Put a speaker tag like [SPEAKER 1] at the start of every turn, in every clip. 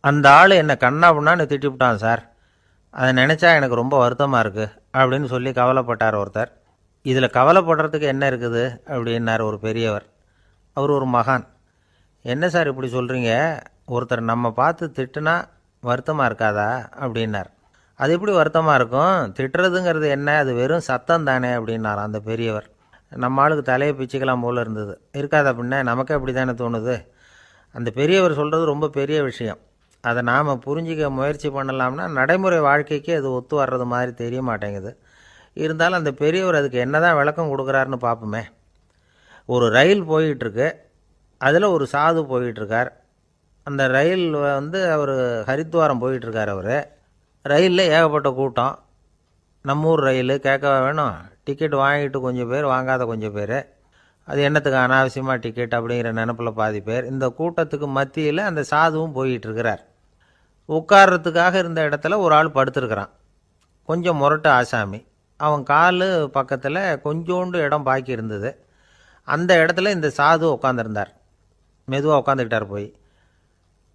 [SPEAKER 1] அந்த ஆள் என்னை கண்ணா புண்ணான்னு திட்டிவிட்டான் சார். அதை நினச்சா எனக்கு ரொம்ப வருத்தமாக இருக்குது அப்படின்னு சொல்லி கவலைப்பட்டார் ஒருத்தர். இதில் கவலைப்படுறதுக்கு என்ன இருக்குது அப்படின்னார் ஒரு பெரியவர். அவர் ஒரு மகான். என்ன சார் இப்படி சொல்கிறீங்க, ஒருத்தர் நம்ம பார்த்து திட்டுனா வருத்தமாக இருக்காதா அப்படின்னார். அது எப்படி வருத்தமாக இருக்கும், திட்டுறதுங்கிறது என்ன, அது வெறும் சத்தம் தானே அப்படின்னார் அந்த பெரியவர். நம்ம ஆளுக்கு தலையை பிச்சுக்கலாம் போல் இருந்தது. இருக்காது அப்படின்னா நமக்கே அப்படி தானே தோணுது. அந்த பெரியவர் சொல்கிறது ரொம்ப பெரிய விஷயம். அதை நாம் புரிஞ்சிக்க முயற்சி பண்ணலாம்னா நடைமுறை வாழ்க்கைக்கு அது ஒத்து வர்றது மாதிரி தெரிய மாட்டேங்குது. இருந்தாலும் அந்த பெரியவர் அதுக்கு என்ன தான் விளக்கம் கொடுக்குறாருன்னு பார்ப்போமே. ஒரு ரயில் போயிட்டுருக்கு, அதில் ஒரு சாது போயிட்டுருக்கார். அந்த ரயில் அவர் ஹரித்வாரம் போயிட்டுருக்கார். அவர் ரயிலில் ஏகப்பட்ட கூட்டம். நம்ம ஊர் ரயில் கேட்க வேணும், டிக்கெட் வாங்கிட்டு கொஞ்சம் பேர், வாங்காத கொஞ்சம் பேர். அது என்னத்துக்கு அனாவசியமாக டிக்கெட் அப்படிங்கிற நினப்பில் பாதி பேர். இந்த கூட்டத்துக்கு மத்தியில் அந்த சாதுவும் போயிட்டுருக்கிறார். உட்கார்றதுக்காக இருந்த இடத்துல ஒரு ஆள் படுத்துருக்கிறான். கொஞ்சம் முரட்டு ஆசாமி. அவன் கால் பக்கத்தில் கொஞ்சோண்டு இடம் பாக்கி இருந்தது. அந்த இடத்துல இந்த சாது உட்காந்துருந்தார். மெதுவாக உட்காந்துக்கிட்டார் போய்.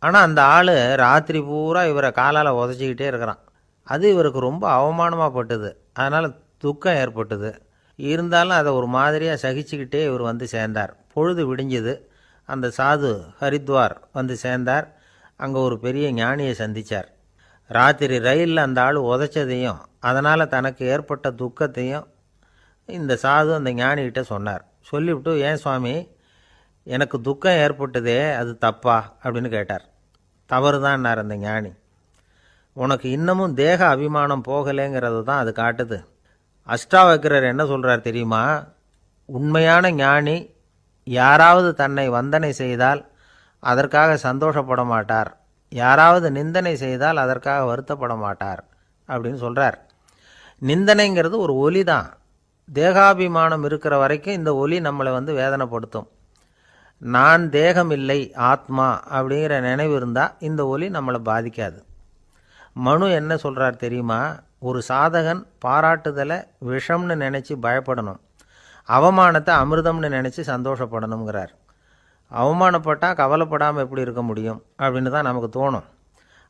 [SPEAKER 1] ஆனால் அந்த ஆள் ராத்திரி பூரா இவரை காலால் உதச்சிக்கிட்டே இருக்கிறான். அது இவருக்கு ரொம்ப அவமானமாக பட்டுது. அதனால் துக்கம் ஏற்பட்டுது. இருந்தாலும் அதை ஒரு மாதிரியாக சகிச்சுக்கிட்டே இவர் வந்து சேர்ந்தார். பொழுது விடிஞ்சது. அந்த சாது ஹரித்வார் வந்து சேர்ந்தார். அங்கே ஒரு பெரிய ஞானியை சந்தித்தார். ராத்திரி ரயிலில் அந்த ஆள் உதைச்சதையும் அதனால் தனக்கு ஏற்பட்ட துக்கத்தையும் இந்த சாது அந்த ஞானிகிட்ட சொன்னார். சொல்லிவிட்டு, ஏன் சுவாமி, எனக்கு துக்கம் ஏற்பட்டதே அது தப்பா அப்படின்னு கேட்டார். தவறு தான்னார் அந்த ஞானி. உனக்கு இன்னமும் தேக அபிமானம் போகலைங்கிறது தான் அது காட்டுது. அஷ்டாவக்கிரர் என்ன சொல்கிறார் தெரியுமா? உண்மையான ஞானி யாராவது தன்னை வந்தனை செய்தால் அதற்காக சந்தோஷப்பட மாட்டார், யாராவது நிந்தனை செய்தால் அதற்காக வருத்தப்பட மாட்டார் அப்படின்னு சொல்கிறார். நிந்தனைங்கிறது ஒரு ஒலி தான். தேகாபிமானம் இருக்கிற வரைக்கும் இந்த ஒலி நம்மளை வேதனைப்படுத்தும். நான் தேகம் இல்லை, ஆத்மா அப்படிங்கிற நினைவு இருந்தால் இந்த ஒலி நம்மளை பாதிக்காது. மனு என்ன சொல்கிறார் தெரியுமா? ஒரு சாதகன் பாராட்டுதலை விஷம்னு நினச்சி பயப்படணும், அவமானத்தை அமிர்தம்னு நினச்சி சந்தோஷப்படணுங்கிறார். அவமானப்பட்டால் கவலைப்படாமல் எப்படி இருக்க முடியும் அப்படின்னு தான் நமக்கு தோணும்.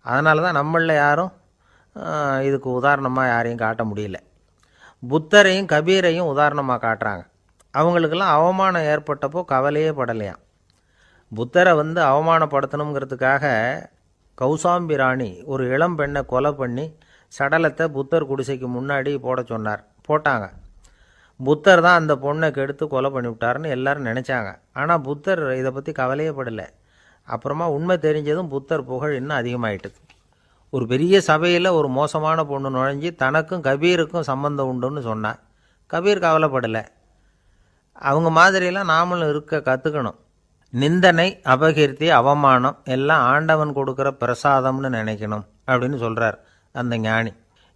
[SPEAKER 1] அதனால தான் நம்மளில் யாரும் இதுக்கு உதாரணமாக யாரையும் காட்ட முடியல. புத்தரையும் கபீரையும் உதாரணமாக காட்டுறாங்க. அவங்களுக்கெல்லாம் அவமானம் ஏற்பட்டப்போ கவலையே படலையாம். புத்தரை அவமானப்படுத்தணுங்கிறதுக்காக கௌசாம்பி ராணி ஒரு இளம் பெண்ணை கொலை பண்ணி சடலத்தை புத்தர் குடிசைக்கு முன்னாடி போட சொன்னார். போட்டாங்க. புத்தர் தான் அந்த பொண்ணை கெடுத்து கொலை பண்ணிவிட்டார்னு எல்லாரும் நினச்சாங்க. ஆனால் புத்தர் இதை பற்றி கவலையே படலை. அப்புறமா உண்மை தெரிஞ்சதும் புத்தர் புகழ் இன்னும் அதிகமாயிட்டுது. ஒரு பெரிய சபையில் ஒரு மோசமான பொண்ணு நுழைஞ்சி தனக்கும் கபீருக்கும் சம்பந்தம் உண்டுன்னு சொன்னான். கபீர் கவலைப்படலை. அவங்க மாதிரியெல்லாம் நாமளும் இருக்க கற்றுக்கணும். நிந்தனை, அபகீர்த்தி, அவமானம் எல்லாம் ஆண்டவன் கொடுக்குற பிரசாதம்னு நினைக்கணும் அப்படின்னு சொல்கிறார் அந்த ஞானி.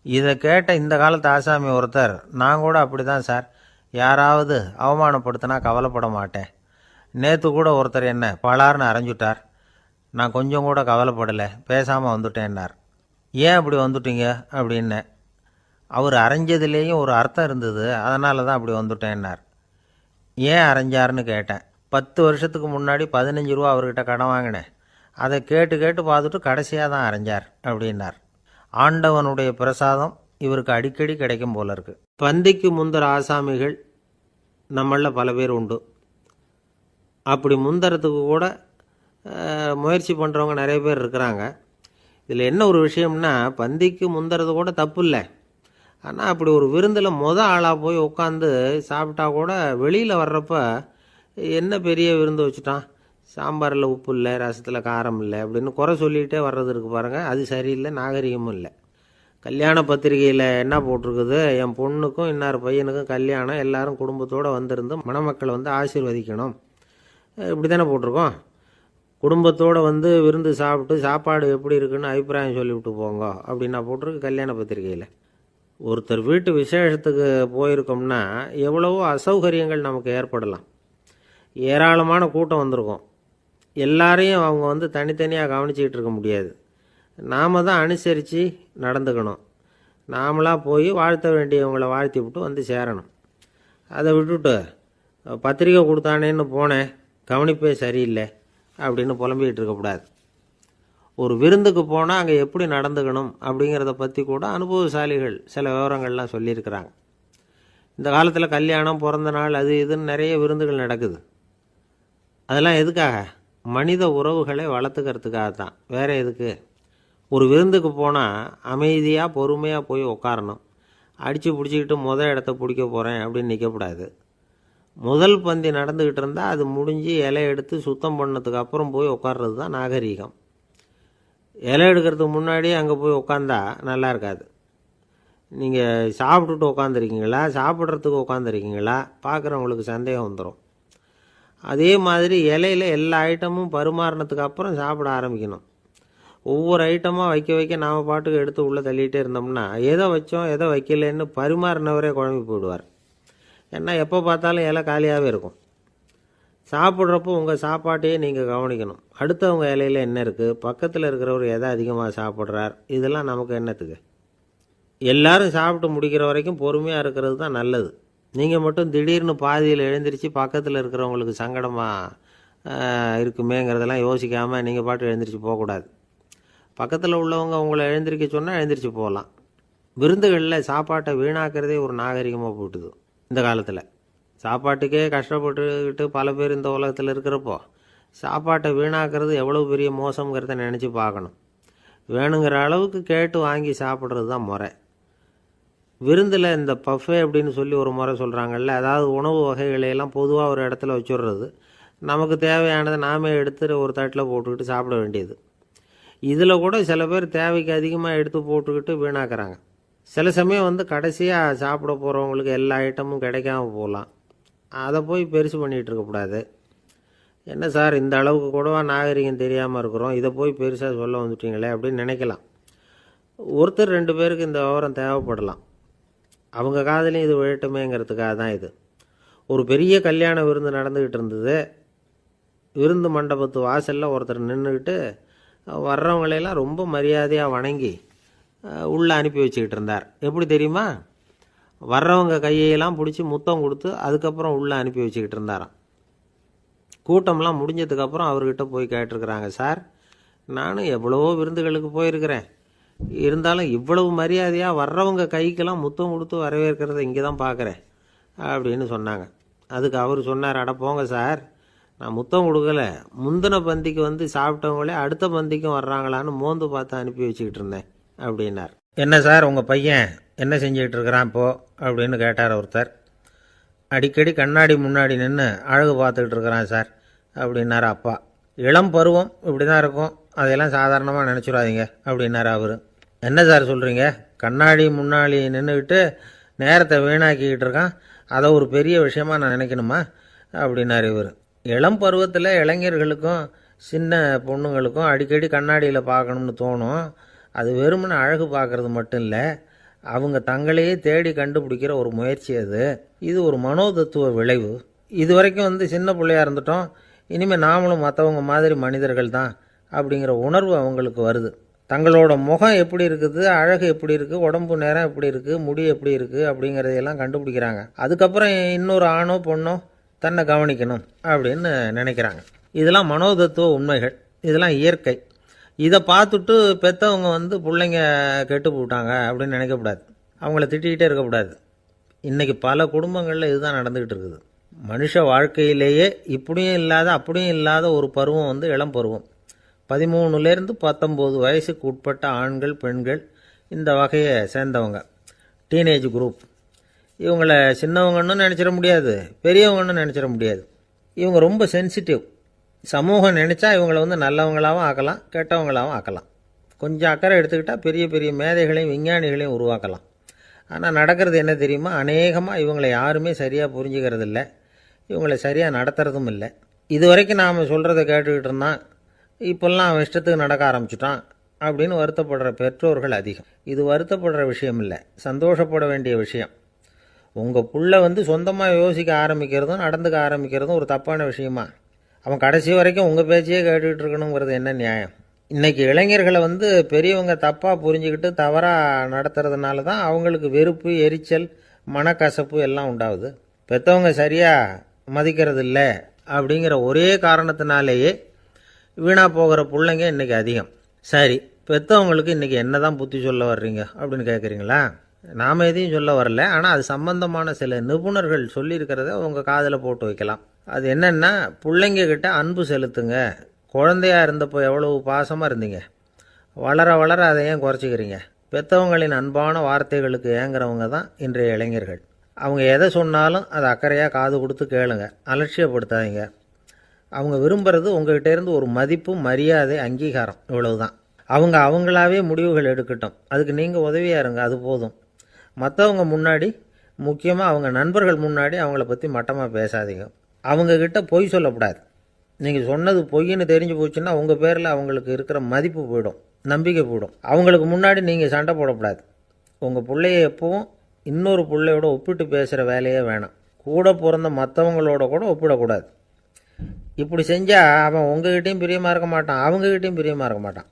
[SPEAKER 1] இதை கேட்ட இந்த காலத்து ஆசாமி ஒருத்தர், நான் கூட அப்படி தான் சார், யாராவது அவமானப்படுத்தினா கவலைப்பட மாட்டேன். நேற்று கூட ஒருத்தர் என்ன பலார்னு அரைஞ்சுட்டார், நான் கொஞ்சம் கூட கவலைப்படலை, பேசாமல் வந்துட்டேன்னார். ஏன் அப்படி வந்துட்டீங்க அப்படின்னு. அவர் அரைஞ்சதுலேயும் ஒரு அர்த்தம் இருந்தது, அதனால தான் அப்படி வந்துட்டேன்னார். ஏன் அரைஞ்சாருன்னு கேட்டேன். 10 வருஷத்துக்கு முன்னாடி 15 ரூபா அவர்கிட்ட கடன் வாங்கினேன், அதை கேட்டு கேட்டு பார்த்துட்டு கடைசியாக தான் அரைஞ்சார் அப்படின்னார். ஆண்டவனுடைய பிரசாதம் இவருக்கு அடிக்கடி கிடைக்கும் போல இருக்கு. பந்திக்கு முந்தர ஆசாமிகள் நம்மளில் பல பேர் உண்டு. அப்படி முந்தறதுக்கு கூட முயற்சி பண்ணுறவங்க நிறைய பேர் இருக்கிறாங்க. இதில் என்ன ஒரு விஷயம்னா, பந்திக்கு முந்தறது கூட தப்பு இல்லை. ஆனால் அப்படி ஒரு விருந்தில் ஆளாக போய் உட்காந்து சாப்பிட்டா கூட வெளியில் வர்றப்ப என்ன பெரிய விருந்து வச்சுட்டான், சாம்பாரில் உப்பு இல்லை, ரசத்தில் காரம் இல்லை அப்படின்னு குறை சொல்லிகிட்டே வர்றது இருக்குது பாருங்கள். அது சரியில்லை, நாகரிகமும் இல்லை. கல்யாண பத்திரிகையில் என்ன போட்டிருக்குது, என் பொண்ணுக்கும் இன்னார் பையனுக்கும் கல்யாணம், எல்லாரும் குடும்பத்தோடு வந்திருந்து மணமக்களை ஆசீர்வதிக்கணும், இப்படி தானே போட்டிருக்கோம். குடும்பத்தோடு விருந்து சாப்பிட்டு சாப்பாடு எப்படி இருக்குன்னு அபிப்பிராயம் சொல்லிவிட்டு போங்க அப்படின்னா போட்டிருக்கு கல்யாண பத்திரிகையில். ஒருத்தர் வீட்டு விசேஷத்துக்கு போயிருக்கோம்னா எவ்வளவோ அசௌகரியங்கள் நமக்கு ஏற்படலாம். ஏராளமான கூட்டம் வந்திருக்கும். எல்லாரையும் அவங்க தனித்தனியாக கவனிச்சிக்கிட்டு இருக்க முடியாது. நாம் தான் அனுசரித்து நடந்துக்கணும். நாமளாக போய் வாழ்த்த வேண்டியவங்களை வாழ்த்தி விட்டு சேரணும். அதை விட்டுட்டு பத்திரிக்கை கொடுத்தானேன்னு போனேன், கவனிப்பே சரியில்லை அப்படின்னு புலம்பிக்கிட்டு இருக்கக்கூடாது. ஒரு விருந்துக்கு போனால் அங்கே எப்படி நடந்துக்கணும் அப்படிங்கிறத பற்றி கூட அனுபவசாலிகள் சில விவரங்கள்லாம் சொல்லியிருக்கிறாங்க. இந்த காலத்தில் கல்யாணம், பிறந்த நாள், அது இதுன்னு நிறைய விருந்துகள் நடக்குது. அதெல்லாம் எதுக்காக? மனித உறவுகளை வளர்த்துக்கிறதுக்காக தான், வேறு எதுக்கு? ஒரு விருந்துக்கு போனால் அமைதியாக பொறுமையாக போய் உட்காரணும். அடித்து பிடிச்சிக்கிட்டு இடத்த பிடிக்க போகிறேன் அப்படின்னு நிற்கக்கூடாது. முதல் பந்தி நடந்துக்கிட்டு இருந்தால் அது முடிஞ்சு இலை எடுத்து சுத்தம் பண்ணதுக்கு அப்புறம் போய் உட்கார்றது தான் நாகரீகம். இலை எடுக்கிறதுக்கு முன்னாடி அங்கே போய் உட்காந்தா நல்லா இருக்காது. நீங்கள் சாப்பிட்டுட்டு உட்காந்துருக்கீங்களா, சாப்பிட்றதுக்கு உட்காந்துருக்கீங்களா, பார்க்குறவங்களுக்கு சந்தேகம் வந்துடும். அதே மாதிரி இலையில் எல்லா ஐட்டமும் பரிமாறினதுக்கு அப்புறம் சாப்பிட ஆரம்பிக்கணும். ஒவ்வொரு ஐட்டமாக வைக்க வைக்க நாம் பாட்டுக்கு எடுத்து உள்ளே தள்ளிகிட்டே இருந்தோம்னா எதை வச்சோம் எதை வைக்கலன்னு பரிமாறினவரே குழம்பி போயிடுவார். ஏன்னா எப்போ பார்த்தாலும் இலை காலியாகவே இருக்கும். சாப்பிட்றப்போ உங்கள் சாப்பாட்டையே நீங்கள் கவனிக்கணும். அடுத்தவங்க இலையில் என்ன இருக்குது, பக்கத்தில் இருக்கிறவர் எதை அதிகமாக சாப்பிட்றார், இதெல்லாம் நமக்கு என்னத்துக்கு? எல்லாரும் சாப்பிட்டு முடிக்கிற வரைக்கும் பொறுமையாக இருக்கிறது தான் நல்லது. நீங்கள் மட்டும் திடீர்னு பாதியில் எழுந்திரிச்சு பக்கத்தில் இருக்கிறவங்களுக்கு சங்கடமாக இருக்குமேங்கிறதெல்லாம் யோசிக்காமல் நீங்கள் பாட்டு எழுந்திரிச்சு போகக்கூடாது. பக்கத்தில் உள்ளவங்க உங்களை எழுந்திரிக்க சொன்னால் எழுந்திரிச்சு போகலாம். விருந்துகளில் சாப்பாட்டை வீணாக்கிறதே ஒரு நாகரிகமாக போட்டுது. இந்த காலத்தில் சாப்பாட்டுக்கே கஷ்டப்பட்டுக்கிட்டு பல பேர் இந்த உலகத்தில் இருக்கிறப்போ சாப்பாட்டை வீணாக்கிறது எவ்வளோ பெரிய மோசங்கிறத நினச்சி பார்க்கணும். வேணுங்கிற அளவுக்கு கேட்டு வாங்கி சாப்பிட்றது தான் முறை. விருந்தில் இந்த பஃபே அப்படின்னு சொல்லி ஒரு முறை சொல்கிறாங்கல்ல, அதாவது உணவு வகைகளையெல்லாம் பொதுவாக ஒரு இடத்துல வச்சுடுறது, நமக்கு தேவையானதை நாமே எடுத்து ஒரு தட்டில் போட்டுக்கிட்டு சாப்பிட வேண்டியது. இதில் கூட சில பேர் தேவைக்கு அதிகமாக எடுத்து போட்டுக்கிட்டு வீணாக்குறாங்க. சில சமயம் கடைசியாக சாப்பிட போகிறவங்களுக்கு எல்லா ஐட்டமும் கிடைக்காம போகலாம். அதை போய் பெருசு பண்ணிகிட்டு இருக்கக்கூடாது. என்ன சார், இந்த அளவுக்கு கூடவா நாகரிகம் தெரியாமல் இருக்கிறோம், இதை போய் பெருசாக சொல்ல வந்துட்டீங்களே அப்படின்னு நினைக்கலாம். ஒருத்தர் 2 பேருக்கு இந்த விவரம் தேவைப்படலாம். அவங்க காதலையும் இது விழட்டுமேங்கிறதுக்காக தான் இது. ஒரு பெரிய கல்யாண விருந்து நடந்துக்கிட்டு இருந்தது. விருந்து மண்டபத்து வாசலில் ஒருத்தர் நின்றுக்கிட்டு வர்றவங்களையெல்லாம் ரொம்ப மரியாதையாக வணங்கி உள்ளே அனுப்பி வச்சுக்கிட்டு இருந்தார். எப்படி தெரியுமா? வர்றவங்க கையெல்லாம் பிடிச்சி முத்தம் கொடுத்து அதுக்கப்புறம் உள்ளே அனுப்பி வச்சுக்கிட்டு இருந்தாராம். கூட்டம்லாம் முடிஞ்சதுக்கப்புறம் அவர்கிட்ட போய் கேட்டிருக்கிறாங்க, சார், நானும் எவ்வளவோ விருந்துகளுக்கு போயிருக்கிறேன், இருந்தாலும் இவ்வளவு மரியாதையாக வர்றவங்க கைக்கெல்லாம் முத்தம் கொடுத்து வரவேற்கிறத இங்கே தான் பார்க்குறேன் அப்படின்னு சொன்னாங்க. அதுக்கு அவர் சொன்னார், அட போங்க சார், நான் முத்தம் கொடுக்கல, முந்தின பந்திக்கு சாப்பிட்டவங்களே அடுத்த பந்திக்கும் வர்றாங்களான்னு மோந்து பார்த்து அனுப்பி வச்சுக்கிட்டு இருந்தேன் அப்படின்னார். என்ன சார், உங்கள் பையன் என்ன செஞ்சுக்கிட்டு இருக்கிறான் இப்போ அப்படின்னு கேட்டார் ஒருத்தர். அடிக்கடி கண்ணாடி முன்னாடி நின்று அழகு பார்த்துக்கிட்டு இருக்கிறான் சார் அப்படின்னார் அப்பா. இளம் பருவம் இப்படி தான் இருக்கும், அதையெல்லாம் சாதாரணமாக நினச்சிடாதீங்க அப்படின்னார் அவர். என்ன சார் சொல்கிறீங்க, கண்ணாடி முன்னாடி நின்றுக்கிட்டு நேரத்தை வீணாக்கிக்கிட்டு இருக்கான், அதை ஒரு பெரிய விஷயமா நான் நினைக்கணுமா அப்படின்னார் இவர். இளம் பருவத்தில் இளைஞர்களுக்கும் சின்ன பொண்ணுங்களுக்கும் அடிக்கடி கண்ணாடியில் பார்க்கணும்னு தோணும். அது வெறுமனே அழகு பார்க்குறது மட்டும் இல்லை, அவங்க தங்களையே தேடி கண்டுபிடிக்கிற ஒரு முயற்சி அது. இது ஒரு மனோதத்துவ விளைவு. இது வரைக்கும் சின்ன பிள்ளையாக இருந்துட்டோம், இனிமேல் நாமளும் மற்றவங்க மாதிரி மனிதர்கள் தான் அப்படிங்கிற உணர்வு அவங்களுக்கு வருது. தங்களோட முகம் எப்படி இருக்குது, அழகு எப்படி இருக்குது, உடம்பு நேரம் எப்படி இருக்குது, முடி எப்படி இருக்குது அப்படிங்கிறதையெல்லாம் கண்டுபிடிக்கிறாங்க. அதுக்கப்புறம் இன்னொரு ஆணோ பொண்ணோ தன்னை கவனிக்கணும் அப்படின்னு நினைக்கிறாங்க. இதெல்லாம் மனோதத்துவ உண்மைகள், இதெல்லாம் இயற்கை. இதை பார்த்துட்டு பெற்றவங்க பிள்ளைங்க கெட்டு போட்டாங்க அப்படின்னு நினைக்கக்கூடாது, அவங்கள திட்டிகிட்டே இருக்கக்கூடாது. இன்றைக்கி பல குடும்பங்களில் இதுதான் நடந்துக்கிட்டு இருக்குது. மனுஷ வாழ்க்கையிலேயே இப்படியும் இல்லாத அப்படியும் இல்லாத ஒரு பருவம் இளம் பருவம். 13லேருந்து 19 வயசுக்கு உட்பட்ட ஆண்கள் பெண்கள் இந்த வகையை சேர்ந்தவங்க, டீனேஜ் குரூப். இவங்களை சின்னவங்கன்னு நினச்சிட முடியாது, பெரியவங்கன்னு நினச்சிட முடியாது. இவங்க ரொம்ப சென்சிட்டிவ். சமூகம் நினச்சா இவங்களை நல்லவங்களாகவும் ஆக்கலாம், கெட்டவங்களாகவும் ஆக்கலாம். கொஞ்சம் அக்கறை எடுத்துக்கிட்டால் பெரிய பெரிய மேதைகளையும் விஞ்ஞானிகளையும் உருவாக்கலாம். ஆனால் நடக்கிறது என்ன தெரியுமா, அநேகமாக இவங்களை யாருமே சரியாக புரிஞ்சுக்கிறது இல்லை, இவங்களை சரியாக நடத்துறதும் இல்லை. இது வரைக்கும் நாம் சொல்கிறத கேட்டுக்கிட்டு இருந்தான், இப்போல்லாம் அவன் இஷ்டத்துக்கு நடக்க ஆரம்பிச்சுட்டான் அப்படின்னு வருத்தப்படுற பெற்றோர்கள் அதிகம். இது வருத்தப்படுற விஷயம் இல்லை, சந்தோஷப்பட வேண்டிய விஷயம். உங்கள் புள்ள சொந்தமாக யோசிக்க ஆரம்பிக்கிறதும் நடந்துக்க ஆரம்பிக்கிறதும் ஒரு தப்பான விஷயமா? அவன் கடைசி வரைக்கும் உங்கள் பேச்சையே கேட்டுக்கிட்டு இருக்கணுங்கிறது என்ன நியாயம்? இன்றைக்கி இளைஞர்களை பெரியவங்க தப்பாக புரிஞ்சுக்கிட்டு தவறாக நடத்துறதுனால தான் அவங்களுக்கு வெறுப்பு, எரிச்சல், மனக்கசப்பு எல்லாம் உண்டாகுது. பெற்றவங்க சரியாக மதிக்கிறது இல்லை அப்படிங்கிற ஒரே காரணத்தினாலேயே வீணாக போகிற பிள்ளைங்க இன்றைக்கி அதிகம். சரி, பெற்றவங்களுக்கு இன்றைக்கி என்ன தான் புத்தி சொல்ல வர்றீங்க அப்படின்னு கேட்குறீங்களா? நாம் எதையும் சொல்ல வரல, ஆனால் அது சம்பந்தமான சில நிபுணர்கள் சொல்லியிருக்கிறத உங்கள் காதில் போட்டு வைக்கலாம். அது என்னென்னா, பிள்ளைங்க கிட்ட அன்பு செலுத்துங்க. குழந்தையா இருந்தப்போ எவ்வளவு பாசமாக இருந்தீங்க, வளர வளர அதை ஏன் குறைச்சிக்கிறீங்க? பெற்றவங்களின் அன்பான வார்த்தைகளுக்கு ஏங்குறவங்க தான் இன்றைய இளைஞர்கள். அவங்க எதை சொன்னாலும் அதை அக்கறையாக காது கொடுத்து கேளுங்க, அலட்சியப்படுத்தாதீங்க. அவங்க விரும்புகிறது உங்கள்கிட்டேருந்து ஒரு மதிப்பு, மரியாதை, அங்கீகாரம், இவ்வளவுதான். அவங்க அவங்களாவே முடிவுகள் எடுக்கட்டும், அதுக்கு நீங்கள் உதவியாக இருங்க, அது போதும். மற்றவங்க முன்னாடி, முக்கியமாக அவங்க நண்பர்கள் முன்னாடி அவங்கள பற்றி மட்டமாக பேசாதீங்க. அவங்கக்கிட்ட பொய் சொல்லக்கூடாது. நீங்கள் சொன்னது பொய்ன்னு தெரிஞ்சு போச்சுன்னா உங்கள் பேரில் அவங்களுக்கு இருக்கிற மதிப்பு போயிடும், நம்பிக்கை போயிடும். அவங்களுக்கு முன்னாடி நீங்கள் சண்டை போடக்கூடாது. உங்கள் பிள்ளைய எப்பவும் இன்னொரு பிள்ளையோட ஒப்பிட்டு பேசுகிற வேலையே வேணாம். கூட பிறந்த மற்றவங்களோட கூட ஒப்பிடக்கூடாது. இப்படி செஞ்சால் அவன் உங்ககிட்டையும் பிரியமாக இருக்க மாட்டான், அவங்ககிட்டையும் பிரியமாக இருக்க மாட்டான்.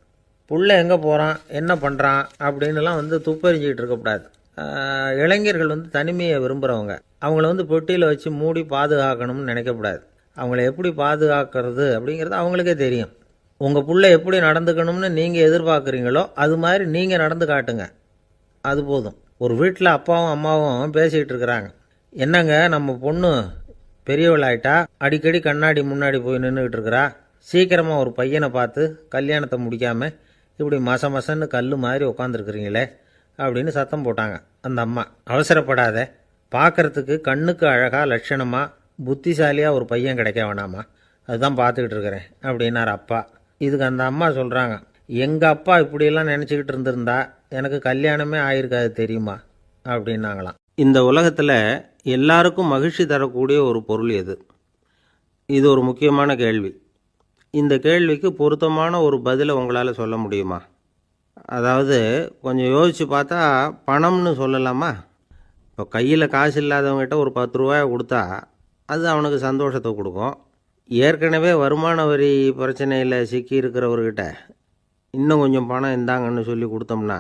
[SPEAKER 1] புள்ள எங்கே போகிறான், என்ன பண்ணுறான் அப்படின்லாம் துப்பறிஞ்சிக்கிட்டு இருக்கக்கூடாது. இளைஞர்கள் தனிமையை விரும்புகிறவங்க. அவங்கள பெட்டியில் வச்சு மூடி பாதுகாக்கணும்னு நினைக்கக்கூடாது. அவங்கள எப்படி பாதுகாக்கிறது அப்படிங்கிறது அவங்களுக்கே தெரியும். உங்கள் புள்ள எப்படி நடந்துக்கணும்னு நீங்கள் எதிர்பார்க்குறீங்களோ அது மாதிரி நீங்கள் நடந்து காட்டுங்க, அது போதும். ஒரு வீட்டில் அப்பாவும் அம்மாவும் பேசிக்கிட்டு இருக்கிறாங்க. என்னங்க, நம்ம பொண்ணு பெரியவளாயிட்டா, அடிக்கடி கண்ணாடி முன்னாடி போய் நின்றுக்கிட்டு இருக்கிறா, சீக்கிரமாக ஒரு பையனை பார்த்து கல்யாணத்தை முடிக்காமல் இப்படி மசன்னு கல் மாதிரி உட்காந்துருக்குறீங்களே அப்படின்னு சத்தம் போட்டாங்க அந்த அம்மா. அவசரப்படாத, பார்க்குறதுக்கு கண்ணுக்கு அழகாக லட்சணமாக புத்திசாலியாக ஒரு பையன் கிடைக்க வேணாமா, அதுதான் பார்த்துக்கிட்டு இருக்கிறேன் அப்படின்னார் அப்பா. இதுக்கு அந்த அம்மா சொல்கிறாங்க, எங்கள் அப்பா இப்படியெல்லாம் நினச்சிக்கிட்டு இருந்திருந்தா எனக்கு கல்யாணமே ஆயிருக்காது தெரியுமா அப்படின்னாங்களாம். இந்த உலகத்தில் எல்லாருக்கும் மகிழ்ச்சி தரக்கூடிய ஒரு பொருள் எது? இது ஒரு முக்கியமான கேள்வி. இந்த கேள்விக்கு பொருத்தமான ஒரு பதிலை உங்களால் சொல்ல முடியுமா? அதாவது கொஞ்சம் யோசித்து பார்த்தா பணம்னு சொல்லலாமா? இப்போ கையில் காசு இல்லாதவங்ககிட்ட ஒரு 10 ரூபாயை கொடுத்தா அது அவனுக்கு சந்தோஷத்தை கொடுக்கும். ஏற்கனவே வருமான வரி பிரச்சனையில் சிக்கி இருக்கிறவர்கிட்ட இன்னும் கொஞ்சம் பணம் இந்தாங்கன்னு சொல்லி கொடுத்தோம்னா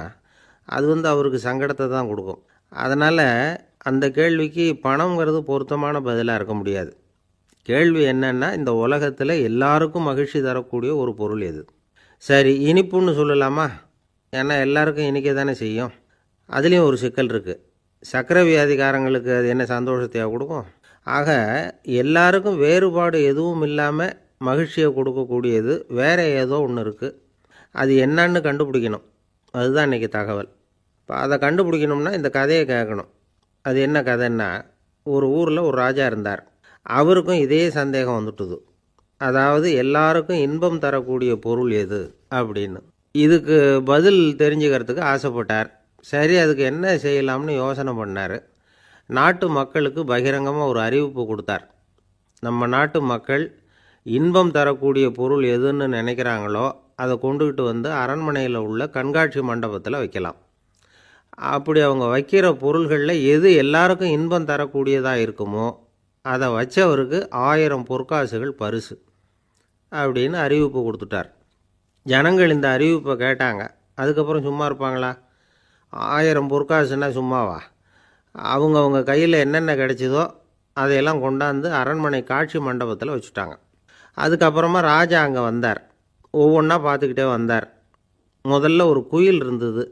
[SPEAKER 1] அது அவருக்கு சங்கடத்தை தான் கொடுக்கும். அதனால் அந்த கேள்விக்கு பணங்கிறது பொருத்தமான பதிலாக இருக்க முடியாது. கேள்வி என்னன்னா, இந்த உலகத்தில் எல்லாருக்கும் மகிழ்ச்சி தரக்கூடிய ஒரு பொருள் எது? சரி, இனிப்புன்னு சொல்லலாமா? ஏன்னா எல்லாருக்கும் இனிக்க தானே செய்யும். அதுலேயும் ஒரு சிக்கல் இருக்குது. சர்க்கரை வியாதிக்காரங்களுக்கு அது என்ன சந்தோஷத்தையாக கொடுக்கும்? ஆக எல்லாருக்கும் வேறுபாடு எதுவும் இல்லாமல் மகிழ்ச்சியை கொடுக்கக்கூடியது வேறு ஏதோ ஒன்று இருக்குது. அது என்னன்னு கண்டுபிடிக்கணும். அதுதான் இன்றைக்கி தகவல். இப்போ அதை கண்டுபிடிக்கணும்னா இந்த கதையை கேட்கணும். அது என்ன கதைன்னா, ஒரு ஊரில் ஒரு ராஜா இருந்தார். அவருக்கும் இதே சந்தேகம் வந்துட்டுது. அதாவது எல்லாருக்கும் இன்பம் தரக்கூடிய பொருள் எது அப்படின்னு. இதுக்கு பதில் தெரிஞ்சுக்கிறதுக்கு ஆசைப்பட்டார். சரி, அதுக்கு என்ன செய்யலாம்னு யோசனை பண்ணார். நாட்டு மக்களுக்கு பகிரங்கமாக ஒரு அறிவிப்பு கொடுத்தார். நம்ம நாட்டு மக்கள் இன்பம் தரக்கூடிய பொருள் எதுன்னு நினைக்கிறாங்களோ அதை கொண்டுக்கிட்டு அரண்மனையில் உள்ள கண்காட்சி மண்டபத்தில் வைக்கலாம். அப்படி அவங்க வைக்கிற பொருள்களில் எது எல்லாருக்கும் இன்பம் தரக்கூடியதாக இருக்குமோ அதை வச்சவருக்கு 1000 பொற்காசுகள் பரிசு அப்படின்னு அறிவிப்பு கொடுத்துட்டார். ஜனங்கள் இந்த அறிவிப்பை கேட்டாங்க. அதுக்கப்புறம் சும்மா இருப்பாங்களா? 1000 பொற்காசுன்னா சும்மாவா? அவங்க கையில் என்னென்ன கிடைச்சதோ அதையெல்லாம் கொண்டாந்து அரண்மனை காட்சி மண்டபத்தில் வச்சுட்டாங்க. அதுக்கப்புறமா ராஜா அங்கே வந்தார். ஒவ்வொன்றா பார்த்துக்கிட்டே வந்தார். முதல்ல ஒரு குயில் இருந்தது,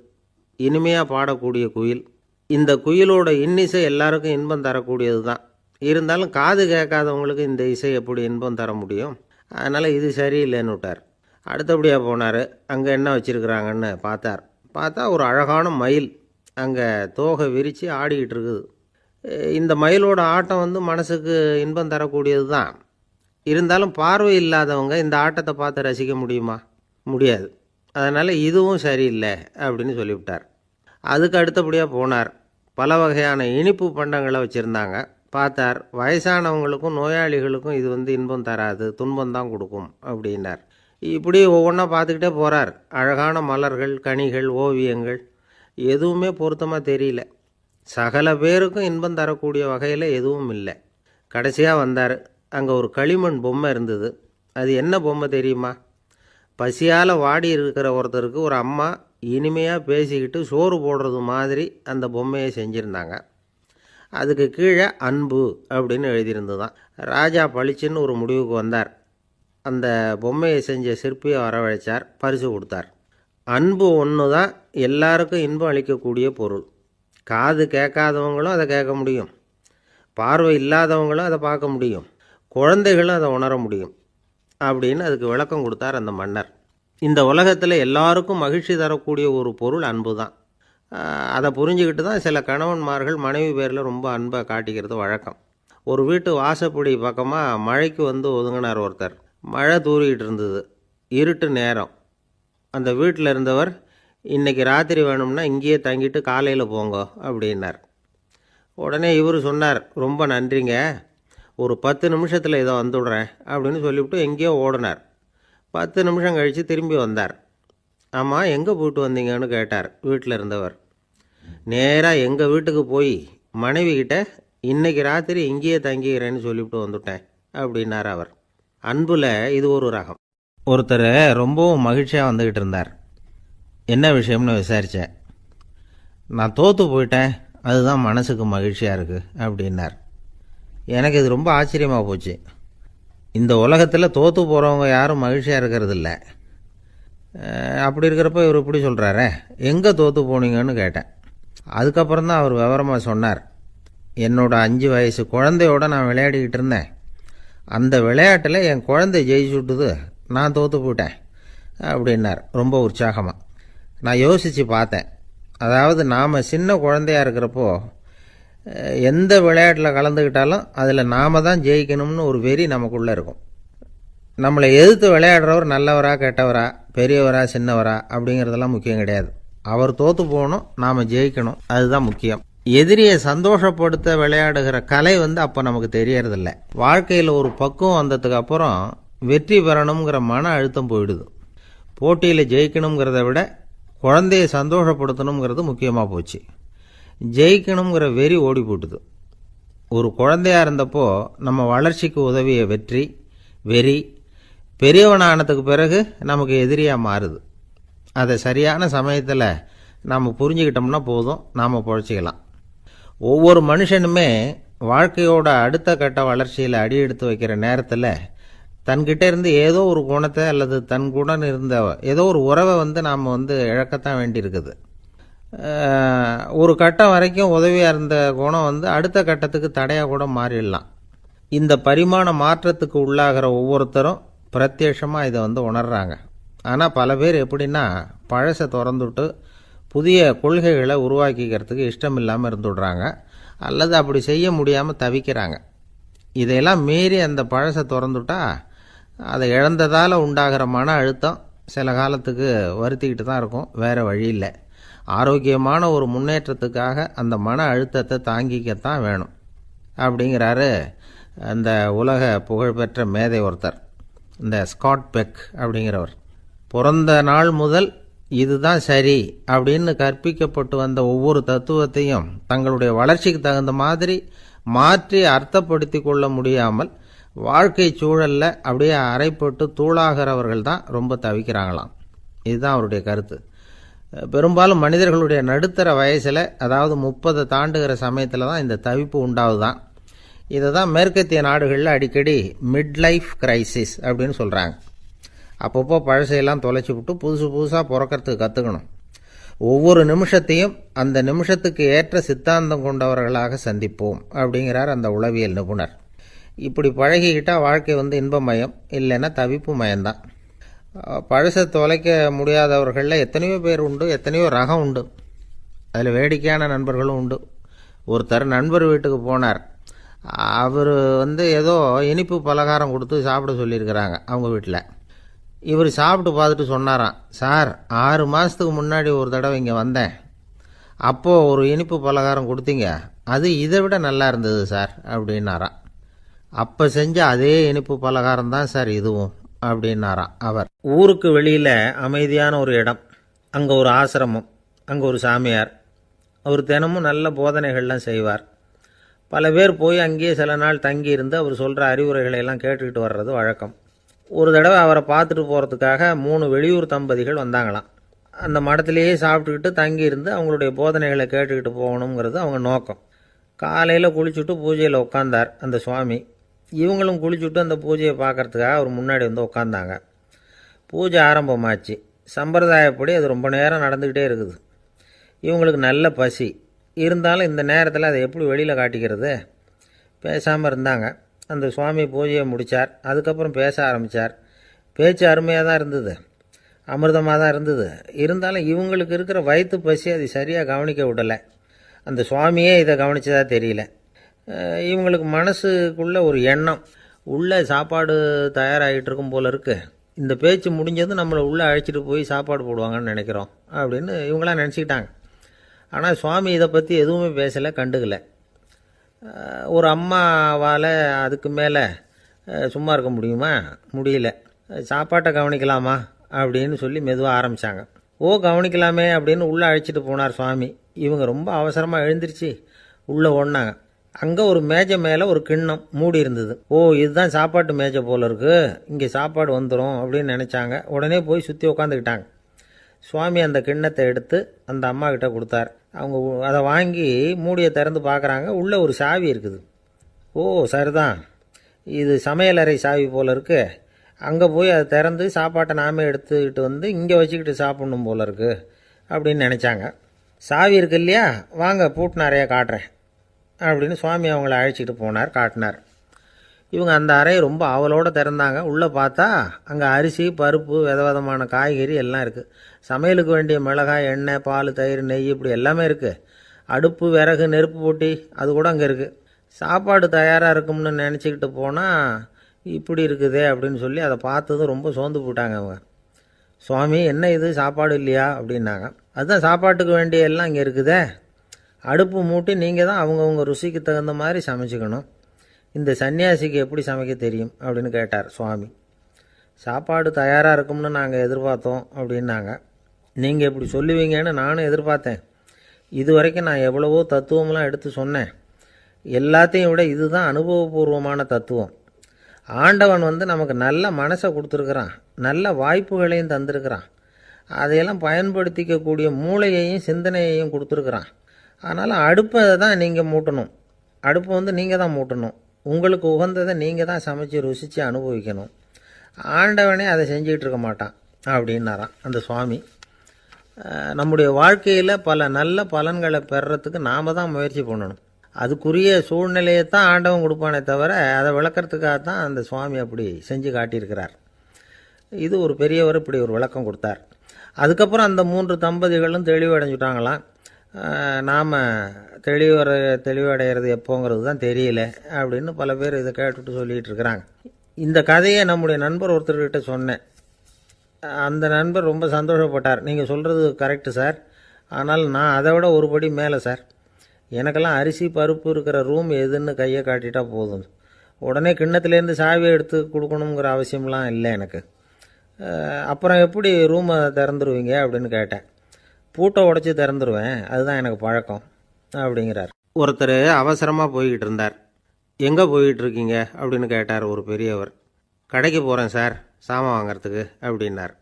[SPEAKER 1] இனிமையாக பாடக்கூடிய குயில். இந்த குயிலோட இன்னிசை எல்லாருக்கும் இன்பம் தரக்கூடியது தான். இருந்தாலும் காது கேட்காதவங்களுக்கு இந்த இசை எப்படி இன்பம் தர முடியும்? அதனால் இது சரியில்லைன்னு விட்டார். அடுத்தபடியாக போனார். அங்கே என்ன வச்சுருக்குறாங்கன்னு பார்த்தா ஒரு அழகான மயில் அங்கே தோகை விரித்து ஆடிக்கிட்டு இருக்குது. இந்த மயிலோட ஆட்டம் மனசுக்கு இன்பம் தரக்கூடியது தான். இருந்தாலும் பார்வை இல்லாதவங்க இந்த ஆட்டத்தை பார்த்து ரசிக்க முடியுமா? முடியாது. அதனால் இதுவும் சரியில்லை அப்படின்னு சொல்லிவிட்டார். அதுக்கு அடுத்தபடியாக போனார். பல வகையான இனிப்பு பண்டங்களை வச்சுருந்தாங்க. பார்த்தார், வயசானவங்களுக்கும் நோயாளிகளுக்கும் இது இன்பம் தராது, துன்பம் தான் கொடுக்கும் அப்படின்னார். இப்படி ஒவ்வொன்றா பார்த்துக்கிட்டே போகிறார். அழகான மலர்கள், கனிகள், ஓவியங்கள் எதுவுமே பொருத்தமாக தெரியல. சகல பேருக்கும் இன்பம் தரக்கூடிய வகையில் எதுவும் இல்லை. கடைசியாக வந்தார். அங்கே ஒரு களிமண் பொம்மை இருந்தது. அது என்ன பொம்மை தெரியுமா? பசியால் வாடி இருக்கிற ஒருத்தருக்கு ஒரு அம்மா இனிமையாக பேசிக்கிட்டு சோறு போடுறது மாதிரி அந்த பொம்மையை செஞ்சுருந்தாங்க. அதுக்கு கீழே அன்பு அப்படின்னு எழுதியிருந்துதான். ராஜா பளிச்சுன்னு ஒரு முடிவுக்கு வந்தார். அந்த பொம்மையை செஞ்ச சிற்பியை வரவழைச்சார், பரிசு கொடுத்தார். அன்பு ஒன்று தான் எல்லாருக்கும் இன்பம் அளிக்கக்கூடிய பொருள். காது கேட்காதவங்களும் அதை கேட்க முடியும், பார்வை இல்லாதவங்களும் அதை பார்க்க முடியும், குழந்தைகளும் அதை உணர முடியும் அப்படின்னு அதுக்கு விளக்கம் கொடுத்தார் அந்த மன்னர். இந்த உலகத்தில் எல்லாருக்கும் மகிழ்ச்சி தரக்கூடிய ஒரு பொருள் அன்பு தான். அதை புரிஞ்சுக்கிட்டு தான் சில கணவன்மார்கள் மனைவி பேரில் ரொம்ப அன்பை காட்டிக்கிறது வழக்கம். ஒரு வீட்டு வாசப்படி பக்கமாக மழைக்கு வந்து ஒதுங்கினார் ஒருத்தர். மழை தூரிக்கிட்டு இருந்தது, இருட்டு நேரம். அந்த வீட்டில் இருந்தவர், இன்றைக்கி ராத்திரி வேணும்னா இங்கேயே தங்கிட்டு காலையில் போங்க அப்படின்னார். உடனே இவர் சொன்னார், ரொம்ப நன்றிங்க, ஒரு 10 நிமிஷத்தில் இதை வந்துவிடுறேன் அப்படின்னு சொல்லிவிட்டு எங்கேயோ ஓடினார். 10 நிமிஷம் கழித்து திரும்பி வந்தார். ஆமாம், எங்கே போயிட்டு வந்தீங்கன்னு கேட்டார் வீட்டில் இருந்தவர். நேராக எங்கள் வீட்டுக்கு போய் மனைவிக்கிட்ட இன்றைக்கி ராத்திரி இங்கேயே தங்கிக்கிறேன்னு சொல்லிவிட்டு வந்துட்டேன் அப்படின்னார் அவர். அன்பில் இது ஒரு ரகம். ஒருத்தர் ரொம்பவும் மகிழ்ச்சியாக வந்துக்கிட்டு இருந்தார். என்ன விஷயம்னு விசாரித்தேன். நான் தோற்று போயிட்டேன், அதுதான் மனசுக்கு மகிழ்ச்சியாக இருக்குது அப்படின்னார். எனக்கு இது ரொம்ப ஆச்சரியமாக போச்சு. இந்த உலகத்தில் தோற்று போகிறவங்க யாரும் மகிழ்ச்சியாக இருக்கிறதில்ல. அப்படி இருக்கிறப்ப இவர் இப்படி சொல்கிறாரே, எங்கே தோற்று போனீங்கன்னு கேட்டேன். அதுக்கப்புறம் தான் அவர் விவரமாக சொன்னார். என்னோட 5 வயசு குழந்தையோட நான் விளையாடிக்கிட்டு இருந்தேன். அந்த விளையாட்டில் என் குழந்தை ஜெயிச்சு விட்டுது, நான் தோற்று போயிட்டேன் அப்படின்னார் ரொம்ப உற்சாகமாக. நான் யோசித்து பார்த்தேன். அதாவது நாம் சின்ன குழந்தையாக இருக்கிறப்போ எந்த விளையாட்டில் கலந்துக்கிட்டாலும் அதில் நாம் தான் ஜெயிக்கணும்னு ஒரு வெறி நமக்குள்ளே இருக்கும். நம்மளை எதிர்த்து விளையாடுறவர் நல்லவரா கெட்டவரா, பெரியவரா சின்னவரா அப்படிங்கிறதெல்லாம் முக்கியம் கிடையாது. அவர் தோற்று போகணும், நாம் ஜெயிக்கணும், அதுதான் முக்கியம். எதிரியை சந்தோஷப்படுத்த விளையாடுகிற கலை அப்போ நமக்கு தெரியறதில்ல. வாழ்க்கையில் ஒரு பக்குவம் வந்ததுக்கு அப்புறம் வெற்றி பெறணுங்கிற மன அழுத்தம் போயிடுது. போட்டியில் ஜெயிக்கணுங்கிறத விட குழந்தையை சந்தோஷப்படுத்தணுங்கிறது முக்கியமாக போச்சு. ஜெயிக்கணுங்கிற வெறி ஓடி போட்டுது. ஒரு குழந்தையாக இருந்தப்போ நம்ம வளர்ச்சிக்கு உதவிய வெறி பெரியவனானதுக்கு பிறகு நமக்கு எதிரியாக மாறுது. அதை சரியான சமயத்தில் நாம் புரிஞ்சுக்கிட்டோம்னா போதும், நாம் பொழைச்சிக்கலாம். ஒவ்வொரு மனுஷனுமே வாழ்க்கையோட அடுத்த கட்ட வளர்ச்சியில் அடி எடுத்து வைக்கிற நேரத்தில் தன்கிட்ட இருந்து ஏதோ ஒரு குணத்தை அல்லது தன்குடன் இருந்த ஏதோ ஒரு உறவை நாம் இழக்கத்தான் வேண்டியிருக்குது. ஒரு கட்டம் வரைக்கும் உதவியாக இருந்த குணம் அடுத்த கட்டத்துக்கு தடையாக கூட மாறிடலாம். இந்த பரிமாண மாற்றத்துக்கு உள்ளாகிற ஒவ்வொருத்தரும் பிரத்யட்சமாக இதை உணர்றாங்க. ஆனால் பல பேர் எப்படின்னா பழசை திறந்துவிட்டு புதிய கொள்கைகளை உருவாக்கிக்கிறதுக்கு இஷ்டம் இல்லாமல் இருந்துடுறாங்க, அல்லது அப்படி செய்ய முடியாமல் தவிக்கிறாங்க. இதையெல்லாம் மீறி அந்த பழசை திறந்துட்டா அதை இழந்ததால் உண்டாகிற மன அழுத்தம் சில காலத்துக்கு வருத்திக்கிட்டு தான் இருக்கும், வேறு வழி இல்லை. ஆரோக்கியமான ஒரு முன்னேற்றத்துக்காக அந்த மன அழுத்தத்தை தாங்கிக்கத்தான் வேணும் அப்படிங்கிறாரு அந்த உலக புகழ்பெற்ற மேதை ஒருத்தர், இந்த ஸ்காட் பெக் அப்படிங்கிறவர். பிறந்த நாள் முதல் இதுதான் சரி அப்படின்னு கற்பிக்கப்பட்டு வந்த ஒவ்வொரு தத்துவத்தையும் தங்களுடைய வளர்ச்சிக்கு தகுந்த மாதிரி மாற்றி அர்த்தப்படுத்தி கொள்ள முடியாமல் வாழ்க்கை சூழலில் அப்படியே அரைப்பட்டு தூளாகிறவர்கள் தான் ரொம்ப தவிக்கிறாங்களாம். இதுதான் அவருடைய கருத்து. பெரும்பாலும் மனிதர்களுடைய நடுத்தர வயசில், அதாவது 30 தாண்டுகிற சமயத்தில் தான் இந்த தவிப்பு உண்டாகுதான். இதை தான் மேற்கத்திய நாடுகளில் அடிக்கடி மிட் லைஃப் கிரைசிஸ் அப்படின்னு சொல்கிறாங்க. அப்பப்போ பழசையெல்லாம் தொலைச்சி விட்டு புதுசாக பிறக்கிறதுக்கு கற்றுக்கணும். ஒவ்வொரு நிமிஷத்தையும் அந்த நிமிஷத்துக்கு ஏற்ற சித்தாந்தம் கொண்டவர்களாக சந்திப்போம் அப்படிங்கிறார் அந்த உளவியல் நிபுணர். இப்படி பழகிக்கிட்டால் வாழ்க்கை இன்பமயம், இல்லைன்னா தவிப்பு மயம்தான். பழசை தொலைக்க முடியாதவர்களில் எத்தனையோ பேர் உண்டு, எத்தனையோ ரகம் உண்டு. அதில் வேடிக்கையான நண்பர்களும் உண்டு. ஒருத்தர் நண்பர் வீட்டுக்கு போனார். அவர் ஏதோ இனிப்பு பலகாரம் கொடுத்து சாப்பிட சொல்லியிருக்கிறாங்க அவங்க வீட்டில். இவர் சாப்பிட்டு பார்த்துட்டு சொன்னாராம், சார் 6 மாதத்துக்கு முன்னாடி ஒரு தடவை இங்கே வந்தேன், அப்போது ஒரு இனிப்பு பலகாரம் கொடுத்தீங்க, அது இதை விட நல்லா இருந்தது சார் அப்படின்னாராம். அப்போ செஞ்ச அதே இனிப்பு பலகாரம் தான் சார் இதுவும் அப்படின்னாராம் அவர். ஊருக்கு வெளியில் அமைதியான ஒரு இடம், அங்கே ஒரு ஆசிரமம், அங்கே ஒரு சாமியார். அவர் தினமும் நல்ல போதனைகள்லாம் செய்வார். பல பேர் போய் அங்கேயே சில நாள் தங்கி இருந்து அவர் சொல்கிற அறிவுரைகளை எல்லாம் கேட்டுக்கிட்டு வர்றது வழக்கம். ஒரு தடவை அவரை பார்த்துட்டு போகிறதுக்காக 3 வெளியூர் தம்பதிகள் வந்தாங்களாம். அந்த மடத்திலேயே சாப்பிட்டுக்கிட்டு தங்கியிருந்து அவங்களுடைய போதனைகளை கேட்டுக்கிட்டு போகணுங்கிறது அவங்க நோக்கம். காலையில் குளிச்சுட்டு பூஜையில் உட்காந்தார் அந்த சுவாமி. இவங்களும் குளிச்சுட்டு அந்த பூஜையை பார்க்குறதுக்காக அவர் முன்னாடி உட்காந்தாங்க. பூஜை ஆரம்பமாச்சு. சம்பிரதாயப்படி அது ரொம்ப நேரம் நடந்துக்கிட்டே இருக்குது. இவங்களுக்கு நல்ல பசி இருந்தாலும் இந்த நேரத்தில் அதை எப்படி வெளியில் காட்டிக்கிறது? பேசாமல் இருந்தாங்க. அந்த சுவாமி பூஜையை முடித்தார். அதுக்கப்புறம் பேச ஆரம்பித்தார். பேச்சு அருமையாக தான் இருந்தது, அமிர்தமாக தான் இருந்தது. இருந்தாலும் இவங்களுக்கு இருக்கிற வயிற்று பசி அது சரியாக கவனிக்க விடலை. அந்த சுவாமியே இதை கவனித்ததாக தெரியல. இவங்களுக்கு மனசுக்குள்ளே ஒரு எண்ணம், உள்ளே சாப்பாடு தயாராகிட்டு இருக்கும் போல இருக்குது, இந்த பேச்சு முடிஞ்சதும் நம்மளை உள்ளே அழைச்சிட்டு போய் சாப்பாடு போடுவாங்கன்னு நினைக்கிறோம் அப்படின்னு இவங்களாம் நினச்சிக்கிட்டாங்க. ஆனால் சுவாமி இதை பற்றி எதுவுமே பேசலை, கண்டுக்கலை. ஒரு அம்மாவால் அதுக்கு மேலே சும்மா இருக்க முடியுமா? முடியல. சாப்பாட்டை கவனிக்கலாமா அப்படின்னு சொல்லி மெதுவாக ஆரம்பித்தாங்க. கவனிக்கலாமே அப்படின்னு உள்ளே அழைச்சிட்டு போனார் சுவாமி. இவங்க ரொம்ப அவசரமாக எழுந்திரிச்சு உள்ளே ஓடினாங்க. அங்கே ஒரு மேஜை மேலே ஒரு கிண்ணம் மூடி இருந்தது. இதுதான் சாப்பாட்டு மேஜை போல இருக்குது, இங்கே சாப்பாடு வந்துடும் அப்படின்னு நினச்சாங்க. உடனே போய் சுற்றி உட்காந்துக்கிட்டாங்க. சுவாமி அந்த கிண்ணத்தை எடுத்து அந்த அம்மா கிட்ட கொடுத்தார். அவங்க அதை வாங்கி மூடியை திறந்து பார்க்குறாங்க. உள்ளே ஒரு சாவி இருக்குது. சரிதான், இது சமையலறை சாவி போல் இருக்குது. அங்கே போய் அதை திறந்து சாப்பாட்டை நாமே எடுத்துக்கிட்டு வந்து இங்கே வச்சுக்கிட்டு சாப்பிட்ணும் போல இருக்குது அப்படின்னு நினச்சாங்க. சாவி இருக்கு இல்லையா, வாங்க பூட்டு நிறையா காட்டுறேன் அப்படின்னு சுவாமி அவங்கள அழைச்சிட்டு போனார், காட்டினார். இவங்க அந்த அறையை ரொம்ப ஆவலோடு திறந்தாங்க. உள்ளே பார்த்தா அங்கே அரிசி, பருப்பு, விதவிதமான காய்கறி எல்லாம் இருக்குது. சமையலுக்கு வேண்டிய மிளகாய், எண்ணெய், பால், தயிர், நெய் இப்படி எல்லாமே இருக்குது. அடுப்பு, விறகு, நெருப்பு போட்டி அது கூட அங்கே இருக்குது. சாப்பாடு தயாராக இருக்கும்னு நினச்சிக்கிட்டு போனால் இப்படி இருக்குதே அப்படின்னு சொல்லி அதை பார்த்ததும் ரொம்ப சோர்ந்து போட்டாங்க அவங்க. சுவாமி, என்ன இது சாப்பாடு இல்லையா அப்படின்னாங்க. அதுதான் சாப்பாட்டுக்கு வேண்டிய எல்லாம் இங்கே இருக்குதே. அடுப்பு மூட்டி நீங்கள் தான் அவங்கவுங்க ருசிக்கு தகுந்த மாதிரி சமைச்சிக்கணும். இந்த சன்னியாசிக்கு எப்படி சமைக்க தெரியும் அப்படின்னு கேட்டார் சுவாமி. சாப்பாடு தயாராக இருக்கும்னு நாங்கள் எதிர்பார்த்தோம் அப்படின்னாங்க. நீங்கள் இப்படி சொல்லுவீங்கன்னு நானும் எதிர்பார்த்தேன். இது வரைக்கும் நான் எவ்வளவோ தத்துவம்லாம் எடுத்து சொன்னேன். எல்லாத்தையும் விட இதுதான் அனுபவபூர்வமான தத்துவம். ஆண்டவன் நமக்கு நல்ல மனசை கொடுத்துருக்குறான், நல்ல வாய்ப்புகளையும் தந்திருக்கிறான், அதையெல்லாம் பயன்படுத்திக்கக்கூடிய மூளையையும் சிந்தனையையும் கொடுத்துருக்குறான். அதனால் அடுப்பை தான் நீங்கள் மூட்டணும். அடுப்பை நீங்கள் தான் மூட்டணும். உங்களுக்கு உகந்ததை நீங்கள் தான் சமைச்சு ருசித்து அனுபவிக்கணும். ஆண்டவனே அதை செஞ்சுக்கிட்டு இருக்க மாட்டான் அப்படின்னாராம் அந்த சுவாமி. நம்முடைய வாழ்க்கையில் பல நல்ல பலன்களை பெறுறதுக்கு நாம் தான் முயற்சி பண்ணணும். அதுக்குரிய சூழ்நிலையை தான் ஆண்டவன் கொடுப்பானே தவிர அதை விளக்கிறதுக்காக தான் அந்த சுவாமி அப்படி செஞ்சு காட்டியிருக்கிறார். இது ஒரு பெரியவர் இப்படி ஒரு விளக்கம் கொடுத்தார். அதுக்கப்புறம் அந்த 3 தம்பதிகளும் தெளிவடைஞ்சுட்டாங்களாம். நாம் தெளிவடைகிறது எப்போங்கிறது தான் தெரியல அப்படின்னு பல பேர் இதை கேட்டுட்டு சொல்லிகிட்டு இருக்கிறாங்க. இந்த கதையை நம்முடைய நண்பர் ஒருத்தர்கிட்ட சொன்னேன். அந்த நண்பர் ரொம்ப சந்தோஷப்பட்டார். நீங்கள் சொல்கிறது கரெக்டு சார், ஆனால் நான் அதை விட ஒரு படி மேலே சார். எனக்கெல்லாம் அரிசி, பருப்பு இருக்கிற ரூம் எதுன்னு கையை காட்டிட்டா போதும். உடனே கிண்ணத்துலேருந்து சாவியை எடுத்து கொடுக்கணுங்கிற அவசியம்லாம் இல்லை எனக்கு. அப்புறம் எப்படி ரூமை திறந்துருவீங்க அப்படின்னு கேட்டேன். பூட்டை உடச்சி திறந்துருவேன், அதுதான் எனக்கு பழக்கம் அப்படிங்கிறார். ஒருத்தர் அவசரமாக போய்கிட்டு இருந்தார். எங்கே போய்கிட்டு இருக்கீங்க அப்படின்னு கேட்டார் ஒரு பெரியவர். கடைக்கு போகிறேன் சார், சாமான் வாங்கிறதுக்கு அப்படின்னார்.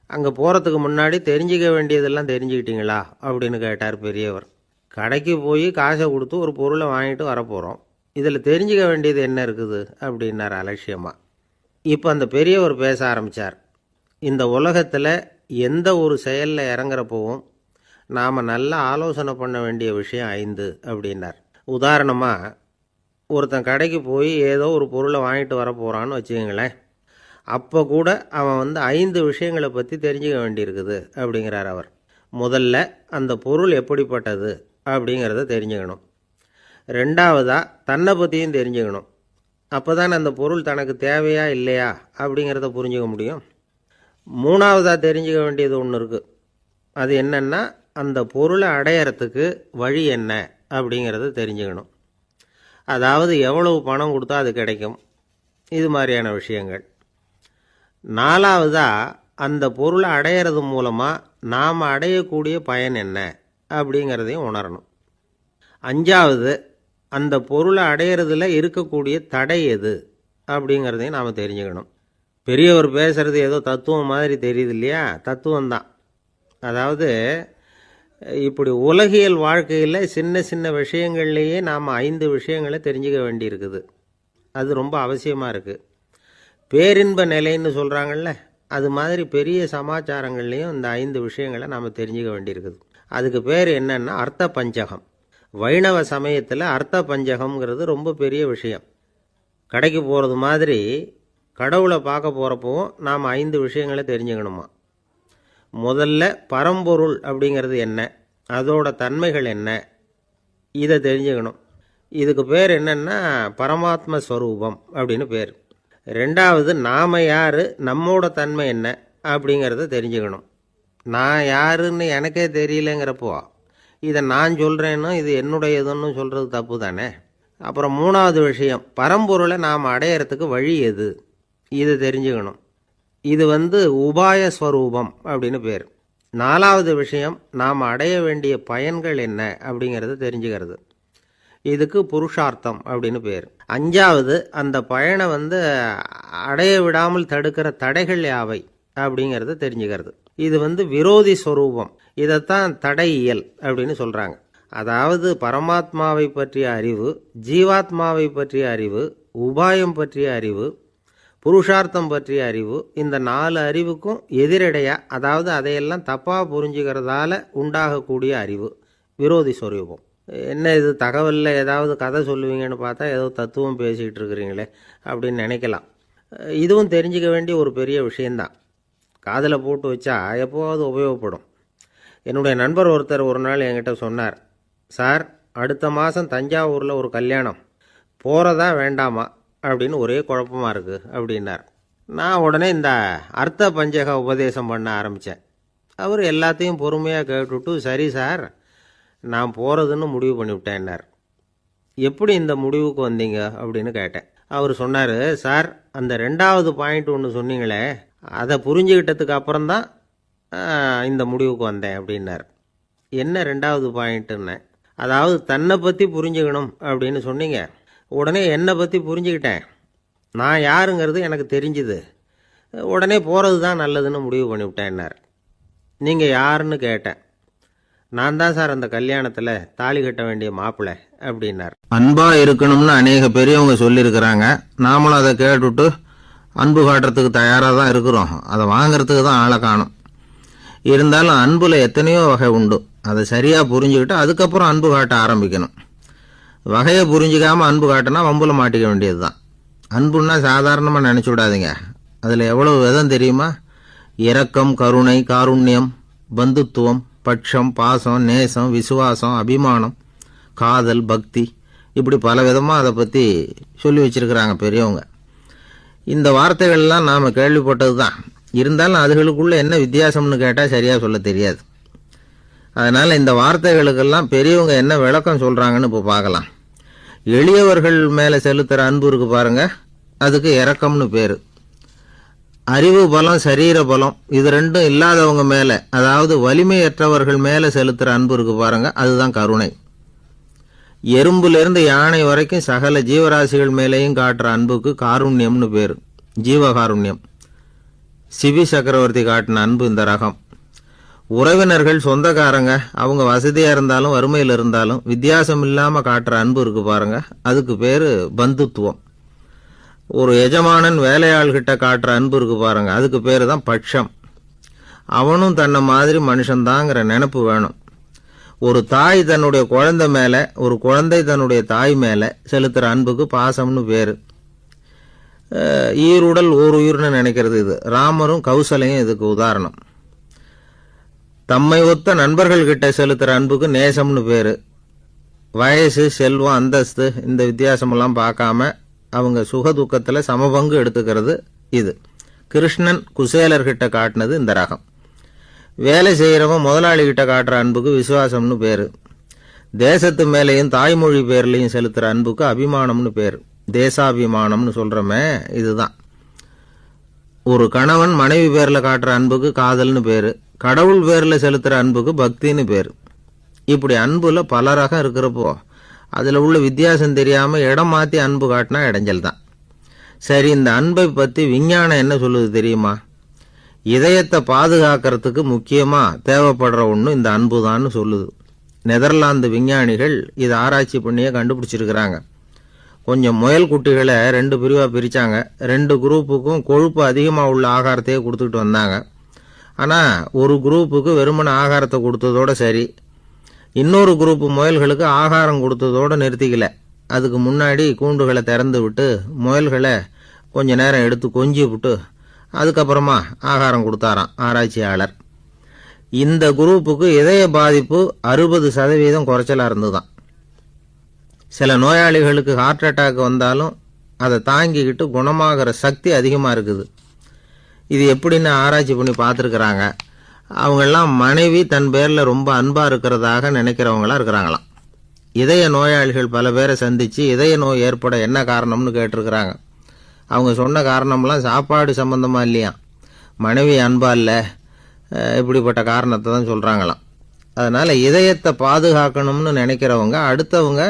[SPEAKER 1] அங்கே போகிறதுக்கு முன்னாடி தெரிஞ்சிக்க வேண்டியதெல்லாம் தெரிஞ்சுக்கிட்டீங்களா அப்படின்னு கேட்டார் பெரியவர். கடைக்கு போய் காசை கொடுத்து ஒரு பொருளை வாங்கிட்டு வரப்போகிறோம், இதில் தெரிஞ்சிக்க வேண்டியது என்ன இருக்குது அப்படின்னார் அலட்சியமாக. இப்போ அந்த பெரியவர் பேச ஆரம்பித்தார். இந்த உலகத்தில் எந்த ஒரு செயலில் இறங்குறப்போவும் நாம் நல்லா ஆலோசனை பண்ண வேண்டிய விஷயம் 5 அப்படின்னார். உதாரணமாக, ஒருத்தன் கடைக்கு போய் ஏதோ ஒரு பொருளை வாங்கிட்டு வர போகிறான்னு வச்சுக்கோங்களேன். அப்போ கூட அவன் 5 விஷயங்களை பற்றி தெரிஞ்சுக்க வேண்டியிருக்குது அப்படிங்கிறார் அவர். முதல்ல அந்த பொருள் எப்படிப்பட்டது அப்படிங்கிறத தெரிஞ்சுக்கணும். ரெண்டாவதாக தன்னை பற்றியும் தெரிஞ்சுக்கணும். அப்போ தான் அந்த பொருள் தனக்கு தேவையா இல்லையா அப்படிங்கிறத புரிஞ்சுக்க முடியும். மூணாவதாக தெரிஞ்சுக்க வேண்டியது ஒன்று இருக்குது. அது என்னென்னா, அந்த பொருளை அடையிறதுக்கு வழி என்ன அப்படிங்கிறத தெரிஞ்சுக்கணும். அதாவது எவ்வளவு பணம் கொடுத்தா அது கிடைக்கும், இது மாதிரியான விஷயங்கள். நாலாவதாக அந்த பொருளை அடையிறது மூலமாக நாம் அடையக்கூடிய பயன் என்ன அப்படிங்கிறதையும் உணரணும். அஞ்சாவது, அந்த பொருளை அடையிறதுல இருக்கக்கூடிய தடை எது அப்படிங்கிறதையும் நாம் தெரிஞ்சுக்கணும். பெரியவர் பேசுகிறது ஏதோ தத்துவம் மாதிரி தெரியுது இல்லையா? தத்துவம்தான். அதாவது இப்படி உலகியல் வாழ்க்கையில் சின்ன சின்ன விஷயங்கள்லேயே நாம் 5 விஷயங்களை தெரிஞ்சுக்க வேண்டியிருக்குது. அது ரொம்ப அவசியமாக இருக்குது. பேரின்ப நிலைன்னு சொல்கிறாங்கள்ல, அது மாதிரி பெரிய சமாச்சாரங்கள்லேயும் இந்த 5 விஷயங்களை நாம் தெரிஞ்சுக்க வேண்டியிருக்குது. அதுக்கு பேர் என்னன்னா அர்த்த பஞ்சகம். வைணவ சமயத்தில் அர்த்த பஞ்சகம்ங்கிறது ரொம்ப பெரிய விஷயம். கடைக்கு போகிறது மாதிரி கடவுளை பார்க்க போகிறப்பவும் நாம் 5 விஷயங்களை தெரிஞ்சுக்கணுமா. முதல்ல பரம்பொருள் அப்படிங்கிறது என்ன, அதோட தன்மைகள் என்ன, இதை தெரிஞ்சுக்கணும். இதுக்கு பேர் என்னன்னா பரமாத்ம ஸ்வரூபம் அப்படின்னு பேர். ரெண்டாவது நாம் யார், நம்மோட தன்மை என்ன அப்படிங்கிறத தெரிஞ்சுக்கணும். நான் யாருன்னு எனக்கே தெரியலங்கிறப்போ இதை நான் சொல்கிறேன்னு இது என்னுடையதுன்னு சொல்கிறது தப்பு தானே. அப்புறம் மூணாவது விஷயம், பரம்பொருளை நாம் அடையிறதுக்கு வழி எது, இதை தெரிஞ்சுக்கணும். இது உபாய ஸ்வரூபம் அப்படின்னு பேர். நாலாவது விஷயம், நாம் அடைய வேண்டிய பயன்கள் என்ன அப்படிங்கிறத தெரிஞ்சுக்கிறது. இதுக்கு புருஷார்த்தம் அப்படின்னு பேர். அஞ்சாவது, அந்த பயனை அடைய விடாமல் தடுக்கிற தடைகள் யாவை அப்படிங்கிறத தெரிஞ்சுக்கிறது. இது விரோதி ஸ்வரூபம். இதைத்தான் தடையியல் அப்படின்னு சொல்கிறாங்க. அதாவது பரமாத்மாவை பற்றிய அறிவு, ஜீவாத்மாவை பற்றிய அறிவு, உபாயம் பற்றிய அறிவு, புருஷார்த்தம் பற்றிய அறிவு, இந்த 4 அறிவுக்கும் எதிரடையா, அதாவது அதையெல்லாம் தப்பாக புரிஞ்சுக்கிறதால உண்டாகக்கூடிய அறிவு விரோதி ஸ்வரூபம். என்ன இது தகவலில் ஏதாவது கதை சொல்லுவீங்கன்னு பார்த்தா ஏதோ தத்துவம் பேசிகிட்டு இருக்கிறீங்களே அப்படின்னு நினைக்கலாம். இதுவும் தெரிஞ்சிக்க வேண்டிய ஒரு பெரிய விஷயந்தான். காதில் போட்டு வச்சா எப்போவாவது உபயோகப்படும். என்னுடைய நண்பர் ஒருத்தர் ஒரு நாள் என்கிட்ட சொன்னார், சார் அடுத்த மாதம் தஞ்சாவூரில் ஒரு கல்யாணம், போகிறதா வேண்டாமா அப்படின்னு ஒரே குழப்பமாக இருக்குது அப்படின்னார். நான் உடனே இந்த அர்த்த பஞ்சக உபதேசம் பண்ண ஆரம்பித்தேன். அவர் எல்லாத்தையும் பொறுமையாக கேட்டுவிட்டு, சரி சார் நான் போகிறதுன்னு முடிவு பண்ணிவிட்டேன்னார். எப்படி இந்த முடிவுக்கு வந்தீங்க அப்படின்னு கேட்டேன். அவர் சொன்னார், சார் அந்த 2வது பாயிண்ட் ஒன்று சொன்னீங்களே, அதை புரிஞ்சுக்கிட்டதுக்கு அப்புறம்தான் இந்த முடிவுக்கு வந்தேன் அப்படின்னார். என்ன 2வது பாயிண்ட்டுன்னு, அதாவது தன்னை பற்றி புரிஞ்சுக்கணும் அப்படின்னு சொன்னீங்க. உடனே என்னை பற்றி புரிஞ்சுக்கிட்டேன், நான் யாருங்கிறது எனக்கு தெரிஞ்சுது, உடனே போகிறது தான் நல்லதுன்னு முடிவு பண்ணிவிட்டேன்னார். நீங்கள் யாருன்னு கேட்டேன். நான் தான் சார் அந்த கல்யாணத்தில் தாலி கட்ட வேண்டிய மாப்பிள்ளை அப்படின்னார். அன்பாக இருக்கணும்னு அநேக பெரியவங்க சொல்லியிருக்கிறாங்க. நாமளும் அதை கேட்டுவிட்டு அன்பு காட்டுறதுக்கு தயாராக தான் இருக்கிறோம். அதை வாங்கிறதுக்கு தான் ஆளை காணும். இருந்தாலும் அன்பில் எத்தனையோ வகை உண்டு. அதை சரியாக புரிஞ்சுக்கிட்டு அதுக்கப்புறம் அன்பு காட்ட ஆரம்பிக்கணும். வகையை புரிஞ்சிக்காமல் அன்பு காட்டினா வம்புல மாட்டிக்க வேண்டியது தான். அன்புன்னா சாதாரணமாக நினச்சி விடாதீங்க. அதில் எவ்வளவு விதம் தெரியுமா? இரக்கம், கருணை, காருண்யம், பந்துத்துவம், பட்சம், பாசம், நேசம், விசுவாசம், அபிமானம், காதல், பக்தி, இப்படி பல விதமாக அதை பற்றி சொல்லி வச்சிருக்கிறாங்க பெரியவங்க. இந்த வார்த்தைகள்லாம் நாம் கேள்விப்பட்டது தான். இருந்தாலும் அதுகளுக்குள்ளே என்ன வித்தியாசம்னு கேட்டால் சரியாக சொல்ல தெரியாது. அதனால் இந்த வார்த்தைகளுக்கெல்லாம் பெரியவங்க என்ன விளக்கம் சொல்கிறாங்கன்னு இப்போ பார்க்கலாம். எளியவர்கள் மேலே செலுத்துகிற அன்பு இருக்கு பாருங்க, அதுக்கு இரக்கம்னு பேர். அறிவு பலம், சரீர பலம், இது ரெண்டும் இல்லாதவங்க மேலே, அதாவது வலிமையற்றவர்கள் மேலே செலுத்துகிற அன்பு இருக்கு பாருங்க, அதுதான் கருணை. எறும்புலேருந்து யானை வரைக்கும் சகல ஜீவராசிகள் மேலேயும் காட்டுற அன்புக்கு காருண்யம்னு பேர், ஜீவகாருண்யம். சிவி சக்கரவர்த்தி காட்டின அன்பு இந்த ரகம். உறவினர்கள், சொந்தக்காரங்க, அவங்க வசதியாக இருந்தாலும் வறுமையில் இருந்தாலும் வித்தியாசம் இல்லாமல் காட்டுற அன்பு இருக்கு பாருங்க, அதுக்கு பேர் பந்துத்துவம். ஒரு எஜமானன் வேலையாள்கிட்ட காட்டுற அன்பு இருக்கு பாருங்க, அதுக்கு பேர் தான் பட்சம். அவனும் தன்னை மாதிரி மனுஷன்தாங்கிற நினப்பு வேணும். ஒரு தாய் தன்னுடைய குழந்தை மேலே, ஒரு குழந்தை தன்னுடைய தாய் மேலே செலுத்துகிற அன்புக்கு பாசம்னு பேர். ஈருடல் ஓர் உயிர்னு நினைக்கிறது இது. ராமரும் கௌசலையும் இதுக்கு உதாரணம். தம்மை ஒத்த நண்பர்கள்கிட்ட செலுத்துகிற அன்புக்கு நேசம்னு பேர். வயசு, செல்வம், அந்தஸ்து இந்த வித்தியாசமெல்லாம் பார்க்காம அவங்க சுக துக்கத்தில் சமபங்கு எடுத்துக்கிறது இது. கிருஷ்ணன் குசேலர்கிட்ட காட்டினது இந்த ரகம். வேலை செய்கிறவன் முதலாளிகிட்ட காட்டுற அன்புக்கு விசுவாசம்னு பேர். தேசத்து மேலேயும் தாய்மொழி பேர்லையும் செலுத்துகிற அன்புக்கு அபிமானம்னு பேர். தேசாபிமானம்னு சொல்கிறோமே, இதுதான். ஒரு கணவன் மனைவி பேரில் காட்டுற அன்புக்கு காதல்னு பேர். கடவுள் பேரில் செலுத்துகிற அன்புக்கு பக்தின்னு பேர். இப்படி அன்புல பல ரகம் இருக்கிறப்போ அதில் உள்ள வித்தியாசம் தெரியாமல் இடம் மாற்றி அன்பு காட்டினா இடைஞ்சல் தான். சரி, இந்த அன்பை பற்றி விஞ்ஞானம் என்ன சொல்லுது தெரியுமா? இதயத்தை பாதுகாக்கிறதுக்கு முக்கியமாக தேவைப்படுற ஒன்று இந்த அன்பு தான்னு சொல்லுது. நெதர்லாந்து விஞ்ஞானிகள் இதை ஆராய்ச்சி பண்ணியே கண்டுபிடிச்சிருக்கிறாங்க. கொஞ்சம் முயல் குட்டிகளை 2 பிரிவாக பிரித்தாங்க. 2 குரூப்புக்கும் கொழுப்பு அதிகமாக உள்ள ஆகாரத்தையே கொடுத்துக்கிட்டு வந்தாங்க. ஆனால் ஒரு குரூப்புக்கு வெறுமன ஆகாரத்தை கொடுத்ததோட சரி, இன்னொரு குரூப்பு முயல்களுக்கு ஆகாரம் கொடுத்ததோடு நிறுத்திக்கல. அதுக்கு முன்னாடி கூண்டுகளை திறந்து விட்டு முயல்களை கொஞ்ச நேரம் எடுத்து கொஞ்சி விட்டு அதுக்கப்புறமா ஆகாரம் கொடுத்தாராம் ஆராய்ச்சியாளர். இந்த குரூப்புக்கு இதய பாதிப்பு 60% குறைச்சலாக இருந்துதான். சில நோயாளிகளுக்கு ஹார்ட் அட்டாக் வந்தாலும் அதை தாங்கிக்கிட்டு குணமாகிற சக்தி அதிகமாக இருக்குது. இது எப்படின்னு ஆராய்ச்சி பண்ணி பார்த்துருக்குறாங்க. அவங்கெல்லாம் மனைவி தன் பேரில் ரொம்ப அன்பாக இருக்கிறதாக நினைக்கிறவங்களாம் இருக்கிறாங்களாம். இதய நோயாளிகள் பல பேரை சந்தித்து இதய நோய் ஏற்பட என்ன காரணம்னு கேட்டிருக்கிறாங்க. அவங்க சொன்ன காரணம்லாம் சாப்பாடு சம்பந்தமாக இல்லையா, மனைவி அன்பா இல்லை, இப்படிப்பட்ட காரணத்தை தான் சொல்கிறாங்களாம். அதனால் இதயத்தை பாதுகாக்கணும்னு நினைக்கிறவங்க அடுத்தவங்க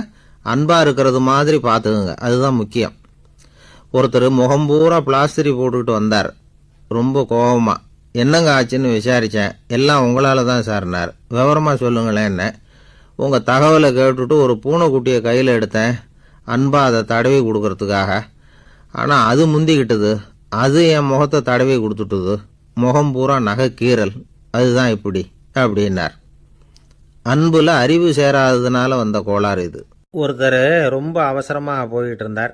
[SPEAKER 1] அன்பாக இருக்கிறது மாதிரி பார்த்துக்குங்க, அதுதான் முக்கியம். ஒருத்தர் முகம் பூரா பிளாஸ்டரி போட்டுக்கிட்டு வந்தார். ரொம்ப கோபமாக, என்னங்க ஆச்சுன்னு விசாரித்தேன். எல்லாம் உங்களால் தான் சார்னார். விவரமாக சொல்லுங்களேன். என்ன உங்கள் தகவலை கேட்டுட்டு ஒரு பூனைக்குட்டியை கையில் எடுத்தேன், அன்பாக அதை தடவி கொடுக்கறதுக்காக. ஆனால் அது முந்திக்கிட்டது, அது என் முகத்தை தடவி கொடுத்துட்டுது, முகம் பூரா நகை கீறல், அதுதான் இப்படி அப்படின்னார். அன்புல அறிவு சேராததுனால வந்த கோளாறு இது. ஒருத்தர் ரொம்ப அவசரமாக போயிட்டு இருந்தார்.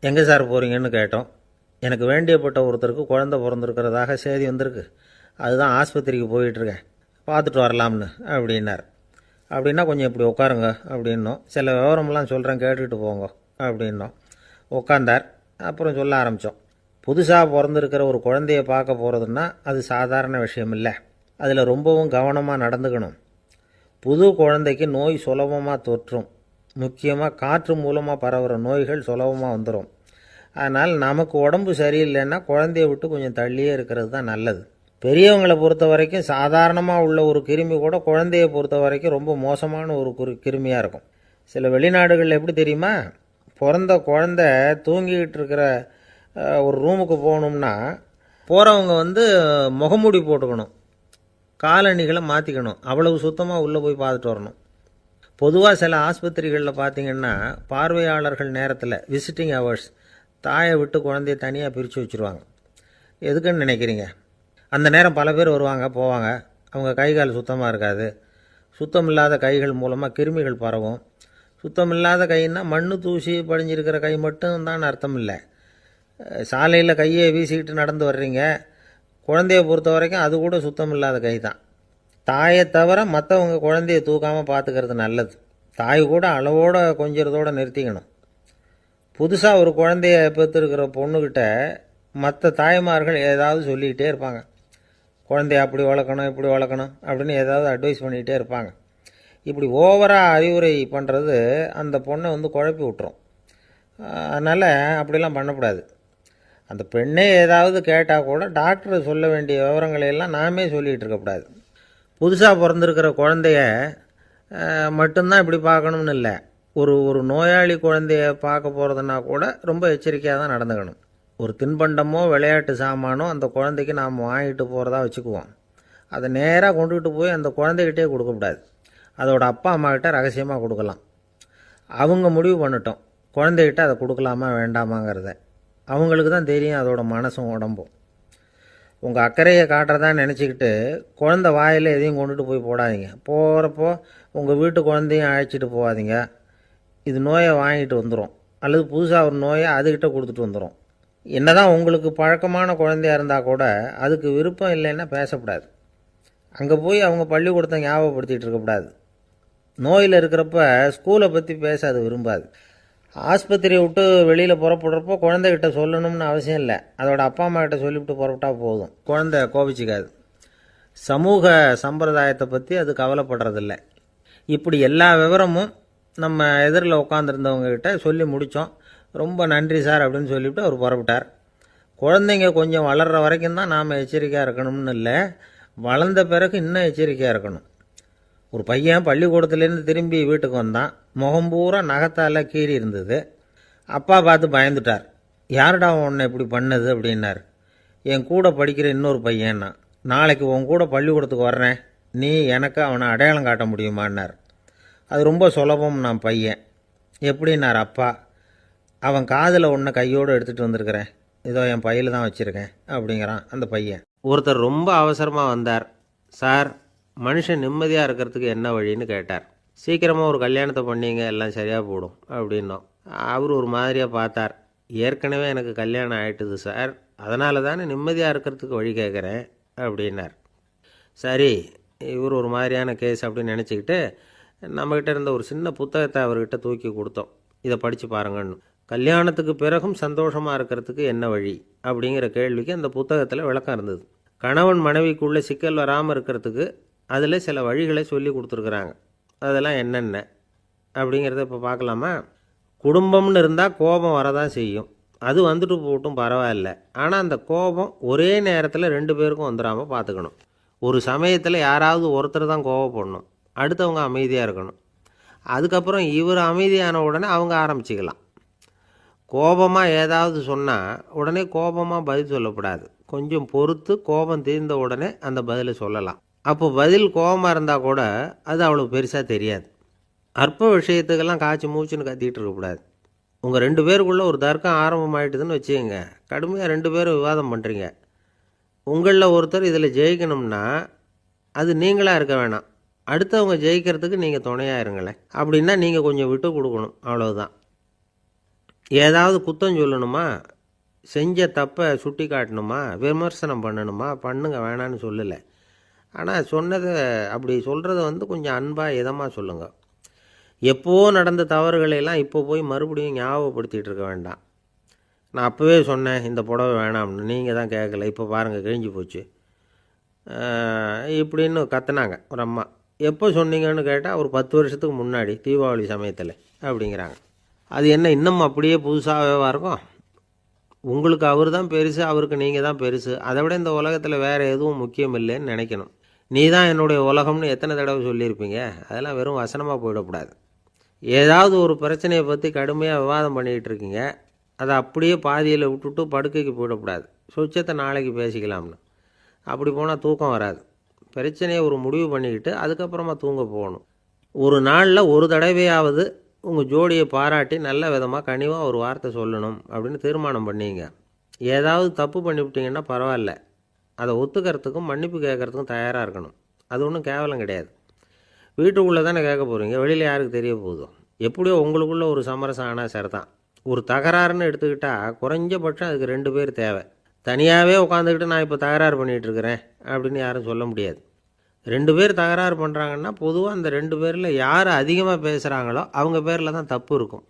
[SPEAKER 1] எங்கே சார் போகிறீங்கன்னு கேட்டோம். எனக்கு வேண்டியப்பட்ட ஒருத்தருக்கு குழந்தை பிறந்திருக்கிறதாக செய்தி வந்திருக்கு, அதுதான் ஆஸ்பத்திரிக்கு போயிட்டுருக்கேன், பார்த்துட்டு வரலாம்னு அப்படின்னார். அப்படின்னா கொஞ்சம் இப்படி உட்காருங்க அப்படின்னோம். சில விவரமெல்லாம் சொல்கிறேன் கேட்டுக்கிட்டு போங்க அப்படின்னோம். உட்காந்தார். அப்புறம் சொல்ல ஆரம்பித்தோம். புதுசாக பிறந்திருக்கிற ஒரு குழந்தைய பார்க்க போகிறதுன்னா அது சாதாரண விஷயம் இல்லை. அதில் ரொம்பவும் கவனமாக நடந்துக்கணும். புது குழந்தைக்கு நோய் சுலபமாக தொற்றும். முக்கியமாக காற்று மூலமாக பரவுகிற நோய்கள் சுலபமாக வந்துடும். அதனால் நமக்கு உடம்பு சரியில்லைன்னா குழந்தைய விட்டு கொஞ்சம் தள்ளியே இருக்கிறது தான் நல்லது. பெரியவங்களை பொறுத்த வரைக்கும் சாதாரணமாக உள்ள ஒரு கிருமி கூட குழந்தைய பொறுத்த வரைக்கும் ரொம்ப மோசமான ஒரு கிருமியாக இருக்கும். சில வெளிநாடுகளில் எப்படி தெரியுமா, பிறந்த குழந்தை தூங்கிக்கிட்டு இருக்கிற ஒரு ரூமுக்கு போகணும்னா போகிறவங்க முகமூடி போட்டுக்கணும், காலணிகளை மாற்றிக்கணும், அவ்வளவு சுத்தமாக உள்ளே போய் பார்த்துட்டு வரணும். பொதுவாக சில ஆஸ்பத்திரிகளில் பார்த்திங்கன்னா பார்வையாளர்கள் நேரத்தில் விசிட்டிங் ஹவர்ஸ் தாயை விட்டு குழந்தைய தனியாக பிரித்து வச்சுருவாங்க. எதுக்குன்னு நினைக்கிறீங்க? அந்த நேரம் பல பேர் வருவாங்க போவாங்க, அவங்க கை கால் சுத்தமாக இருக்காது. சுத்தம் இல்லாத கைகள் மூலமாக கிருமிகள் பரவும். சுத்தம் இல்லாத கைன்னா மண்ணு தூசி படிஞ்சிருக்கிற கை மட்டும் தான் அர்த்தம் இல்லை. சாலையில் கையை வீசிக்கிட்டு நடந்து வர்றீங்க, குழந்தைய பொறுத்த வரைக்கும் அது கூட சுத்தம் இல்லாத கை தான். தாயை தவிர மற்றவங்க குழந்தைய தூக்காமல் பார்த்துக்கிறது நல்லது. தாய் கூட அளவோடு கொஞ்சிறதோடு நிறுத்திக்கணும். புதுசாக ஒரு குழந்தைய பெற்றுருக்கிற பொண்ணுக்கிட்ட மற்ற தாய்மார்கள் ஏதாவது சொல்லிக்கிட்டே இருப்பாங்க. குழந்தைய அப்படி வளர்க்கணும் இப்படி வளர்க்கணும் அப்படின்னு ஏதாவது அட்வைஸ் பண்ணிக்கிட்டே இருப்பாங்க. இப்படி ஓவராக அறிவுரை பண்ணுறது அந்த பொண்ணை குழப்பி விட்டுரும். அதனால் அப்படிலாம் பண்ணக்கூடாது. அந்த பெண்ணே ஏதாவது கேட்டால் கூட டாக்டர் சொல்ல வேண்டிய விவரங்களையெல்லாம் நாமே சொல்லிகிட்டு இருக்கக்கூடாது. புதுசாக பிறந்திருக்கிற குழந்தைய மட்டும்தான் இப்படி பார்க்கணும்னு இல்லை. ஒரு நோயாளி குழந்தைய பார்க்க போகிறதுனா கூட ரொம்ப எச்சரிக்கையாக தான் நடந்துக்கணும். ஒரு தின்பண்டமோ விளையாட்டு சாமானோ அந்த குழந்தைக்கு நாம் வாங்கிட்டு போகிறதா வச்சுக்குவோம். அதை நேராக கொண்டுகிட்டு போய் அந்த குழந்தைகிட்டே கொடுக்கக்கூடாது. அதோட அப்பா அம்மாக்கிட்ட ரகசியமாக கொடுக்கலாம். அவங்க முடிவு பண்ணட்டும் குழந்தைகிட்ட அதை கொடுக்கலாமா வேண்டாமாங்கிறத. அவங்களுக்கு தான் தெரியும் அதோட மனசும் உடம்பும். உங்கள் அக்கறையை காட்டுறதா நினச்சிக்கிட்டு குழந்தை வாயில் எதையும் கொண்டுட்டு போய் போடாதீங்க. போகிறப்போ உங்கள் வீட்டு குழந்தையும் அழைச்சிட்டு போகாதீங்க. இது நோயை வாங்கிட்டு வந்துடும், அல்லது புதுசாக ஒரு நோயை அதுக்கிட்ட கொடுத்துட்டு வந்துடும். என்னதான் உங்களுக்கு பழக்கமான குழந்தையாக இருந்தால் கூட அதுக்கு விருப்பம் இல்லைன்னா பேசக்கூடாது. அங்கே போய் அவங்க பள்ளிக்கூடத்தை ஞாபகப்படுத்திகிட்டு இருக்கக்கூடாது. நோயில் இருக்கிறப்ப ஸ்கூலை பற்றி பேச அது விரும்பாது. ஆஸ்பத்திரியை விட்டு வெளியில் புறப்படுறப்போ குழந்தைகிட்ட சொல்லணும்னு அவசியம் இல்லை. அதோட அப்பா அம்மா கிட்ட சொல்லிவிட்டு புறப்பட்டா போதும், குழந்தை கோபிச்சிக்காது. சமூக சம்பிரதாயத்தை பற்றி அது கவலைப்படுறதில்லை. இப்படி எல்லா விவரமும் நம்ம எதிரில் உட்காந்துருந்தவங்ககிட்ட சொல்லி முடித்தோம். ரொம்ப நன்றி சார் அப்படின்னு சொல்லிவிட்டு அவர் புறப்பட்டார். குழந்தைங்க கொஞ்சம் வளர்கிற வரைக்கும் தான் நாம் எச்சரிக்கையாக இருக்கணும்னு இல்லை, வளர்ந்த பிறகு இன்னும் எச்சரிக்கையாக இருக்கணும். ஒரு பையன் பள்ளிக்கூடத்துலேருந்து திரும்பி வீட்டுக்கு வந்தான். முகம் பூரா நகத்தால் கீறி இருந்தது. அப்பா பார்த்து பயந்துட்டார். யாருடா உன்னை இப்படி பண்ணது அப்படின்னார். என் கூட படிக்கிற இன்னொரு பையன்னா. நாளைக்கு உன் கூட பள்ளிக்கூடத்துக்கு வர்றேன், நீ எனக்கு அவனை அடையாளம் காட்ட முடியுமான்னார். அது ரொம்ப சுலபம் நான் பையன். எப்படின்னார் அப்பா. அவன் காதில் ஒன்றை கையோடு எடுத்துகிட்டு வந்திருக்கிறேன், இதோ என் பையில் தான் வச்சுருக்கேன் அப்படிங்கிறான் அந்த பையன். ஒருத்தர் ரொம்ப அவசரமாக வந்தார். சார், மனுஷன் நிம்மதியாக இருக்கிறதுக்கு என்ன வழின்னு கேட்டார். சீக்கிரமாக ஒரு கல்யாணத்தை பண்ணிங்க, எல்லாம் சரியாக போடும் அப்படின்னோம். அவர் ஒரு மாதிரியாக பார்த்தார். ஏற்கனவே எனக்கு கல்யாணம் ஆகிட்டுது சார், அதனால தானே நிம்மதியாக இருக்கிறதுக்கு வழி கேட்குறேன் அப்படின்னார். சரி, இவர் ஒரு மாதிரியான கேஸ் அப்படின்னு நினச்சிக்கிட்டு நம்மக்கிட்ட இருந்த ஒரு சின்ன புத்தகத்தை அவர்கிட்ட தூக்கி கொடுத்தோம். இதை படித்து பாருங்கன்னு. கல்யாணத்துக்கு பிறகும் சந்தோஷமாக இருக்கிறதுக்கு என்ன வழி அப்படிங்கிற கேள்விக்கு அந்த புத்தகத்தில் விளக்கம் இருந்தது. கணவன் மனைவிக்குள்ளே சிக்கல் வராமல் இருக்கிறதுக்கு அதில் சில வழிகளை சொல்லி கொடுத்துருக்குறாங்க. அதெல்லாம் என்னென்ன அப்படிங்கிறத இப்போ பார்க்கலாமா? குடும்பம்னு இருந்தால் கோபம் வரதான் செய்யும், அது வந்துட்டு போட்டும் பரவாயில்ல. ஆனால் அந்த கோபம் ஒரே நேரத்தில் 2 பேருக்கும் வந்துடாமல் பார்த்துக்கணும். ஒரு சமயத்தில் யாராவது ஒருத்தர் தான் கோபப்படணும், அடுத்தவங்க அமைதியாக இருக்கணும். அதுக்கப்புறம் இவர் அமைதியான உடனே அவங்க ஆரம்பிச்சிக்கலாம். கோபமாக ஏதாவது சொன்னால் உடனே கோபமாக பதில் சொல்லக்கூடாது. கொஞ்சம் பொறுத்து கோபம் தீர்ந்த உடனே அந்த பதிலை சொல்லலாம். அப்போ பதில் கோபமாக இருந்தால் கூட அது அவ்வளோ பெருசாக தெரியாது. அற்ப விஷயத்துக்கெல்லாம் காய்ச்சி மூச்சுன்னு கத்திட்டு இருக்கக்கூடாது. உங்கள் 2 பேருக்குள்ளே ஒரு தர்க்கம் ஆரம்பமாயிட்டுதுன்னு வச்சுக்கோங்க. கடுமையாக 2 பேரும் விவாதம் பண்ணுறீங்க. உங்களில் ஒருத்தர் இதில் ஜெயிக்கணும்னா அது நீங்களாக இருக்க வேணாம், அடுத்தவங்க ஜெயிக்கிறதுக்கு நீங்கள் துணையாக இருங்களேன். அப்படின்னா நீங்கள் கொஞ்சம் விட்டு கொடுக்கணும், அவ்வளவுதான். ஏதாவது குத்தம் சொல்லணுமா, செஞ்ச தப்பை சுட்டி காட்டணுமா, விமர்சனம் பண்ணணுமா, பண்ணுங்க, வேணான்னு சொல்லலை. ஆனால் சொன்னதை அப்படி சொல்கிறத கொஞ்சம் அன்பாக இதமாக சொல்லுங்கள். எப்போவோ நடந்த தவறுகளையெல்லாம் இப்போ போய் மறுபடியும் ஞாபகப்படுத்திகிட்டு இருக்க வேண்டாம். நான் அப்போவே சொன்னேன் இந்த புடவை வேணாம்னு, நீங்கள் தான் கேட்கல, இப்போ பாருங்கள் கிழிஞ்சு போச்சு இப்படின்னு கத்துனாங்க ஒரு அம்மா. எப்போ சொன்னீங்கன்னு கேட்டால் ஒரு 10 வருஷத்துக்கு முன்னாடி தீபாவளி சமயத்தில் அப்படிங்கிறாங்க. அது என்ன இன்னும் அப்படியே புதுசாகவே இருக்கும்? உங்களுக்கு அவர் தான் பெருசு, அவருக்கு நீங்கள் தான் பெருசு. அதை விட இந்த உலகத்தில் வேறு எதுவும் முக்கியம் இல்லைன்னு நினைக்கணும். நீ தான் என்னுடைய உலகம்னு எத்தனை தடவை சொல்லியிருப்பீங்க? அதெல்லாம் வெறும் வசனமாக போயிடக்கூடாது. ஏதாவது ஒரு பிரச்சனையை பற்றி கடுமையாக விவாதம் பண்ணிக்கிட்டு இருக்கீங்க, அதை அப்படியே பாதியில் விட்டுட்டு படுக்கைக்கு போயிடக்கூடாது. சொச்சத்தை நாளைக்கு பேசிக்கலாம்னு. அப்படி போனால் தூக்கம் வராது. பிரச்சனையை ஒரு முடிவு பண்ணிக்கிட்டு அதுக்கப்புறமா தூங்க போகணும். ஒரு நாளில் ஒரு தடவையாவது உங்கள் ஜோடியை பாராட்டி நல்ல விதமாக கனிவாக ஒரு வார்த்தை சொல்லணும் அப்படின்னு தீர்மானம் பண்ணிங்க. ஏதாவது தப்பு பண்ணிவிட்டீங்கன்னா பரவாயில்ல, அதை ஒத்துக்கிறதுக்கும் மன்னிப்பு கேட்குறதுக்கும் தயாராக இருக்கணும். அது ஒன்றும் கேவலம் கிடையாது. வீட்டுக்குள்ளே தானே கேட்க போகிறீங்க, வெளியில் யாருக்கு தெரிய போகுதோ? எப்படியோ உங்களுக்குள்ளே ஒரு சமரசம் ஆனால் சரிதான். ஒரு தகராறுன்னு எடுத்துக்கிட்டால் குறைஞ்சபட்சம் அதுக்கு 2 பேர் தேவை. தனியாகவே உட்காந்துக்கிட்டு நான் இப்போ தகராறு பண்ணிகிட்டு இருக்கிறேன் அப்படின்னு யாரும் சொல்ல முடியாது. 2 பேர் தகராறு பண்ணுறாங்கன்னா பொதுவாக அந்த 2 பேரில் யார் அதிகமாக பேசுகிறாங்களோ அவங்க பேரில் தான் தப்பு இருக்கும்.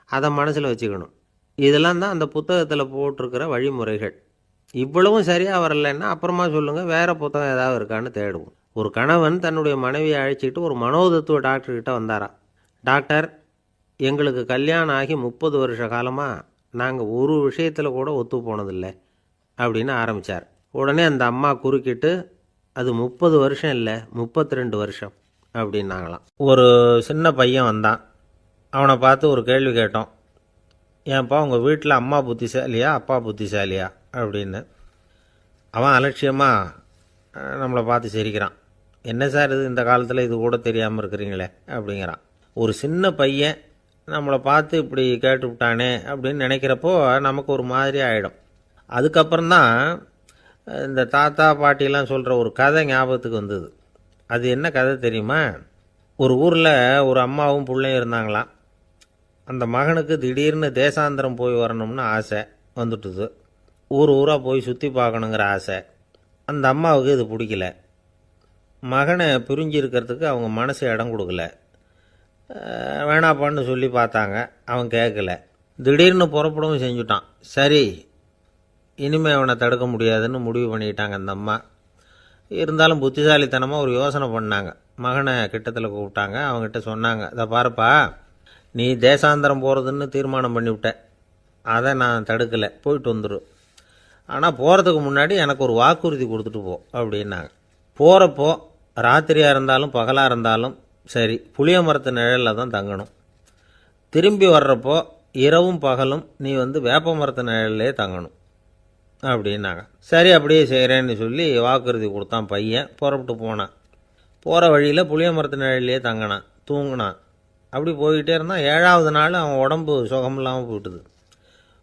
[SPEAKER 1] அதை மனசில் வச்சுக்கணும். இதெல்லாம் தான் அந்த புத்தகத்தில் போட்டிருக்கிற வழிமுறைகள். இவ்வளவும் சரியாக வரலைன்னா அப்புறமா சொல்லுங்கள், வேறு புத்தகம் ஏதாவது இருக்கான்னு தேடுவோம். ஒரு கணவன் தன்னுடைய மனைவியை அழைச்சிட்டு ஒரு மனோதத்துவ டாக்டர்கிட்ட வந்தாராம். டாக்டர், எங்களுக்கு கல்யாணம் ஆகி 30 வருஷ காலமாக நாங்கள் ஒரு விஷயத்தில் கூட ஒத்து போனதில்லை அப்படின்னு ஆரம்பித்தார். உடனே அந்த அம்மா குறுக்கிட்டு, அது 30 வருஷம் இல்லை 32 வருஷம் அப்படின்னாங்களாம். ஒரு சின்ன பையன் வந்தான். அவனை பார்த்து ஒரு கேள்வி கேட்டோம். ஏன்ப்பா உங்கள் வீட்டில் அம்மா புத்திசாலியா அப்பா புத்திசாலியா அப்படின்னு. அவன் அலட்சியமாக நம்மளை பார்த்து சிரிக்கிறான். என்ன சார் இது, இந்த காலத்தில் இது கூட தெரியாமல் இருக்கிறீங்களே அப்படிங்கிறான். ஒரு சின்ன பையன் நம்மளை பார்த்து இப்படி கேட்டுவிட்டானே அப்படின்னு நினைக்கிறப்போ நமக்கு ஒரு மாதிரி ஆகிடும். அதுக்கப்புறம்தான் இந்த தாத்தா பாட்டிலாம் சொல்கிற ஒரு கதை ஞாபகத்துக்கு வந்தது. அது என்ன கதை தெரியுமா? ஒரு ஊரில் ஒரு அம்மாவும் பிள்ளையும் இருந்தாங்களாம். அந்த மகனுக்கு திடீர்னு தேசாந்திரம் போய் வரணும்னு ஆசை வந்துட்டுது. ஊராக போய் சுற்றி பார்க்கணுங்கிற ஆசை. அந்த அம்மாவுக்கு இது பிடிக்கல. மகனை பிரிஞ்சு இருக்கிறதுக்கு அவங்க மனசு இடம் கொடுக்கல. வேணாப்பான்னு சொல்லி பார்த்தாங்க, அவன் கேட்கல. திடீர்னு புறப்படவும் செஞ்சுட்டான். சரி, இனிமேல் அவனை தடுக்க முடியாதுன்னு முடிவு பண்ணிக்கிட்டாங்க அந்த அம்மா. இருந்தாலும் புத்திசாலித்தனமாக ஒரு யோசனை பண்ணாங்க. மகனை கிட்டத்தில் கூப்பிட்டாங்க. அவங்ககிட்ட சொன்னாங்க, இதை பாருப்பா, நீ தேசாந்திரம் போகிறதுன்னு தீர்மானம் பண்ணிவிட்ட, அதை நான் தடுக்கலை, போயிட்டு வந்துடும். ஆனால் போகிறதுக்கு முன்னாடி எனக்கு ஒரு வாக்குறுதி கொடுத்துட்டு போ அப்படின்னாங்க. போகிறப்போ ராத்திரியாக இருந்தாலும் பகலாக இருந்தாலும் சரி, புளிய மரத்து நிழலில் தான் தங்கணும். திரும்பி வர்றப்போ இரவும் பகலும் நீ வேப்ப மரத்து நிழல்லே தங்கணும் அப்படின்னாங்க. சரி, அப்படியே செய்கிறேன்னு சொல்லி வாக்குறுதி கொடுத்தான் பையன். புறப்பட்டு போனான். போகிற வழியில் புளிய மரத்து நிழல்லையே தங்கினான், தூங்கினான். அப்படி போய்கிட்டே இருந்தான். 7வது நாள் அவன் உடம்பு சுகமில்லாமல் போயிட்டுது.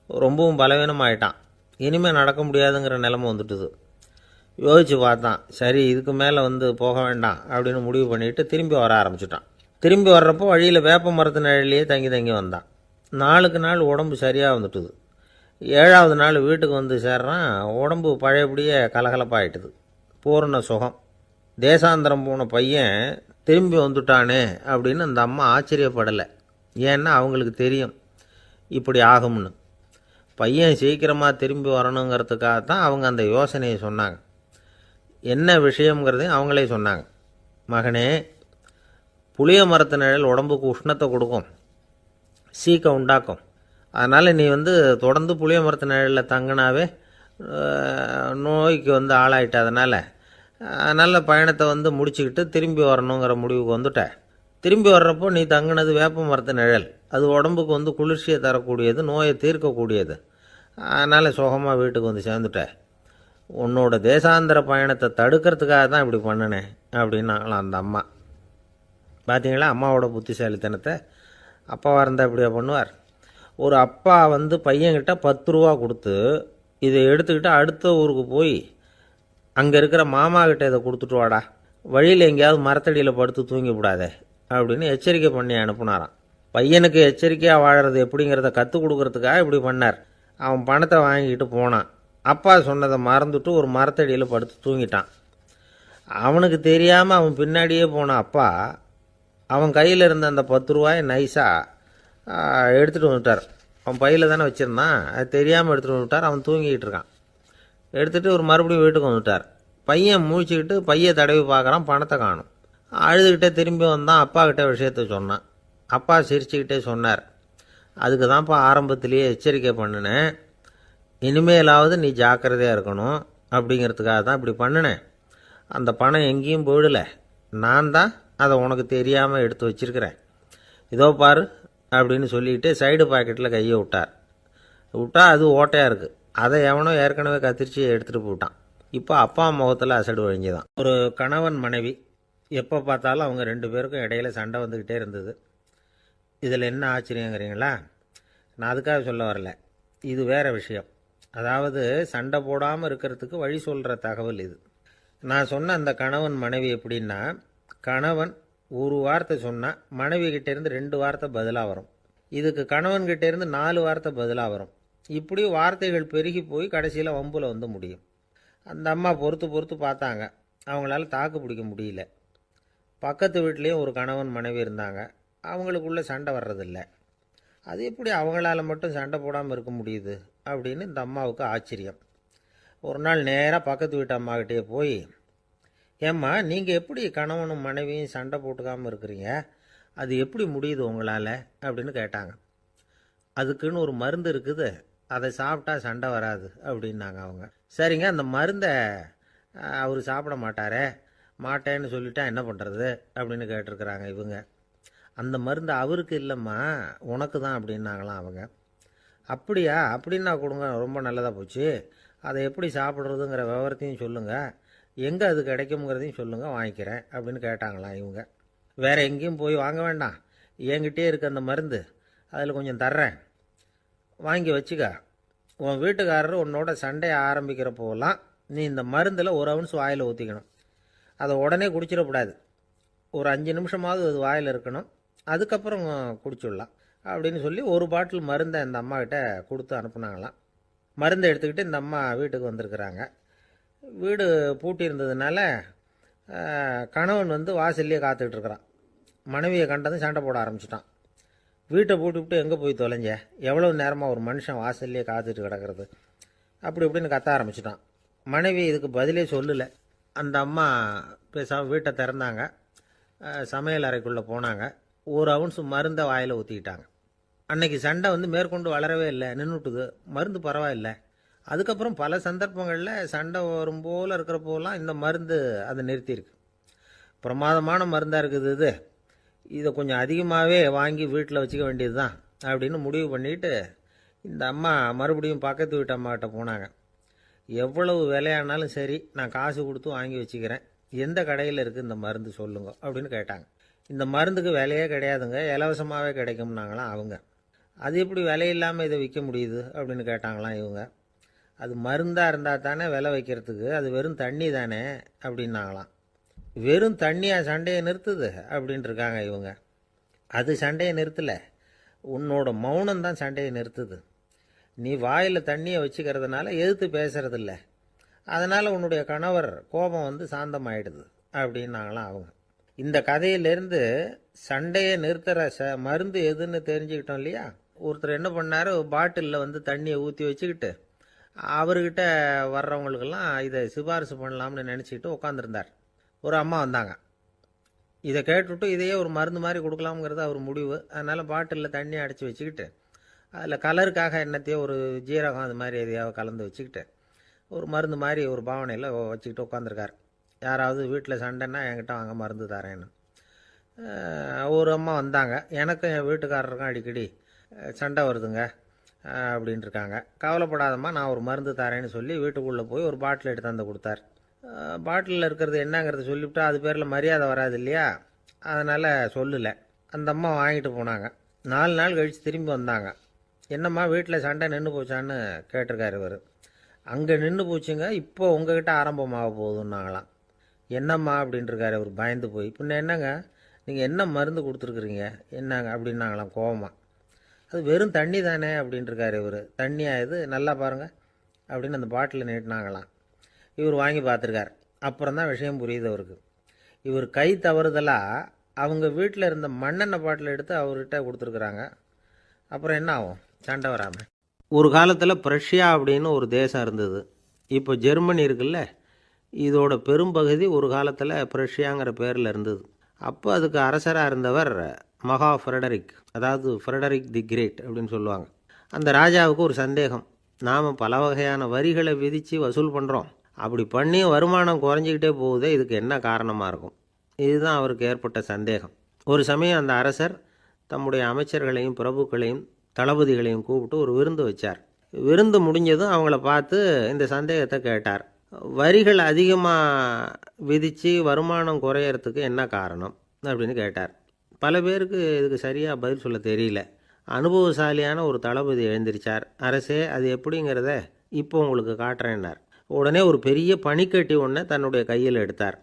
[SPEAKER 1] ரொம்பவும் பலவீனமாயிட்டான். இனிமேல் நடக்க முடியாதுங்கிற நிலைமை வந்துட்டுது. யோசித்து பார்த்தான். சரி, இதுக்கு மேலே போக வேண்டாம் அப்படின்னு முடிவு பண்ணிவிட்டு திரும்பி வர ஆரம்பிச்சிட்டான். திரும்பி வர்றப்போ வழியில் வேப்ப மரத்து நிழலையே தங்கி தங்கி வந்தான். நாளுக்கு நாள் உடம்பு சரியாக வந்துட்டுது. 7வது நாள் வீட்டுக்கு சேர்றான். உடம்பு பழையபடியே கலகலப்பாயிட்டுது. பூரண சுகம். தேசாந்திரம் போன பையன் திரும்பி வந்துட்டானே அப்படின்னு அந்த அம்மா ஆச்சரியப்படலை. ஏன்னா அவங்களுக்கு தெரியும் இப்படி ஆகும்னு. பையன் சீக்கிரமாக திரும்பி வரணுங்கிறதுக்காகத்தான் அவங்க அந்த யோசனையை சொன்னாங்க. என்ன விஷயங்கிறதையும் அவங்களே சொன்னாங்க. மகனே, புளிய மரத்து நிழல் உடம்புக்கு உஷ்ணத்தை கொடுக்கும், சீக்கை உண்டாக்கும். அதனால் நீ தொடர்ந்து புளிய மரத்து நிழலில் தங்கினாவே நோய்க்கு ஆளாயிட்ட. அதனால் பயணத்தை முடிச்சுக்கிட்டு திரும்பி வரணுங்கிற முடிவுக்கு வந்துட்ட. திரும்பி வர்றப்போ நீ தங்கினது வேப்ப மரத்து நிழல். அது உடம்புக்கு குளிர்ச்சியை தரக்கூடியது, நோயை தீர்க்கக்கூடியது. அதனால் சுகமாக வீட்டுக்கு சேர்ந்துட்ட. உன்னோட தேசாந்திர பயணத்தை தடுக்கிறதுக்காக தான் இப்படி பண்ணினேன் அப்படின்னாங்களாம் அந்த அம்மா. பார்த்தீங்களா அம்மாவோட புத்திசாலித்தனத்தை? அப்பாவாக இருந்தால் இப்படியா பண்ணுவார்? ஒரு அப்பா பையன்கிட்ட 10 ரூபா கொடுத்து இதை எடுத்துக்கிட்டு அடுத்த ஊருக்கு போய் அங்கே இருக்கிற மாமா கிட்ட இதை கொடுத்துட்டு வாடா, வழியில் எங்கேயாவது மரத்தடியில் படுத்து தூங்கி விடாதே அப்படின்னு எச்சரிக்கை பண்ணி அனுப்புனாராம். பையனுக்கு எச்சரிக்கையாக வாழறது எப்படிங்கிறத கற்றுக் கொடுக்கறதுக்காக இப்படி பண்ணார். அவன் பணத்தை வாங்கிக்கிட்டு போனான். அப்பா சொன்னதை மறந்துட்டு ஒரு மரத்தடியில் படுத்து தூங்கிட்டான். அவனுக்கு தெரியாமல் அவன் பின்னாடியே போன அப்பா அவன் கையில் இருந்த அந்த 10 ரூபாயை நைஸாக எடுத்துகிட்டு வந்துட்டார். அவன் பையில் தானே வச்சுருந்தான், அது தெரியாமல் எடுத்துகிட்டு வந்துட்டார். அவன் தூங்கிக்கிட்டு இருக்கான். எடுத்துகிட்டு ஒரு மறுபடியும் வீட்டுக்கு வந்துட்டார். பையன் முழிச்சுக்கிட்டு பையை தடவி பார்க்குறான், பணத்தை காணும். அழுதுகிட்டே திரும்பி வந்தான். அப்பா கிட்ட விஷயத்த சொன்னான். அப்பா சிரிச்சுக்கிட்டே சொன்னார், அதுக்கு தான்ப்பா ஆரம்பத்திலேயே எச்சரிக்கை பண்ணினேன், இனிமேலாவது நீ ஜாக்கிரதையாக இருக்கணும் அப்படிங்கிறதுக்காக தான் இப்படி பண்ணினேன். அந்த பணம் எங்கேயும் போயிடலை, நான் தான் அதை உனக்கு தெரியாமல் எடுத்து வச்சிருக்கிறேன். இதோ பாரு அப்படின்னு சொல்லிட்டு சைடு பாக்கெட்டில் கையை விட்டா அது ஓட்டையாக இருக்குது. அதை எவனோ ஏற்கனவே கத்திரிச்சு எடுத்துகிட்டு போட்டான். இப்போ அப்பா முகத்தில் அசடு வழிஞ்சுதான். ஒரு கணவன் மனைவி எப்போ பார்த்தாலும் அவங்க 2 பேருக்கும் இடையில சண்டை வந்துக்கிட்டே இருந்தது. இதில் என்ன ஆச்சரியங்கிறீங்களா? நான் அதுக்காக சொல்ல வரல, இது வேறு விஷயம். அதாவது சண்டை போடாமல் இருக்கிறதுக்கு வழி சொல்கிற தகவல் இது. நான் சொன்ன அந்த கணவன் மனைவி எப்படின்னா, கணவன் ஒரு வார்த்தை சொன்னால் மனைவி கிட்டேருந்து 2 வார்த்தை பதிலாக வரும். இதுக்கு கணவன்கிட்டேருந்து 4 வார்த்தை பதிலாக வரும். இப்படி வார்த்தைகள் பெருகி போய் கடைசியில் வம்பில் முடியும். அந்த அம்மா பொறுத்து பார்த்தாங்க. அவங்களால தாக்கு பிடிக்க முடியல. பக்கத்து வீட்லேயும் ஒரு கணவன் மனைவி இருந்தாங்க. அவங்களுக்குள்ளே சண்டை வர்றதில்லை. அது எப்படி அவங்களால மட்டும் சண்டை போடாமல் இருக்க முடியுது அப்படின்னு இந்த அம்மாவுக்கு ஆச்சரியம். ஒரு நாள் நேராக பக்கத்து வீட்டு அம்மாக்கிட்டே போய், ஏம்மா, நீங்கள் எப்படி கணவனும் மனைவியும் சண்டை போட்டுக்காமல் இருக்கிறீங்க? அது எப்படி முடியுது உங்களால் அப்படின்னு கேட்டாங்க. அதுக்குன்னு ஒரு மருந்து இருக்குது, அதை சாப்பிட்டா சண்டை வராது அப்படின்னாங்க அவங்க. சரிங்க, அந்த மருந்தை அவர் சாப்பிட மாட்டேன்னு சொல்லிட்டா என்ன பண்ணுறது அப்படின்னு கேட்டிருக்கிறாங்க இவங்க. அந்த மருந்து அவருக்கு இல்லைம்மா, உனக்கு தான் அப்படின்னாங்களாம் அவங்க. அப்படியா? அப்படின்னா கொடுங்க, ரொம்ப நல்லதாக போச்சு. அதை எப்படி சாப்பிட்றதுங்கிற விவரத்தையும் சொல்லுங்கள், எங்கே அது கிடைக்குங்கிறதையும் சொல்லுங்கள், வாங்கிக்கிறேன் அப்படின்னு கேட்டாங்களாம் இவங்க. வேறு எங்கேயும் போய் வாங்க வேண்டாம், என்கிட்டே இருக்க அந்த மருந்து, அதில் கொஞ்சம் தர்றேன், வாங்கி வச்சுக்க. உன் வீட்டுக்காரர் உன்னோட சண்டையை ஆரம்பிக்கிறப்போலாம் நீ இந்த மருந்தில் 1 ounce வாயில் ஊற்றிக்கணும். அதை உடனே குடிச்சிடக்கூடாது. ஒரு 5 நிமிஷமாவது அது வாயில் இருக்கணும், அதுக்கப்புறம் குடிச்சிடலாம் அப்படின்னு சொல்லி ஒரு பாட்டில் மருந்தை இந்த அம்மாக்கிட்ட கொடுத்து அனுப்புனாங்களாம். மருந்தை எடுத்துக்கிட்டு இந்த அம்மா வீட்டுக்கு வந்திருக்கிறாங்க. வீடு பூட்டி இருந்ததுனால கணவன் வாசல்லையே காத்துக்கிட்டு இருக்கிறான். மனைவியை கண்டதும் சண்டை போட ஆரம்பிச்சிட்டான். வீட்டை பூட்டி விட்டு எங்கே போய் தொலைஞ்ச, எவ்வளோ நேரமாக ஒரு மனுஷன் வாசல்லையே காத்துட்டு கிடக்கிறது அப்படி இப்படின்னு கத்த ஆரம்பிச்சிட்டான். மனைவி இதுக்கு பதிலே சொல்லலை. அந்த அம்மா பேசாமல் வீட்டை திறந்தாங்க. சமையல் அறைக்குள்ளே போனாங்க. 1 ounce மருந்தை வாயில் ஊற்றிக்கிட்டாங்க. அன்னைக்கு சண்டை மேற்கொண்டு வளரவே இல்லை, நின்றுட்டுது. மருந்து பரவாயில்லை. அதுக்கப்புறம் பல சந்தர்ப்பங்களில் சண்டை வரும் போல் இருக்கிறப்போலாம் இந்த மருந்து அதை நிறுத்தியிருக்கு. பிரமாதமான மருந்தாக இருக்குது இதை கொஞ்சம் அதிகமாகவே வாங்கி வீட்டில் வச்சுக்க வேண்டியது தான் அப்படின்னு முடிவு பண்ணிவிட்டு இந்த அம்மா மறுபடியும் பக்கத்து வீட்டு அம்மாக்கிட்ட போனாங்க. எவ்வளவு விலையானாலும் சரி, நான் காசு கொடுத்து வாங்கி வச்சுக்கிறேன், எந்த கடையில் இருக்குது இந்த மருந்து சொல்லுங்க அப்படின்னு கேட்டாங்க. இந்த மருந்துக்கு விலையே கிடையாதுங்க, இலவசமாகவே கிடைக்கும்னாங்களாம் அவங்க. அது எப்படி விலை இல்லாமல் இதை விற்க முடியுது அப்படின்னு கேட்டாங்களாம் இவங்க. அது மருந்தாக இருந்தால் தானே விலை வைக்கிறதுக்கு, அது வெறும் தண்ணி தானே அப்படின்னாங்களாம். வெறும் தண்ணியாக சண்டையை நிறுத்துது அப்படின்ட்டு இருக்காங்க இவங்க. அது சண்டையை நிறுத்தலை, உன்னோட மௌனம் தான் சண்டையை நிறுத்துது. நீ வாயில் தண்ணியை வச்சுக்கிறதுனால எதிர்த்து பேசுறதில்ல, அதனால் உன்னுடைய கணவர் கோபம் வந்து சாந்தமாயிடுது அப்படின்னாங்களாம் அவங்க. இந்த கதையிலேருந்து சண்டையை நிறுத்துகிற மருந்து எதுன்னு தெரிஞ்சுக்கிட்டோம் இல்லையா. ஒருத்தர் என்ன பண்ணார், பாட்டிலில் வந்து தண்ணியை ஊற்றி வச்சுக்கிட்டு அவர்கிட்ட வர்றவங்களுக்கெல்லாம் இதை சிபாரிசு பண்ணலாம்னு நினச்சிக்கிட்டு உட்காந்துருந்தார். ஒரு அம்மா வந்தாங்க. இதை கேட்டுவிட்டு இதையே ஒரு மருந்து மாதிரி கொடுக்கலாம்ங்கிறது அவர் முடிவு. அதனால் பாட்டிலில் தண்ணியை அடைச்சி வச்சுக்கிட்டு அதில் கலருக்காக என்னத்தையோ ஒரு ஜீரகம் அது மாதிரி எதையாவது கலந்து வச்சுக்கிட்டு ஒரு மருந்து மாதிரி ஒரு பாவனையில் வச்சுக்கிட்டு உட்காந்துருக்கார். யாராவது வீட்டில் சண்டைன்னா என்கிட்ட வாங்க மருந்து தரேன்னு. ஒரு அம்மா வந்தாங்க. எனக்கும் என் வீட்டுக்காரருக்கும் அடிக்கடி சண்டை வருதுங்க அப்படின்ட்டு இருக்காங்க. கவலைப்படாதம்மா, நான் ஒரு மருந்து தரேன்னு சொல்லி வீட்டுக்குள்ளே போய் ஒரு பாட்டில் எடுத்து வந்து கொடுத்தார். பாட்டிலில் இருக்கிறது என்னங்கிறத சொல்லிவிட்டா அது பேரில் மரியாதை வராது இல்லையா, அதனால் சொல்லலை. அந்த அம்மா வாங்கிட்டு போனாங்க. 4 நாள் கழித்து திரும்பி வந்தாங்க. என்னம்மா வீட்டில் சண்டை நின்று போச்சான்னு கேட்டிருக்காரு இவர். அங்கே நின்று போச்சுங்க, இப்போ உங்ககிட்ட ஆரம்பமாக போகுதுன்னாங்களாம். என்னம்மா அப்படின்ட்டுருக்காரு அவர் பயந்து போய். பின்ன என்னங்க, நீங்கள் என்ன மருந்து கொடுத்துருக்குறீங்க என்னங்க அப்படின்னாங்களாம் கோவமாக. அது வெறும் தண்ணி தானே அப்படின்ட்டுருக்காரு இவர். தண்ணியாக இது, நல்லா பாருங்கள் அப்படின்னு அந்த பாட்டில் நீட்டினாங்களாம். இவர் வாங்கி பார்த்துருக்கார். அப்புறம் தான் விஷயம் புரியுது அவருக்கு. இவர் கை தவறுதலாக அவங்க வீட்டில் இருந்த மண்ணெண்ணெய் பாட்டில் எடுத்து அவர்கிட்ட கொடுத்துருக்குறாங்க. அப்புறம் என்ன ஆகும், சண்டை வராமல். ஒரு காலத்தில் பிரஷ்யா அப்படின்னு ஒரு தேசம் இருந்தது. இப்போ ஜெர்மனி இருக்குல்ல, இதோட பெரும்பகுதி ஒரு காலத்தில் பிரஷ்யாங்கிற பேரில் இருந்தது. அப்போ அதுக்கு அரசராக இருந்தவர் மகா ஃப்ரெடரிக், அதாவது ஃப்ரெடரிக் தி கிரேட் அப்படின்னு சொல்லுவாங்க. அந்த ராஜாவுக்கு ஒரு சந்தேகம். நாம் பல வகையான வரிகளை விதித்து வசூல் பண்ணுறோம், அப்படி பண்ணி வருமானம் குறைஞ்சிக்கிட்டே போகுதே, இதுக்கு என்ன காரணமாக இருக்கும்? இதுதான் அவருக்கு ஏற்பட்ட சந்தேகம். ஒரு சமயம் அந்த அரசர் தம்முடைய அமைச்சர்களையும் பிரபுக்களையும் தளபதிகளையும் கூப்பிட்டு ஒரு விருந்து வச்சார். விருந்து முடிஞ்சதும் அவங்கள பார்த்து இந்த சந்தேகத்தை கேட்டார். வரிகள் அதிகமாக விதித்து வருமானம் குறையறதுக்கு என்ன காரணம் அப்படின்னு கேட்டார். பல பேருக்கு இதுக்கு சரியாக பதில் சொல்ல தெரியல. அனுபவசாலியான ஒரு தளபதி எழுந்திரிச்சார். அரசே, அது எப்படிங்கிறத இப்போ உங்களுக்கு காட்டுறேன்னார். உடனே ஒரு பெரிய பனிக்கட்டி ஒன்றை தன்னுடைய கையில் எடுத்தார்.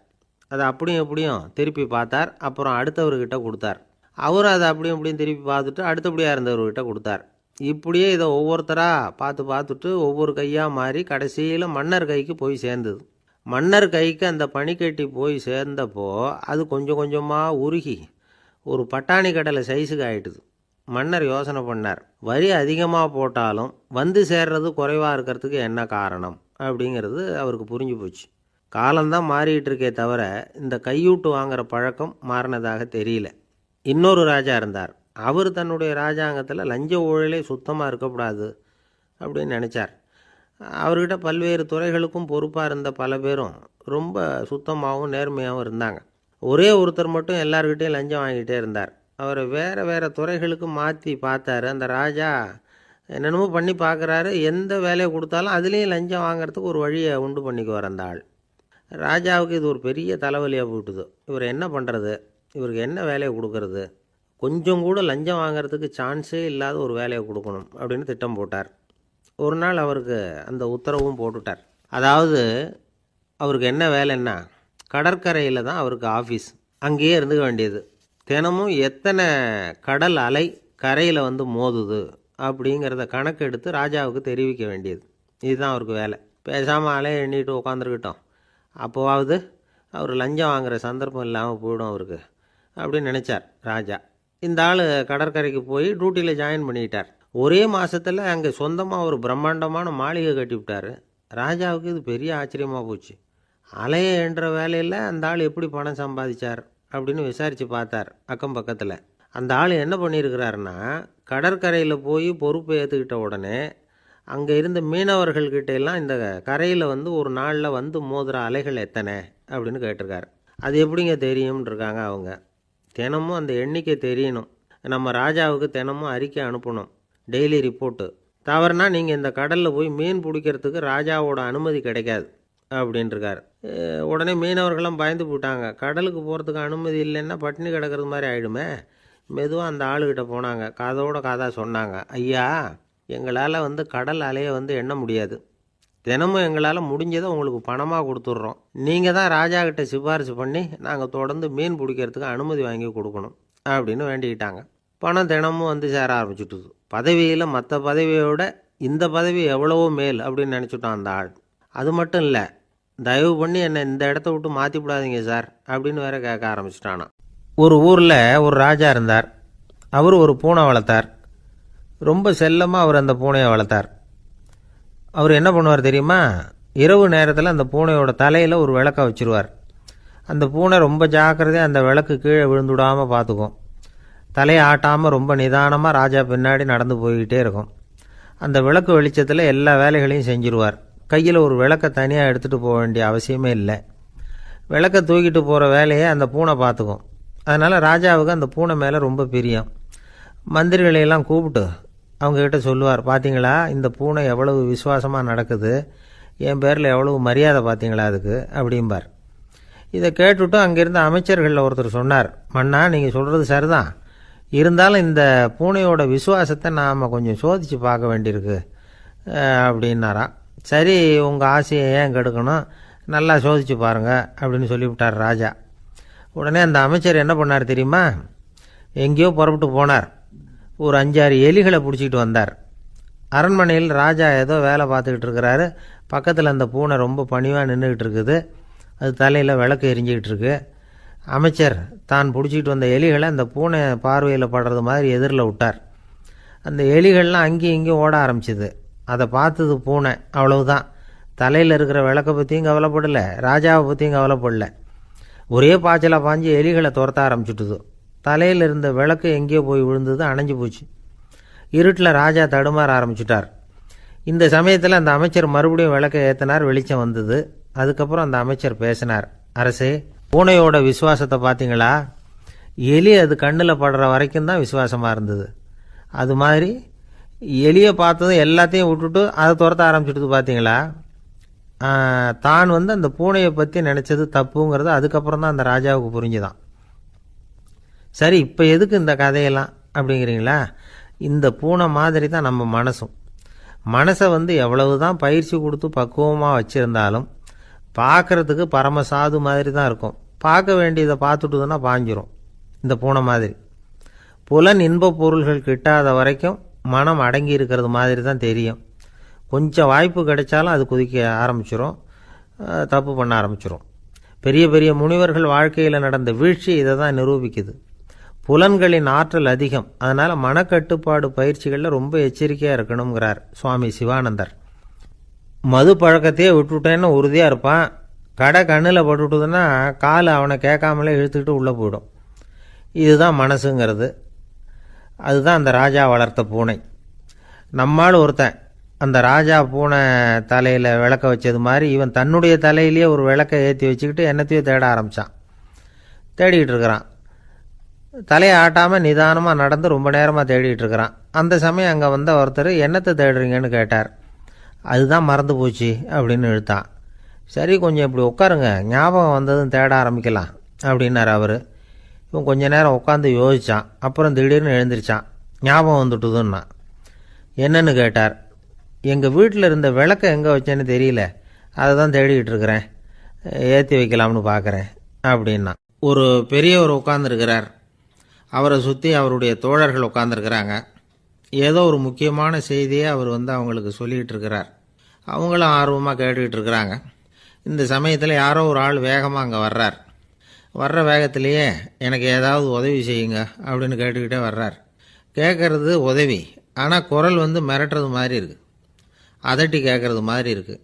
[SPEAKER 1] அதை அப்படியும் எப்படியும் திருப்பி பார்த்தார். அப்புறம் அடுத்தவர்கிட்ட கொடுத்தார். அவர் அதை அப்படியும் இப்படியும் திருப்பி பார்த்துட்டு அடுத்தபடியாக இருந்தவர்கிட்ட கொடுத்தார். இப்படியே இதை ஒவ்வொருத்தராக பார்த்துட்டு ஒவ்வொரு கையாக மாறி கடைசியில் மன்னர் கைக்கு போய் சேர்ந்தது. மன்னர் கைக்கு அந்த பனிக்கட்டி போய் சேர்ந்தப்போ அது கொஞ்சம் கொஞ்சமாக உருகி ஒரு பட்டாணி கடலை சைஸுக்கு ஆகிட்டுது. மன்னர் யோசனை பண்ணார், வரி அதிகமாக போட்டாலும் வந்து சேர்றது குறைவாக இருக்கிறதுக்கு என்ன காரணம் அப்படிங்கிறது அவருக்கு புரிஞ்சு போச்சு. காலம்தான் மாறிட்டு இருக்கே தவிர இந்த கையூட்டு வாங்குகிற பழக்கம் மாறினதாக தெரியல. இன்னொரு ராஜா இருந்தார். அவர் தன்னுடைய ராஜாங்கத்தில் லஞ்ச ஊழலே சுத்தமாக இருக்கக்கூடாது அப்படின்னு நினச்சார். அவர்கிட்ட பல்வேறு துறைகளுக்கும் பொறுப்பாக இருந்த பல பேரும் ரொம்ப சுத்தமாகவும் நேர்மையாகவும் இருந்தாங்க. ஒரே ஒருத்தர் மட்டும் எல்லார்கிட்டையும் லஞ்சம் வாங்கிட்டே இருந்தார். அவரை வேறு வேறு துறைகளுக்கு மாற்றி பார்த்தாரு. அந்த ராஜா என்னென்னமோ பண்ணி பார்க்குறாரு. எந்த வேலையை கொடுத்தாலும் அதுலேயும் லஞ்சம் வாங்கிறதுக்கு ஒரு வழியை உண்டு பண்ணிக்குவார் அந்த ஆள். ராஜாவுக்கு இது ஒரு பெரிய தலைவலியாக போட்டுது. இவர் என்ன பண்ணுறது, இவருக்கு என்ன வேலையை கொடுக்கறது, கொஞ்சம் கூட லஞ்சம் வாங்கிறதுக்கு சான்ஸே இல்லாத ஒரு வேலையை கொடுக்கணும் அப்படின்னு திட்டம் போட்டார். ஒரு நாள் அவருக்கு அந்த உத்தரவும் போட்டுட்டார். அதாவது அவருக்கு என்ன வேலைன்னா, கடற்கரையில் தான் அவருக்கு ஆஃபீஸ். அங்கேயே இருந்துக்க வேண்டியது. தினமும் எத்தனை கடல் அலை கரையில் வந்து மோதுது அப்படிங்கிறத கணக்கு எடுத்து ராஜாவுக்கு தெரிவிக்க வேண்டியது. இதுதான் அவருக்கு வேலை. பேசாமல் அலையை எண்ணிட்டு உட்காந்துருக்கட்டும், அப்போவாவது அவர் லஞ்சம் வாங்குகிற சந்தர்ப்பம் இல்லாமல் போயிடும் அவருக்கு அப்படின்னு நினச்சார் ராஜா. இந்த ஆள் கடற்கரைக்கு போய் டியூட்டியில் ஜாயின் பண்ணிக்கிட்டார். ஒரே மாதத்தில் அங்கே சொந்தமாக ஒரு பிரம்மாண்டமான மாளிகை கட்டிவிட்டார். ராஜாவுக்கு இது பெரிய ஆச்சரியமாக போச்சு. அலையை என்ற வேலையில் அந்த ஆள் எப்படி பணம் சம்பாதிச்சார் அப்படின்னு விசாரித்து பார்த்தார் அக்கம் பக்கத்தில். அந்த ஆள் என்ன பண்ணியிருக்கிறாருன்னா, கடற்கரையில் போய் பொறுப்பை ஏற்றுக்கிட்ட உடனே அங்கே இருந்த மீனவர்கள்கிட்ட எல்லாம் இந்த கரையில் வந்து ஒரு நாளில் வந்து மோதுகிற அலைகள் எத்தனை அப்படின்னு கேட்டிருக்காரு. அது எப்படிங்க தெரியும்னு இருக்காங்க அவங்க. தினமும் அந்த எண்ணிக்கை தெரியணும். நம்ம ராஜாவுக்கு தினமும் அறிக்கை அனுப்பணும், டெய்லி ரிப்போர்ட்டு. தவறுனா நீங்கள் இந்த கடலில் போய் மீன் பிடிக்கிறதுக்கு ராஜாவோட அனுமதி கிடைக்காது அப்படின்ட்டுருக்கார். உடனே மீனவர்கள்லாம் பயந்து போட்டாங்க. கடலுக்கு போகிறதுக்கு அனுமதி இல்லைன்னா பட்டினி கிடக்கிறது மாதிரி ஆகிடுமே. மெதுவாக அந்த ஆளுகிட்ட போனாங்க. காதோட காதாக சொன்னாங்க, ஐயா, எங்களால் கடல் அலையை எண்ண முடியாது. தினமும் எங்களால் முடிஞ்சதை உங்களுக்கு பணமாக கொடுத்துட்றோம். நீங்கள் தான் ராஜா கிட்ட சிபாரிசு பண்ணி நாங்கள் தொடர்ந்து மீன் பிடிக்கிறதுக்கு அனுமதி வாங்கி கொடுக்கணும் அப்படின்னு வேண்டிக்கிட்டாங்க. பணம் தினமும் சேர ஆரம்பிச்சுட்டுது. பதவியில் மற்ற பதவியோட இந்த பதவி எவ்வளவோ மேல் அப்படின்னு நினச்சிட்டான் அந்த ஆள். அது மட்டும் இல்லை, தயவு பண்ணி என்னை இந்த இடத்த விட்டு மாற்றி விடாதீங்க சார் அப்படின்னு வேற கேட்க ஆரம்பிச்சிட்டானா. ஒரு ஊரில் ஒரு ராஜா இருந்தார். அவர் ஒரு பூனை வளர்த்தார். ரொம்ப செல்லமாக அவர் அந்த பூனையை வளர்த்தார். அவர் என்ன பண்ணுவார் தெரியுமா? இரவு நேரத்தில் அந்த பூனையோட தலையில் ஒரு விளக்கை வச்சுருவார். அந்த பூனை ரொம்ப ஜாக்கிரதையாக அந்த விளக்கு கீழே விழுந்துடாமல் பார்த்துக்கும். தலையை ஆட்டாமல் ரொம்ப நிதானமாக ராஜா பின்னாடி நடந்து போய்கிட்டே இருக்கும். அந்த விளக்கு வெளிச்சத்தில் எல்லா வேலைகளையும் செஞ்சுருவார். கையில் ஒரு விளக்கை தனியாக எடுத்துகிட்டு போக வேண்டிய அவசியமே இல்லை. விளக்கை தூக்கிட்டு போகிற வேலையை அந்த பூனை பார்த்துக்கும். அதனால் ராஜாவுக்கு அந்த பூனை மேலே ரொம்ப பிரியம். மந்திரிகளையெல்லாம் கூப்பிட்டு அவங்கக்கிட்ட சொல்லுவார், பார்த்தீங்களா இந்த பூனை எவ்வளவு விசுவாசமாக நடக்குது, என் பேரில் எவ்வளவு மரியாதை பார்த்தீங்களா அதுக்கு அப்படிம்பார். இதை கேட்டுவிட்டு அங்கேருந்த அமைச்சர்களில் ஒருத்தர் சொன்னார், மன்னா நீங்கள் சொல்கிறது சரிதான், இருந்தாலும் இந்த பூனையோட விசுவாசத்தை நாம் கொஞ்சம் சோதித்து பார்க்க வேண்டியிருக்கு அப்படின்னாராம். சரி, உங்கள் ஆசையை ஏன் கெடுக்கணும், நல்லா சோதித்து பாருங்கள் அப்படின்னு சொல்லிவிட்டார் ராஜா. உடனே அந்த அமைச்சர் என்ன பண்ணார் தெரியுமா? எங்கேயோ புறப்பட்டு போனார். ஒரு 5-6 எலிகளை பிடிச்சிக்கிட்டு வந்தார். அரண்மனையில் ராஜா ஏதோ வேலை பார்த்துக்கிட்டு இருக்கிறாரு. பக்கத்தில் அந்த பூனை ரொம்ப பணிவாக நின்றுக்கிட்டு இருக்குது. அது தலையில் விளக்கு எரிஞ்சிக்கிட்டு இருக்கு. அமைச்சர் தான் பிடிச்சிக்கிட்டு வந்த எலிகளை அந்த பூனை பார்வையில் படுறது மாதிரி எதிரில் விட்டார். அந்த எலிகள்லாம் அங்கேயும் இங்கேயும் ஓட ஆரம்பிச்சிது. அதை பார்த்தது பூனை, அவ்வளவுதான். தலையில் இருக்கிற விளக்கை பற்றியும் கவலைப்படலை, ராஜாவை பற்றியும் கவலைப்படலை. ஒரே பாய்ச்சலாக பாஞ்சு எலிகளை துரத்த ஆரம்பிச்சுட்டுது. தலையில் இருந்த விளக்கு எங்கேயோ போய் விழுந்தது, அணைஞ்சு போச்சு. இருட்டில் ராஜா தடுமாற ஆரம்பிச்சுட்டார். இந்த சமயத்தில் அந்த அமைச்சர் மறுபடியும் விளக்கை ஏற்றினார். வெளிச்சம் வந்தது. அதுக்கப்புறம் அந்த அமைச்சர் பேசினார், அரசே, பூனையோட விசுவாசத்தை பார்த்தீங்களா? எலி அது கண்ணில் படுற வரைக்கும் தான் விசுவாசமாக இருந்தது. அது மாதிரி எலியை பார்த்ததும் எல்லாத்தையும் விட்டுட்டு அதை துரத்த ஆரம்பிச்சுட்டு பார்த்தீங்களா? தான் அந்த பூனையை பற்றி நினச்சது தப்புங்கிறது அதுக்கப்புறம் தான் அந்த ராஜாவுக்கு புரிஞ்சுதான். சரி, இப்போ எதுக்கு இந்த கதையெல்லாம் அப்படிங்கிறீங்களா? இந்த பூனை மாதிரி தான் நம்ம மனசும். மனசை எவ்வளவு தான் பயிற்சி கொடுத்து பக்குவமாக வச்சுருந்தாலும் பார்க்குறதுக்கு பரமசாது மாதிரி தான் இருக்கும். பார்க்க வேண்டியதை பார்த்துட்டுதுன்னா பாஞ்சிரும். இந்த பூனை மாதிரி புலன் இன்ப பொருள்கள் கிட்டாத வரைக்கும் மனம் அடங்கி இருக்கிறது மாதிரி தான் தெரியும். கொஞ்சம் வாய்ப்பு கிடைச்சாலும் அது குதிக்க ஆரம்பிச்சிரும், தப்பு பண்ண ஆரம்பிச்சிரும். பெரிய பெரிய முனிவர்கள் வாழ்க்கையில் நடந்த வீழ்ச்சி இதை தான் நிரூபிக்குது. புலன்களின் ஆற்றல் அதிகம். அதனால் மனக்கட்டுப்பாடு பயிற்சிகளில் ரொம்ப எச்சரிக்கையாக இருக்கணுங்கிறார் சுவாமி சிவானந்தர். மது பழக்கத்தையே விட்டுவிட்டேன்னு உறுதியாக இருப்பான். கடை கண்ணில் பட்டுவிட்டதுன்னா கால் அவனை கேட்காமலே இழுத்துக்கிட்டு உள்ளே போயிடும். இதுதான் மனசுங்கிறது. அதுதான் அந்த ராஜா வளர்த்த பூனை. நம்மால் ஒருத்தன் அந்த ராஜா பூனை தலையில் விளக்க வச்சது மாதிரி இவன் தன்னுடைய தலையிலேயே ஒரு விளக்கை ஏற்றி வச்சுக்கிட்டு என்னத்தையோ தேட ஆரம்பித்தான். தேடிக்கிட்டு இருக்கிறான். தலையை ஆட்டாமல் நிதானமாக நடந்து ரொம்ப நேரமாக தேடிகிட்டு இருக்கிறான். அந்த சமயம் அங்கே வந்த ஒருத்தர், என்னத்தை தேடுறீங்கன்னு கேட்டார். அதுதான் மறந்து போச்சு அப்படின்னு இழுத்தான். சரி, கொஞ்சம் இப்படி உட்காருங்க, ஞாபகம் வந்ததும் தேட ஆரம்பிக்கலாம் அப்படின்னார் அவர். இவன் கொஞ்ச நேரம் உட்காந்து யோசித்தான். அப்புறம் திடீர்னு எழுந்திரிச்சான். ஞாபகம் வந்துட்டுதுன்னா. என்னன்னு கேட்டார். எங்கள் வீட்டில் இருந்த விளக்கை எங்கே வச்சேன்னு தெரியல, அதை தான் தேடிக்கிட்டு இருக்கிறேன், ஏற்றி வைக்கலாம்னு பார்க்குறேன் அப்படின்னா. ஒரு பெரியவர் உட்காந்துருக்கிறார். அவரை சுற்றி அவருடைய தோழர்கள் உட்காந்துருக்கிறாங்க. ஏதோ ஒரு முக்கியமான செய்தியை அவர் அவங்களுக்கு சொல்லிகிட்டு இருக்கிறார். அவங்களும் ஆர்வமாக கேட்டுக்கிட்டு இருக்கிறாங்க. இந்த சமயத்தில் யாரோ ஒரு ஆள் வேகமாக அங்கே வர்றார். வர்ற வேகத்திலேயே எனக்கு ஏதாவது உதவி செய்யுங்க அப்படின்னு கேட்டுக்கிட்டே வர்றார். கேட்குறது உதவி, ஆனால் குரல் மிரட்டுறது மாதிரி இருக்குது, அதட்டி கேட்குறது மாதிரி இருக்குது.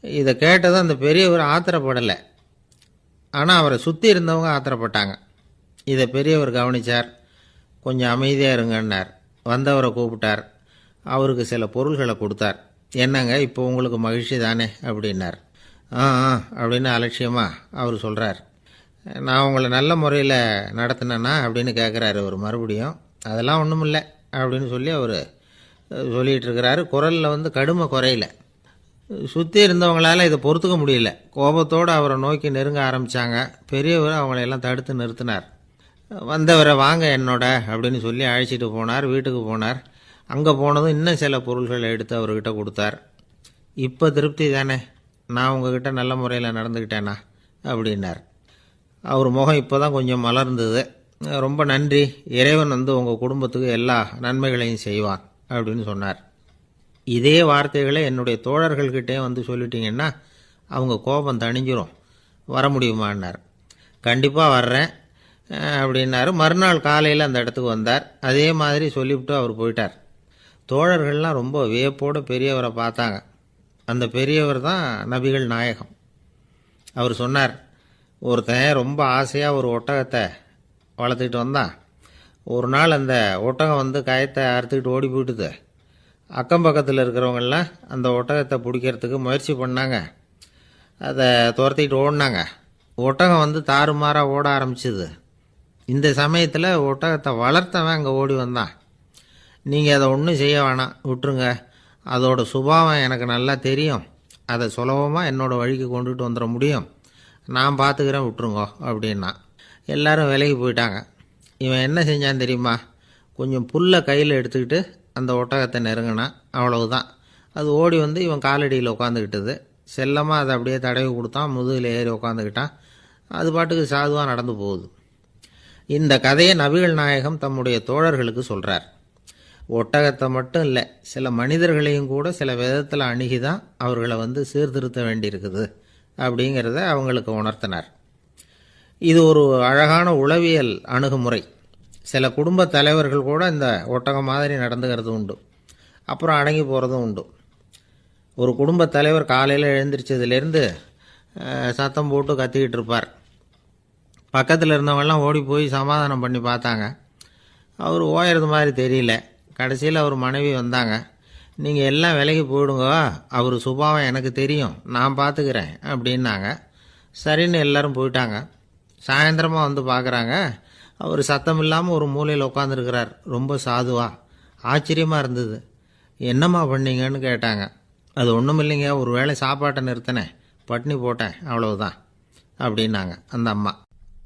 [SPEAKER 1] இதை கேட்டதும் அந்த பெரியவர் ஆத்திரப்படலை, ஆனால் அவரை சுற்றி இருந்தவங்க ஆத்திரப்பட்டாங்க. இதை பெரியவர் கவனித்தார். கொஞ்சம் அமைதியாக இருங்கன்னார். வந்தவரை கூப்பிட்டார். அவருக்கு சில பொருள்களை கொடுத்தார். என்னங்க, இப்போ உங்களுக்கு மகிழ்ச்சி தானே அப்படின்னார். ஆ அப்படின்னு அலட்சியமாக அவர் சொல்கிறார். நான் உங்களை நல்ல முறையில் நடத்தினேன்னா அப்படின்னு கேட்குறாரு அவர் மறுபடியும். அதெல்லாம் ஒன்றும் இல்லை அப்படின்னு சொல்லி அவர் சொல்லிகிட்டு இருக்கிறாரு. குரலில் கடுமை குறையில. சுற்றி இருந்தவங்களால் இதை பொறுத்துக்க முடியல. கோபத்தோடு அவரை நோக்கி நெருங்க ஆரம்பித்தாங்க. பெரியவர் அவங்களையெல்லாம் தடுத்து நிறுத்தினார். வந்தவரை வாங்க என்னோட அப்படின்னு சொல்லி அழைச்சிட்டு போனார். வீட்டுக்கு போனார். அங்கே போனதும் இன்னும் சில பொருள்களை எடுத்து அவர்கிட்ட கொடுத்தார். இப்போ திருப்தி தானே, நான் உங்ககிட்ட நல்ல முறையில் நடந்துக்கிட்டேனா அப்படின்னார். அவர் முகம் இப்போ தான் கொஞ்சம் மலர்ந்தது. ரொம்ப நன்றி, இறைவன் உங்கள் குடும்பத்துக்கு எல்லா நன்மைகளையும் செய்வான் அப்படின்னு சொன்னார். இதே வார்த்தைகளை என்னுடைய தோழர்கள்கிட்டே சொல்லிட்டீங்கன்னா அவங்க கோபம் தணிஞ்சிரும், வர முடியுமான்னார். கண்டிப்பாக வர்றேன் அப்படின்னாரு. மறுநாள் காலையில் அந்த இடத்துக்கு வந்தார். அதே மாதிரி சொல்லிவிட்டு அவர் போயிட்டார். தோழர்கள்லாம் ரொம்ப வியப்போடு பெரியவரை பார்த்தாங்க. அந்த பெரியவர் தான் நபிகள் நாயகம். அவர் சொன்னார், ஒருத்தன் ரொம்ப ஆசையாக ஒரு ஒட்டகத்தை வளர்த்துக்கிட்டு வந்தான். ஒரு நாள் அந்த ஒட்டகம் கயத்தை அறுத்துக்கிட்டு ஓடி போயிட்டுது. அக்கம் பக்கத்தில் இருக்கிறவங்கெல்லாம் அந்த ஒட்டகத்தை பிடிக்கிறதுக்கு முயற்சி பண்ணாங்க. அதை துரத்திக்கிட்டு ஓடினாங்க. ஒட்டகம் தாறுமாறாக ஓட ஆரம்பிச்சிது. இந்த சமயத்தில் ஒட்டகத்தை வளர்த்தவன் அங்கே ஓடி வந்தான். நீங்கள் அதை ஒன்றும் செய்ய வேணாம், விட்டுருங்க. அதோட சுபாவம் எனக்கு நல்லா தெரியும். அதை சுலபமாக என்னோடய வழிக்கு கொண்டுட்டு வந்துட முடியும். நான் பார்த்துக்கிறேன், விட்டுருங்கோ அப்படின்னா. எல்லாரும் விலகி போயிட்டாங்க. இவன் என்ன செஞ்சான் தெரியுமா? கொஞ்சம் புல்லை கையில் எடுத்துக்கிட்டு அந்த ஒட்டகத்தை நெருங்கினான். அவ்வளவுதான். அது ஓடி இவன் காலடியில் உட்காந்துக்கிட்டது. செல்லமாக அதை அப்படியே தடவி கொடுத்தான். முதுகில் ஏறி உட்காந்துக்கிட்டான். அது பாட்டுக்கு சாதுவாக நடந்து போகுது. இந்த கதையை நபிகள் நாயகம் தம்முடைய தோழர்களுக்கு சொல்கிறார். ஒட்டகத்தை மட்டும் இல்லை, சில மனிதர்களையும் கூட சில விதத்தில் அணுகி தான் அவர்களை சீர்திருத்த வேண்டியிருக்குது அப்படிங்கிறத அவங்களுக்கு உணர்த்தினார். இது ஒரு அழகான உளவியல் அணுகுமுறை. சில குடும்ப தலைவர்கள் கூட இந்த ஒட்டகம் மாதிரி நடந்துக்கிறது உண்டு. அப்புறம் அடங்கி போகிறதும் உண்டு. ஒரு குடும்ப தலைவர் காலையில் எழுந்திரிச்சதுலேருந்து சத்தம் போட்டு கத்திக்கிட்டு இருப்பார். பக்கத்தில் இருந்தவங்கெல்லாம் ஓடி போய் சமாதானம் பண்ணி பார்த்தாங்க. அவர் ஓயறது மாதிரி தெரியல. கடைசியில் அவர் மனைவி வந்தாங்க. நீங்கள் எல்லாம் விலகி போயிடுங்க, அவர் சுபாவம் எனக்கு தெரியும், நான் பார்த்துக்கிறேன் அப்படின்னாங்க. சரின்னு எல்லோரும் போயிட்டாங்க. சாயந்தரமாக பார்க்குறாங்க, அவர் சத்தம் இல்லாமல் ஒரு மூலையில் உட்காந்துருக்கிறார். ரொம்ப சாதுவா. ஆச்சரியமாக இருந்தது. என்னம்மா பண்ணீங்கன்னு கேட்டாங்க. அது ஒன்றும் இல்லைங்க, ஒரு வேளை சாப்பாட்டை நிறுத்தினேன், பட்னி போட்டேன், அவ்வளவுதான் அப்படின்னாங்க அந்த அம்மா.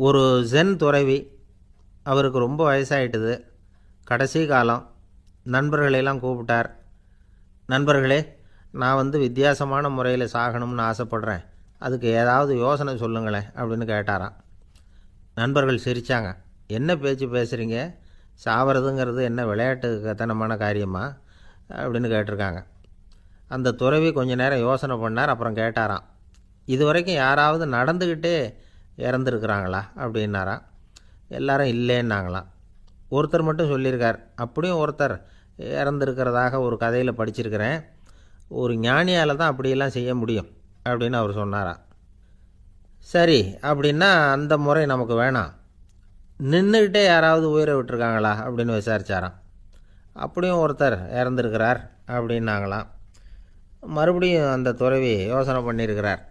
[SPEAKER 1] ஒரு ஜென் துறவி, அவருக்கு ரொம்ப வயசாகிட்டுது. கடைசி காலம். நண்பர்களெல்லாம் கூப்பிட்டார். நண்பர்களே, நான் வித்தியாசமான முறையில் சாகணும்னு ஆசைப்படுறேன், அதுக்கு ஏதாவது யோசனை சொல்லுங்களேன் அப்படின்னு கேட்டாராம். நண்பர்கள் சிரித்தாங்க. என்ன பேச்சு பேசுகிறீங்க? சாவறதுங்கிறது என்ன விளையாட்டு கத்தனமான காரியமா அப்படின்னு கேட்டிருக்காங்க. அந்த துறவி கொஞ்ச நேரம் யோசனை பண்ணார். அப்புறம் கேட்டாராம், இது வரைக்கும் யாராவது நடந்துக்கிட்டே இறந்துருக்குறாங்களா அப்படின்னாராம். எல்லாரும் இல்லைன்னாங்களாம். ஒருத்தர் மட்டும் சொல்லியிருக்கார். அப்படியும் ஒருத்தர் இறந்துருக்கிறதாக ஒரு கதையில் படிச்சிருக்கிறேன். ஒரு ஞானியால் தான் அப்படியெல்லாம் செய்ய முடியும் அப்படின்னு அவர் சொன்னாராம். சரி, அப்படின்னா அந்த முறை நமக்கு வேணாம். நின்றுக்கிட்டே யாராவது உயிரை விட்டுருக்காங்களா அப்படின்னு விசாரித்தாராம். அப்படியும் ஒருத்தர் இறந்துருக்கிறார் அப்படின்னாங்களாம். மறுபடியும் அந்த துறவி யோசனை பண்ணியிருக்கிறார்.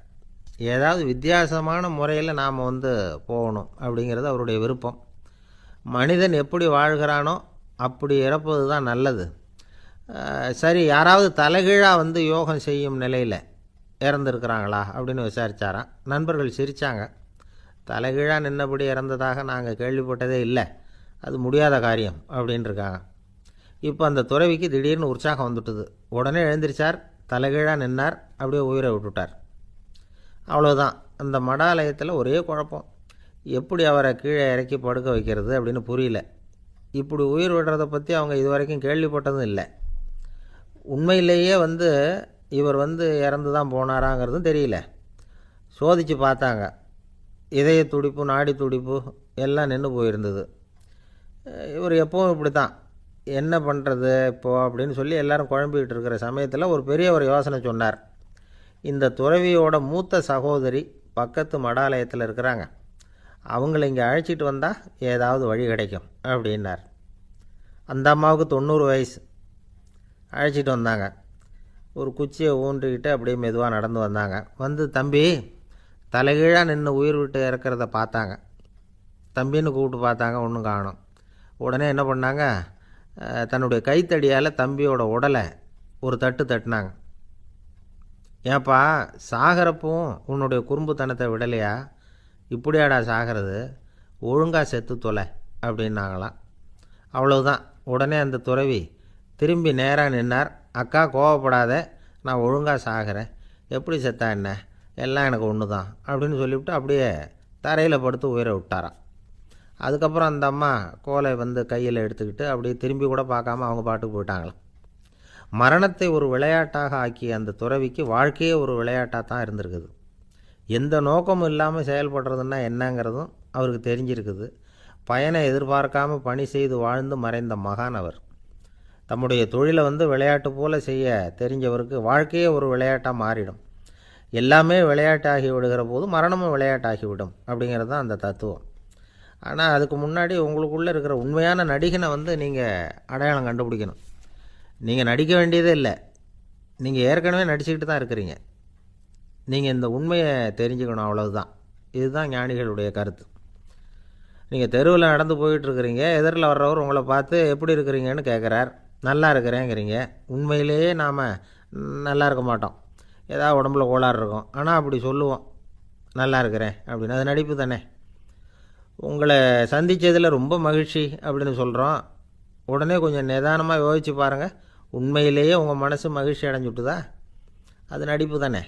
[SPEAKER 1] ஏதாவது வித்தியாசமான முறையில் நாம் போகணும் அப்படிங்கிறது அவருடைய விருப்பம். மனிதன் எப்படி வாழ்கிறானோ அப்படி இறப்பது தான் நல்லது. சரி, யாராவது தலைகீழாக யோகம் செய்யும் நிலையில் இறந்துருக்கிறாங்களா அப்படின்னு விசாரித்தாராம். நண்பர்கள் சிரித்தாங்க. தலைகீழாக நின்னபடி இறந்ததாக நாங்கள் கேள்விப்பட்டதே இல்லை, அது முடியாத காரியம் அப்படின்ட்டுருக்காங்க. இப்போ அந்த துறவிக்கு திடீர்னு உற்சாகம் வந்துட்டுது. உடனே எழுந்திரிச்சார், தலைகீழாக நின்னார், அப்படியே உயிரை விட்டுட்டார். அவ்வளோதான். அந்த மடாலயத்தில் ஒரே குழப்பம். எப்படி அவரை கீழே இறக்கி படுக்க வைக்கிறது அப்படின்னு புரியல. இப்படி உயிர் விடுறதை பற்றி அவங்க இதுவரைக்கும் கேள்விப்பட்டதும் இல்லை. உண்மையிலேயே இவர் இறந்து தான் போனாராங்கிறதும் தெரியல. சோதித்து பார்த்தாங்க. இதய துடிப்பு, நாடி துடிப்பு எல்லாம் நின்று போயிருந்தது. இவர் எப்பவும் இப்படி தான், என்ன பண்ணுறது இப்போது அப்படின்னு சொல்லி எல்லாரும் குழம்பிக்கிட்டு இருக்கிற சமயத்தில் ஒரு பெரிய ஒரு யோசனை சொன்னார். இந்த துறவியோட மூத்த சகோதரி பக்கத்து மடாலயத்தில் இருக்கிறாங்க, அவங்கள இங்கே அழைச்சிட்டு வந்தால் ஏதாவது வழி கிடைக்கும் அப்படின்னார். அந்த அம்மாவுக்கு 90 வயசு. அழைச்சிட்டு வந்தாங்க. ஒரு குச்சியை ஊன்றிக்கிட்டு அப்படியே மெதுவாக நடந்து வந்தாங்க. தம்பி, தலைகீழாக நின்று உயிர் விட்டு இறக்கிறத பார்த்தாங்க. தம்பின்னு கூப்பிட்டு பார்த்தாங்க, ஒன்றும் காணோம். உடனே என்ன பண்ணாங்க, தன்னுடைய கைத்தடியால் தம்பியோட உடலை ஒரு தட்டு தட்டினாங்க. ஏன்பா சாகிறப்பவும் உன்னுடைய குறும்புத்தனத்தை விடலையா? இப்படியாடா சாகிறது? ஒழுங்காக செத்து தொலை அப்படின்னாங்களாம். அவ்வளவுதான். உடனே அந்த துறவி திரும்பி நேராக நின்னார். அக்கா கோவப்படாத, நான் ஒழுங்காக சாகிறேன், எப்படி செத்தா என்ன, எல்லாம் எனக்கு ஒன்று தான் அப்படின்னு சொல்லிவிட்டு அப்படியே தரையில் படுத்து உயிரை விட்டாராம். அதுக்கப்புறம் அந்த அம்மா கோலை கையில் எடுத்துக்கிட்டு அப்படியே திரும்பி கூட பார்க்காம அவங்க பாட்டுக்கு போயிட்டாங்களாம். மரணத்தை ஒரு விளையாட்டாக ஆக்கிய அந்த துறவிக்கு வாழ்க்கையே ஒரு விளையாட்டாக தான் இருந்திருக்குது. எந்த நோக்கமும் இல்லாமல் செயல்படுறதுன்னா என்னங்கிறதும் அவருக்கு தெரிஞ்சிருக்குது. பயனை எதிர்பார்க்காம பணி செய்து வாழ்ந்து மறைந்த மகான் அவர். தம்முடைய தொழிலை விளையாட்டு போல செய்ய தெரிஞ்சவருக்கு வாழ்க்கையே ஒரு விளையாட்டாக மாறிடும். எல்லாமே விளையாட்டாகி விடுகிற போது மரணமும் விளையாட்டாகிவிடும் அப்படிங்கிறது தான் அந்த தத்துவம். ஆனால் அதுக்கு முன்னாடி உங்களுக்குள்ளே இருக்கிற உண்மையான நடிகனை நீங்கள் அடையாளம் கண்டுபிடிக்கணும். நீங்கள் நடிக்க வேண்டியதே இல்லை, நீங்கள் ஏற்கனவே நடிச்சுக்கிட்டு தான் இருக்கிறீங்க. நீங்கள் இந்த உண்மையை தெரிஞ்சுக்கணும், அவ்வளவுதான். இதுதான் ஞானிகளுடைய கருத்து. நீங்கள் தெருவில் நடந்து போயிட்டுருக்கிறீங்க, எதிரில் வர்றவர் உங்களை பார்த்து எப்படி இருக்கிறீங்கன்னு கேட்குறார். நல்லா இருக்கிறேங்கிறீங்க. உண்மையிலேயே நாம் நல்லா இருக்க மாட்டோம், ஏதாவது உடம்புல கோளாறு இருக்கும். ஆனால் அப்படி சொல்லுவோம் நல்லா இருக்கிறேன் அப்படின்னு. அது நடிப்பு தானே. உங்களை சந்தித்ததில் ரொம்ப மகிழ்ச்சி அப்படின்னு சொல்கிறோம். உடனே கொஞ்சம் நிதானமாக யோசித்து பாருங்கள், உண்மையிலேயே உங்கள் மனசு மகிழ்ச்சி அடைஞ்சுட்டுதா? அது நடிப்பு தானே.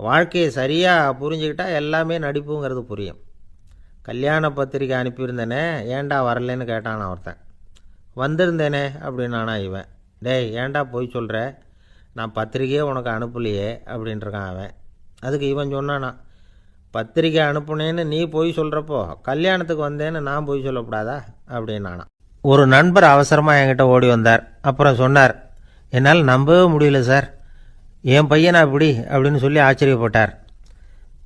[SPEAKER 1] வாழ்க்கையை சரியாக புரிஞ்சுக்கிட்டால் எல்லாமே நடிப்புங்கிறது புரியும். கல்யாண பத்திரிக்கை அனுப்பியிருந்தேனே, ஏன்டா வரலன்னு கேட்டான் ஒருத்தன். வந்திருந்தேனே அப்படின்னானா இவன். டேய், ஏன்டா போய் சொல்கிற, நான் பத்திரிக்கையே உனக்கு அனுப்பலையே அப்படின்ட்டுருக்கான் அவன். அதுக்கு இவன் சொன்னானா, பத்திரிக்கை அனுப்புனேன்னு நீ போய் சொல்கிறப்போ கல்யாணத்துக்கு வந்தேன்னு நான் போய் சொல்லக்கூடாதா அப்படின்னானா. ஒரு நண்பர் அவசரமாக என்கிட்ட ஓடி வந்தார். அப்புறம் சொன்னார், என்னால் நம்பவே முடியல சார், என் பையனா இப்படி அப்படின்னு சொல்லி ஆச்சரியப்பட்டார்.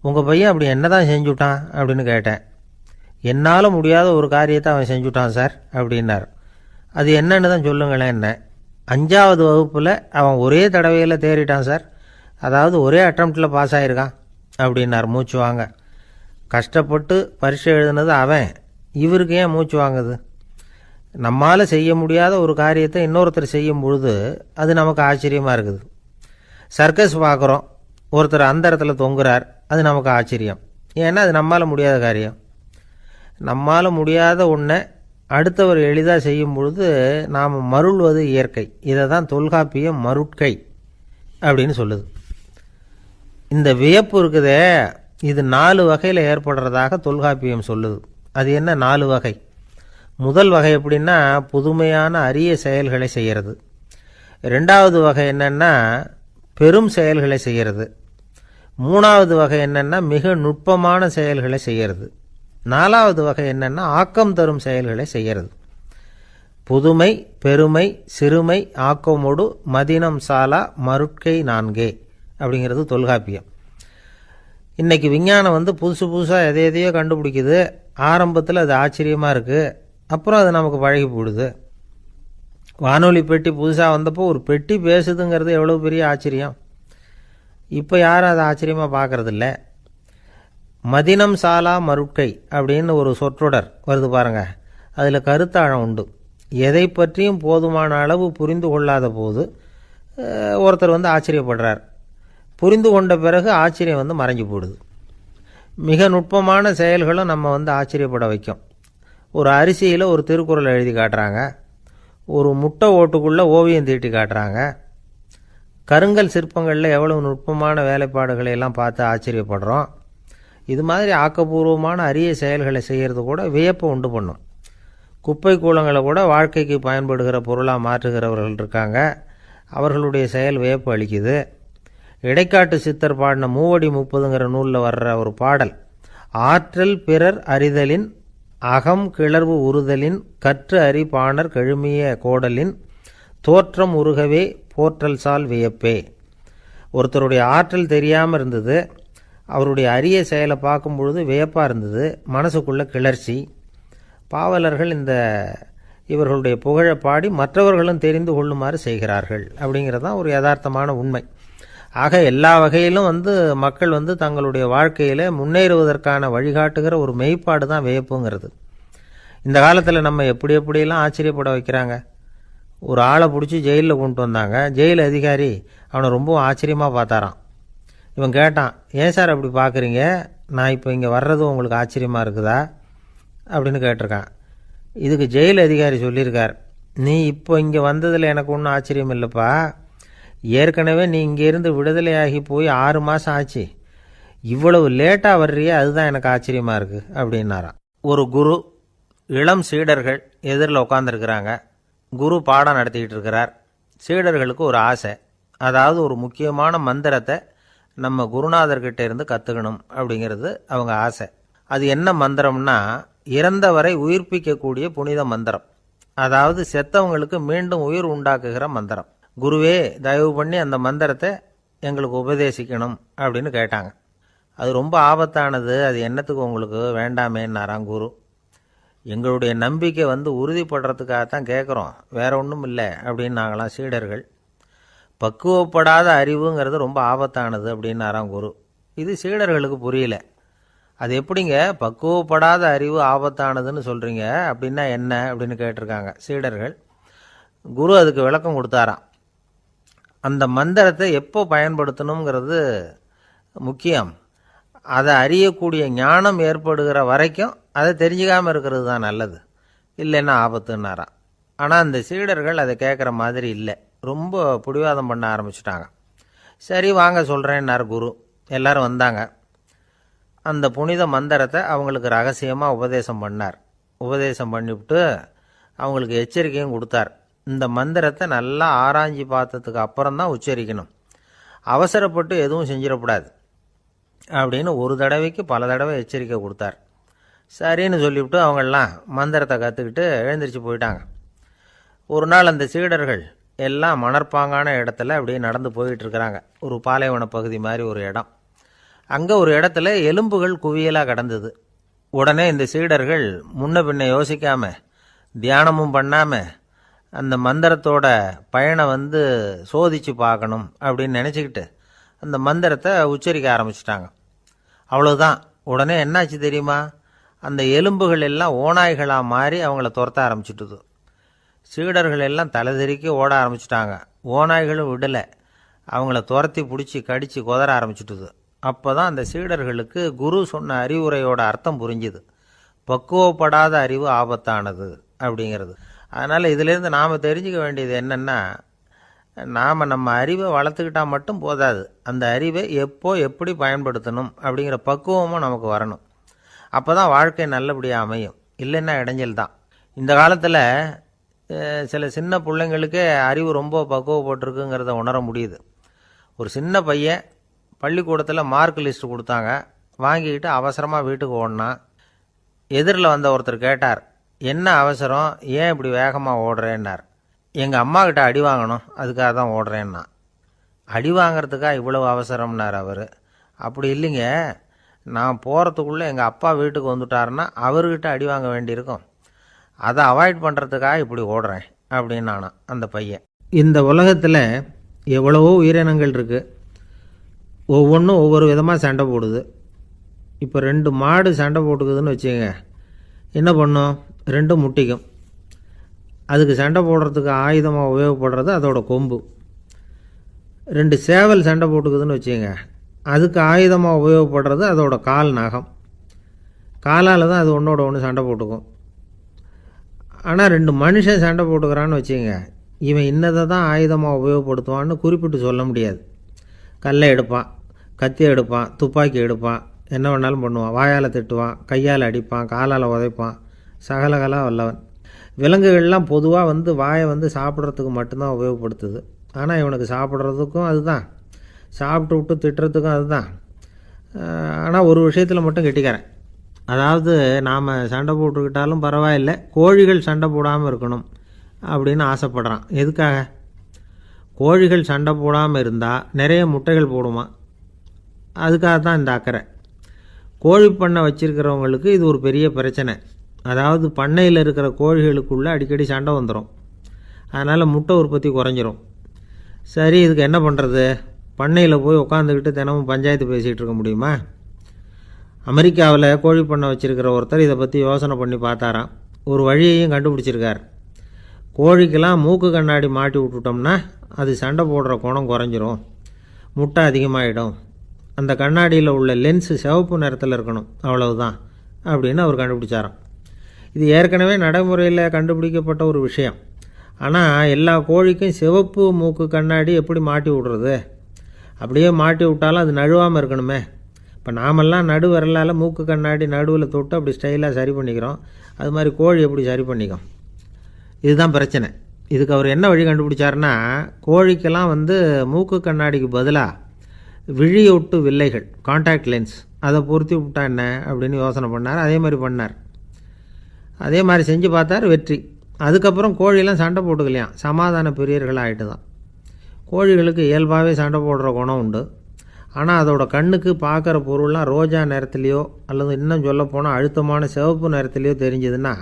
[SPEAKER 1] உங்கள் பையன் அப்படி என்ன தான் செஞ்சுட்டான் அப்படின்னு கேட்டேன். என்னால் முடியாத ஒரு காரியத்தை அவன் செஞ்சுட்டான் சார் அப்படின்னார். அது என்னன்னு தான் சொல்லுங்களேன். என்ன, 5வது வகுப்பில் அவன் ஒரே தடவையில் தேறிட்டான் சார், அதாவது ஒரே அட்டம்ப்டில் பாஸ் ஆகிருக்கான் அப்படின்னார் மூச்சு வாங்க. கஷ்டப்பட்டு பரீட்சை எழுதுனது அவன், இவருக்கு ஏன் மூச்சு வாங்குது? நம்மால் செய்ய முடியாத ஒரு காரியத்தை இன்னொருத்தர் செய்யும் பொழுது அது நமக்கு ஆச்சரியமாக இருக்குது. சர்க்கஸ் பார்க்குறோம், ஒருத்தர் அந்த இடத்துல தொங்குறார், அது நமக்கு ஆச்சரியம். ஏன்னா அது நம்மால் முடியாத காரியம். நம்மால் முடியாத ஒன்றை அடுத்தவர் எளிதாக செய்யும் பொழுது நாம் மருள்வது இயற்கை. இதை தான் தொல்காப்பியம் மருட்கை அப்படின்னு சொல்லுது. இந்த வியப்பு இருக்குதே, இது 4 வகையில் ஏற்படுறதாக தொல்காப்பியம் சொல்லுது. அது என்ன 4 வகை? முதல் வகை எப்படின்னா, புதுமையான அரிய செயல்களை செய்கிறது. 2வது வகை என்னென்னா பெரும் செயல்களை செய்கிறது. 3வது வகை என்னென்னா மிக நுட்பமான செயல்களை செய்கிறது. 4வது வகை என்னென்னா ஆக்கம் தரும் செயல்களை செய்கிறது. புதுமை, பெருமை, சிறுமை, ஆக்கமோடு மதினம் சாலா மருட்கை 4 அப்படிங்கிறது தொல்காப்பியம். இன்றைக்கி விஞ்ஞானம் புதுசு புதுசாக எதையோ கண்டுபிடிக்குது. ஆரம்பத்தில் அது ஆச்சரியமாக இருக்குது, அப்புறம் அது நமக்கு பழகி போடுது. வானொலி பெட்டி புதுசாக வந்தப்போ ஒரு பெட்டி பேசுதுங்கிறது எவ்வளோ பெரிய ஆச்சரியம். இப்போ யாரும் அதை ஆச்சரியமாக பார்க்குறதில்ல. மதினம் சாலா மருட்கை அப்படின்னு ஒரு சொற்றொடர் வருது பாருங்க, அதில் கருத்தாழம் உண்டு. எதை பற்றியும் போதுமான அளவு புரிந்து கொள்ளாத போது ஒருத்தர் ஆச்சரியப்படுறார். புரிந்து கொண்ட பிறகு ஆச்சரியம் மறைஞ்சு போடுது. மிக நுட்பமான செயல்களும் நம்ம ஆச்சரியப்பட வைக்கும். ஒரு அரிசியில் ஒரு திருக்குறள் எழுதி காட்டுறாங்க, ஒரு முட்டை ஓட்டுக்குள்ளே ஓவியம் தீட்டி காட்டுறாங்க. கருங்கல் சிற்பங்களில் எவ்வளவு நுட்பமான வேலைப்பாடுகளை எல்லாம் பார்த்து ஆச்சரியப்படுறோம். இது மாதிரி ஆக்கப்பூர்வமான அரிய செயல்களை செய்கிறது கூட வியப்பை உண்டு பண்ணும். குப்பை கூலங்களை கூட வாழ்க்கைக்கு பயன்படுகிற பொருளாக மாற்றுகிறவர்கள் இருக்காங்க, அவர்களுடைய செயல் வியப்பு அளிக்குது. இடைக்காட்டு சித்தர் பாடின 30 நூலில் வர்ற ஒரு பாடல், ஆற்றல் பிறர் அறிதலின் அகம் கிளர்வு உறுதலின் கற்று அறி பாணர் கழுமிய கோடலின் தோற்றம் உருகவே போற்றல் சால் வியப்பே. ஒருத்தருடைய ஆற்றல் தெரியாமல் இருந்தது, அவருடைய அரிய செயலை பார்க்கும் பொழுது வியப்பாக இருந்தது, மனசுக்குள்ள கிளர்ச்சி. பாவலர்கள் இவர்களுடைய புகழை பாடி மற்றவர்களும் தெரிந்து கொள்ளுமாறு செய்கிறார்கள் அப்படிங்கிறது தான் ஒரு யதார்த்தமான உண்மை. ஆக எல்லா வகையிலும் மக்கள் தங்களுடைய வாழ்க்கையில் முன்னேறுவதற்கான வழிகாட்டுகிற ஒரு மெய்ப்பாடு தான் வியப்புங்கிறது. இந்த காலத்தில் நம்ம எப்படியெல்லாம் ஆச்சரியப்பட வைக்கிறாங்க. ஒரு ஆளை பிடிச்சி ஜெயிலில் கொண்டு வந்தாங்க. ஜெயில் அதிகாரி அவனை ரொம்ப ஆச்சரியமாக பார்த்தாராம். இவன் கேட்டான், ஏன் சார் அப்படி பார்க்குறீங்க, நான் இப்போ இங்கே வர்றது உங்களுக்கு ஆச்சரியமாக இருக்குதா அப்படின்னு கேட்டிருக்கான். இதுக்கு ஜெயில் அதிகாரி சொல்லியிருக்கார், நீ இப்போ இங்கே வந்ததில் எனக்கு ஒன்றும் ஆச்சரியம் இல்லைப்பா, ஏற்கனவே நீ இங்கேருந்து விடுதலையாகி போய் 6 மாதம் ஆச்சு, இவ்வளவு லேட்டாக வர்றியே அதுதான் எனக்கு ஆச்சரியமாக இருக்குது அப்படின்னாராம். ஒரு குரு, இளம் சீடர்கள் எதிரில் உட்காந்துருக்கிறாங்க. குரு பாடம் நடத்திக்கிட்டு இருக்கிறார். சீடர்களுக்கு ஒரு ஆசை, அதாவது ஒரு முக்கியமான மந்திரத்தை நம்ம குருநாதர்கிட்ட இருந்து கற்றுக்கணும் அப்படிங்கிறது அவங்க ஆசை. அது என்ன மந்திரம்னா, இறந்தவரை உயிர்ப்பிக்கக்கூடிய புனித மந்திரம், அதாவது செத்தவங்களுக்கு மீண்டும் உயிர் உண்டாக்குகிற மந்திரம். குருவே, தயவு பண்ணி அந்த மந்திரத்தை எங்களுக்கு உபதேசிக்கணும் அப்படின்னு கேட்டாங்க. அது ரொம்ப ஆபத்தானது, அது என்னத்துக்கு உங்களுக்கு வேண்டாமேன்னாராம் குரு. எங்களுடைய நம்பிக்கை உறுதிப்படுறதுக்காகத்தான் கேட்குறோம், வேற ஒன்றும் இல்லை அப்படின்னாங்களாம் சீடர்கள். பக்குவப்படாத அறிவுங்கிறது ரொம்ப ஆபத்தானது அப்படின்னாராம் குரு. இது சீடர்களுக்கு புரியல. அது எப்படிங்க பக்குவப்படாத அறிவு ஆபத்தானதுன்னு சொல்கிறீங்க, அப்படின்னா என்ன அப்படின்னு கேட்டிருக்காங்க சீடர்கள். குரு அதுக்கு விளக்கம் கொடுத்தாராம். அந்த மந்திரத்தை எப்போ பயன்படுத்தணுங்கிறது முக்கியம், அதை அறியக்கூடிய ஞானம் ஏற்படுகிற வரைக்கும் அதை தெரிஞ்சுக்காமல் இருக்கிறது தான் நல்லது, இல்லைன்னா ஆபத்துன்னாராம். ஆனால் அந்த சீடர்கள் அதை கேட்குற மாதிரி இல்லை, ரொம்ப பிடிவாதம் பண்ண ஆரம்பிச்சிட்டாங்க. சரி வாங்க சொல்கிறேன்னார் குரு. எல்லாரும் வந்தாங்க. அந்த புனித மந்திரத்தை அவங்களுக்கு ரகசியமாக உபதேசம் பண்ணார். உபதேசம் பண்ணிவிட்டு அவங்களுக்கு எச்சரிக்கையும் கொடுத்தார். இந்த மந்திரத்தை நல்லா ஆராய்ச்சி பார்த்ததுக்கு அப்புறம்தான் உச்சரிக்கணும், அவசரப்பட்டு எதுவும் செஞ்சிடக்கூடாது அப்படின்னு ஒரு தடவைக்கு பல தடவை எச்சரிக்கை கொடுத்தார். சரின்னு சொல்லிவிட்டு அவங்கெல்லாம் மந்திரத்தை கற்றுக்கிட்டு எழுந்திரிச்சு போயிட்டாங்க. ஒரு நாள் அந்த சீடர்கள் எல்லாம் மணற்பாங்கான இடத்துல அப்படியே நடந்து போயிட்டு இருக்கிறாங்க. ஒரு பாலைவன பகுதி மாதிரி ஒரு இடம். அங்கே ஒரு இடத்துல எலும்புகள் குவியலாக கிடந்தது. உடனே இந்த சீடர்கள் முன்ன பின்ன யோசிக்காம, தியானமும் பண்ணாமல் அந்த மந்திரத்தோட பயனை சோதித்து பார்க்கணும் அப்படின்னு நினச்சிக்கிட்டு அந்த மந்திரத்தை உச்சரிக்க ஆரம்பிச்சிட்டாங்க. அவ்வளோதான். உடனே என்னாச்சு தெரியுமா, அந்த எலும்புகள் எல்லாம் ஓநாய்களாக மாறி அவங்கள துரத்த ஆரம்பிச்சிட்டுது. சீடர்கள் எல்லாம் தலைதெறிக்க ஓட ஆரம்பிச்சிட்டாங்க. ஓநாய்களும் விடலை, அவங்கள துரத்தி பிடிச்சி கடித்து கொதற ஆரம்பிச்சிட்டுது. அப்போ தான் அந்த சீடர்களுக்கு குரு சொன்ன அறிவுரையோட அர்த்தம் புரிஞ்சுது. பக்குவப்படாத அறிவு ஆபத்தானது அப்படிங்கிறது. அதனால் இதிலேருந்து நாம் தெரிஞ்சுக்க வேண்டியது என்னென்னா, நாம் நம்ம அறிவை வளர்த்துக்கிட்டால் மட்டும் போதாது, அந்த அறிவை எப்போ எப்படி பயன்படுத்தணும் அப்படிங்கிற பக்குவமும் நமக்கு வரணும். அப்போ தான் வாழ்க்கை நல்லபடியாக அமையும், இல்லைன்னா இடைஞ்சல் தான். இந்த காலத்தில் சில சின்ன பிள்ளைங்களுக்கே அறிவு ரொம்ப பக்குவப்பட்டிருக்குங்கிறத உணர முடியுது. ஒரு சின்ன பையன் பள்ளிக்கூடத்தில் மார்க் லிஸ்ட் கொடுத்தாங்க, வாங்கிக்கிட்டு அவசரமாக வீட்டுக்கு ஓடினான். எதிரில் வந்த ஒருத்தர் கேட்டார், என்ன அவசரம், ஏன் இப்படி வேகமாக ஓடுறேன்னார். எங்கள் அம்மா கிட்ட அடி வாங்கணும், அதுக்காக தான் ஓடுறேன்னா. அடி வாங்கிறதுக்கா இவ்வளவு அவசரம்னார் அவர். அப்படி இல்லைங்க, நான் போகிறதுக்குள்ளே எங்கள் அப்பா வீட்டுக்கு வந்துட்டாருன்னா அவர்கிட்ட அடி வாங்க வேண்டியிருக்கும், அதை அவாய்ட் பண்ணுறதுக்காக இப்படி ஓடுறேன் அப்படின்னு நானா அந்த பையன். இந்த உலகத்தில் எவ்வளவோ உயிரினங்கள் இருக்குது, ஒவ்வொன்றும் ஒவ்வொரு விதமாக சண்டை போடுது. இப்போ 2 மாடு சண்டை போட்டுக்குதுன்னு வச்சுக்கோங்க, என்ன பண்ணும், 2 முட்டிக்கும். அதுக்கு சண்டை போடுறதுக்கு ஆயுதமாக உபயோகப்படுறது அதோட கொம்பு. 2 சேவல் சண்டை போட்டுக்குதுன்னு வச்சுக்கோங்க, அதுக்கு ஆயுதமாக உபயோகப்படுறது அதோட கால் நகம். காலால் தான் அது ஒன்றோட ஒன்று சண்டை போட்டுக்கும். ஆனால் 2 மனுஷன் சண்டை போட்டுக்கிறான்னு வச்சுக்கோங்க, இவன் இன்னதை தான் ஆயுதமாக உபயோகப்படுத்துவான்னு குறிப்பிட்டு சொல்ல முடியாது. கல்லை எடுப்பான், கத்தி எடுப்பான், துப்பாக்கி எடுப்பான், என்ன வேணாலும் பண்ணுவான். வாயால் திட்டுவான், கையால் அடிப்பான், காலால் உதைப்பான், சகலகலா வல்லவன். விலங்குகள்லாம் பொதுவாக வாயை சாப்பிட்றதுக்கு மட்டும்தான் உபயோகப்படுத்துது. ஆனால் இவனுக்கு சாப்பிட்றதுக்கும் அதுதான், சாப்பிட்டு விட்டு திட்டுறதுக்கும் அதுதான். ஆனால் ஒரு விஷயத்தில் மட்டும் கெட்டிக்கிறேன், அதாவது நாம் சண்டை போட்டுக்கிட்டாலும் பரவாயில்லை, கோழிகள் சண்டை போடாமல் இருக்கணும் அப்படின்னு ஆசைப்படுறான். எதுக்காக? கோழிகள் சண்டை போடாமல் இருந்தால் நிறைய முட்டைகள் போடுமா, அதுக்காக தான் இந்த அக்கறை. கோழி பண்ணை வச்சுருக்கிறவங்களுக்கு இது ஒரு பெரிய பிரச்சனை. அதாவது பண்ணையில் இருக்கிற கோழிகளுக்குள்ளே அடிக்கடி சண்டை வந்துடும், அதனால் முட்டை உற்பத்தி குறைஞ்சிரும். சரி, இதுக்கு என்ன பண்ணுறது? பண்ணையில் போய் உட்காந்துக்கிட்டு தினமும் பஞ்சாயத்து பேசிகிட்டு இருக்க முடியுமா? அமெரிக்காவில் கோழி பண்ணை வச்சுருக்கிற ஒருத்தர் இதை பற்றி யோசனை பண்ணி பார்த்தாராம். ஒரு வழியையும் கண்டுபிடிச்சிருக்கார். கோழிக்கெல்லாம் மூக்கு கண்ணாடி மாட்டி விட்டுட்டோம்னா அது சண்டை போடுற குணம் குறைஞ்சிரும், முட்டை அதிகமாகிடும் அந்த கண்ணாடியில் உள்ள லென்ஸு சிவப்பு நிறத்தில் இருக்கணும், அவ்வளவுதான் அப்படின்னு அவர் கண்டுபிடிச்சாராம். இது ஏற்கனவே நடைமுறையில் கண்டுபிடிக்கப்பட்ட ஒரு விஷயம். ஆனால் எல்லா கோழிக்கும் சிவப்பு மூக்கு கண்ணாடி எப்படி மாட்டி விடுறது? அப்படியே மாட்டி விட்டாலும் அது நழுவாமல் இருக்கணுமே. இப்போ நாமெல்லாம் நடு விரலால் மூக்கு கண்ணாடி நடுவில் தொட்டு அப்படி ஸ்டைலாக சரி பண்ணிக்கிறோம். அது மாதிரி கோழி எப்படி சரி பண்ணிக்கும்? இதுதான் பிரச்சனை. இதுக்கு அவர் என்ன வழி கண்டுபிடிச்சாருன்னா, கோழிக்கெல்லாம் மூக்கு கண்ணாடிக்கு பதிலாக விழியொட்டு வில்லைகள், கான்டாக்ட் லென்ஸ், அதை பொருத்தி விட்டா என்ன அப்படின்னு யோசனை பண்ணார். அதே மாதிரி பண்ணார். அதே மாதிரி செஞ்சு பார்த்தார், வெற்றி. அதுக்கப்புறம் கோழியெல்லாம் சண்டை போட்டுக்கலையாம், சமாதான பிரியர்களாக ஆகிட்டு தான். கோழிகளுக்கு இயல்பாகவே சண்டை போடுற குணம் உண்டு. ஆனால் அதோட கண்ணுக்கு பார்க்குற பொருள்லாம் ரோஜா நிறத்துலையோ அல்லது இன்னும் சொல்லப்போனால் அழுத்தமான சிவப்பு நிறத்துலையோ தெரிஞ்சதுன்னா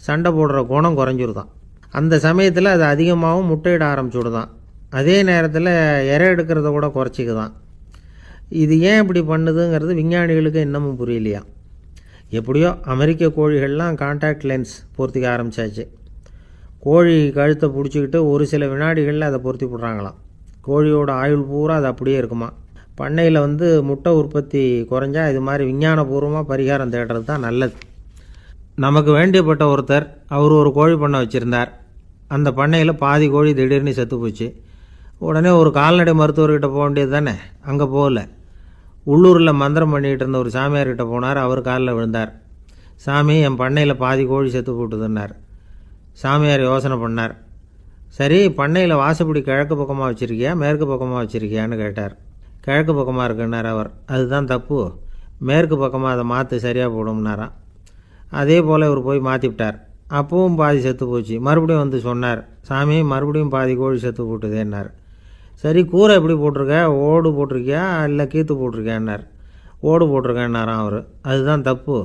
[SPEAKER 1] சண்டை போடுற குணம் குறைஞ்சிருதான். அந்த சமயத்தில் அது அதிகமாகவும் முட்டையிட ஆரம்பிச்சுடுதான். அதே நேரத்தில் இறை எடுக்கிறத கூட குறைச்சிக்குதான். இது ஏன் இப்படி பண்ணுதுங்கிறது விஞ்ஞானிகளுக்கு இன்னமும் புரியலையா. எப்படியோ அமெரிக்க கோழிகள்லாம் கான்டாக்ட் லென்ஸ் பொருத்திக்க ஆரம்பித்தாச்சு. கோழி கழுத்தை பிடிச்சிக்கிட்டு ஒரு சில வினாடிகளில் அதை பொருத்தி விட்றாங்களாம். கோழியோட ஆயுள் பூரா அது அப்படியே இருக்குமா. பண்ணையில் முட்டை உற்பத்தி குறைஞ்சா இது மாதிரி விஞ்ஞானபூர்வமாக பரிகாரம் தேடுறது தான் நல்லது. நமக்கு வேண்டியப்பட்ட ஒருத்தர், அவர் ஒரு கோழி பண்ணை வச்சுருந்தார். அந்த பண்ணையில் பாதி கோழி திடீர்னு செத்து போச்சு. உடனே ஒரு கால்நடை மருத்துவர்கிட்ட போக வேண்டியது தானே. அங்கே போகல. உள்ளூரில் மந்திரம் பண்ணிகிட்டு இருந்த ஒரு சாமியார்கிட்ட போனார். அவர் காலில் விழுந்தார். சாமி, என் பண்ணையில் பாதி கோழி செத்து போட்டுதுன்னார். சாமியார் யோசனை பண்ணார். சரி, பண்ணையில் வாசப்படி கிழக்கு பக்கமாக வச்சுருக்கியா மேற்கு பக்கமாக வச்சுருக்கியான்னு கேட்டார். கிழக்கு பக்கமாக இருக்குன்னார் அவர். அதுதான் தப்பு, மேற்கு பக்கமாக அதை மாற்று, சரியாக போடும்னாராம். அதே போல் இவர் போய் மாற்றிவிட்டார். அப்பவும் பாதி செத்து போச்சு. மறுபடியும் சொன்னார், சாமி மறுபடியும் பாதி கோழி செத்து போட்டுதேன்னார். சரி, கூரை எப்படி போட்டிருக்க, ஓடு போட்டிருக்கியா இல்லை கீத்து போட்டிருக்கியான்னார். ஓடு போட்டிருக்கேன்னாராம் அவர். அதுதான் தப்பு,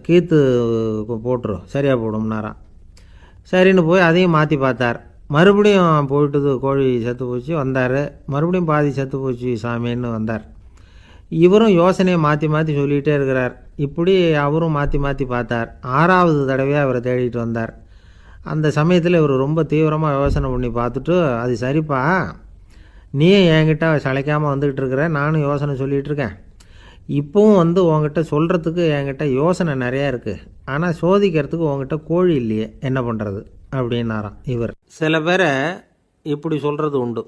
[SPEAKER 1] கீத்து போட்டுரு, சரியாக போடும்னாராம். சரின்னு போய் அதையும் மாற்றி பார்த்தார். மறுபடியும் போயிட்டுது, கோழி செத்து போச்சு. வந்தார். மறுபடியும் பாதி செத்து போச்சு சாமின்னு வந்தார். இவரும் யோசனையை மாற்றி மாற்றி சொல்லிகிட்டே இருக்கிறார். இப்படி அவரும் மாற்றி மாற்றி பார்த்தார். 6வது தடவையாக அவரை தேடிட்டு வந்தார். அந்த சமயத்தில் இவர் ரொம்ப தீவிரமாக யோசனை பண்ணி பார்த்துட்டு, அது சரிப்பா, நீயும் என்கிட்ட சளைக்காமல் வந்துக்கிட்டு இருக்கிற, நானும் யோசனை சொல்லிகிட்டு இருக்கேன். இப்போவும் உங்ககிட்ட சொல்கிறதுக்கு என்கிட்ட யோசனை நிறையா இருக்குது. ஆனால் சோதிக்கிறதுக்கு உங்ககிட்ட கோழி இல்லையே, என்ன பண்ணுறது அப்படின்னாராம் இவர். சில பேரை இப்படி சொல்கிறது உண்டு.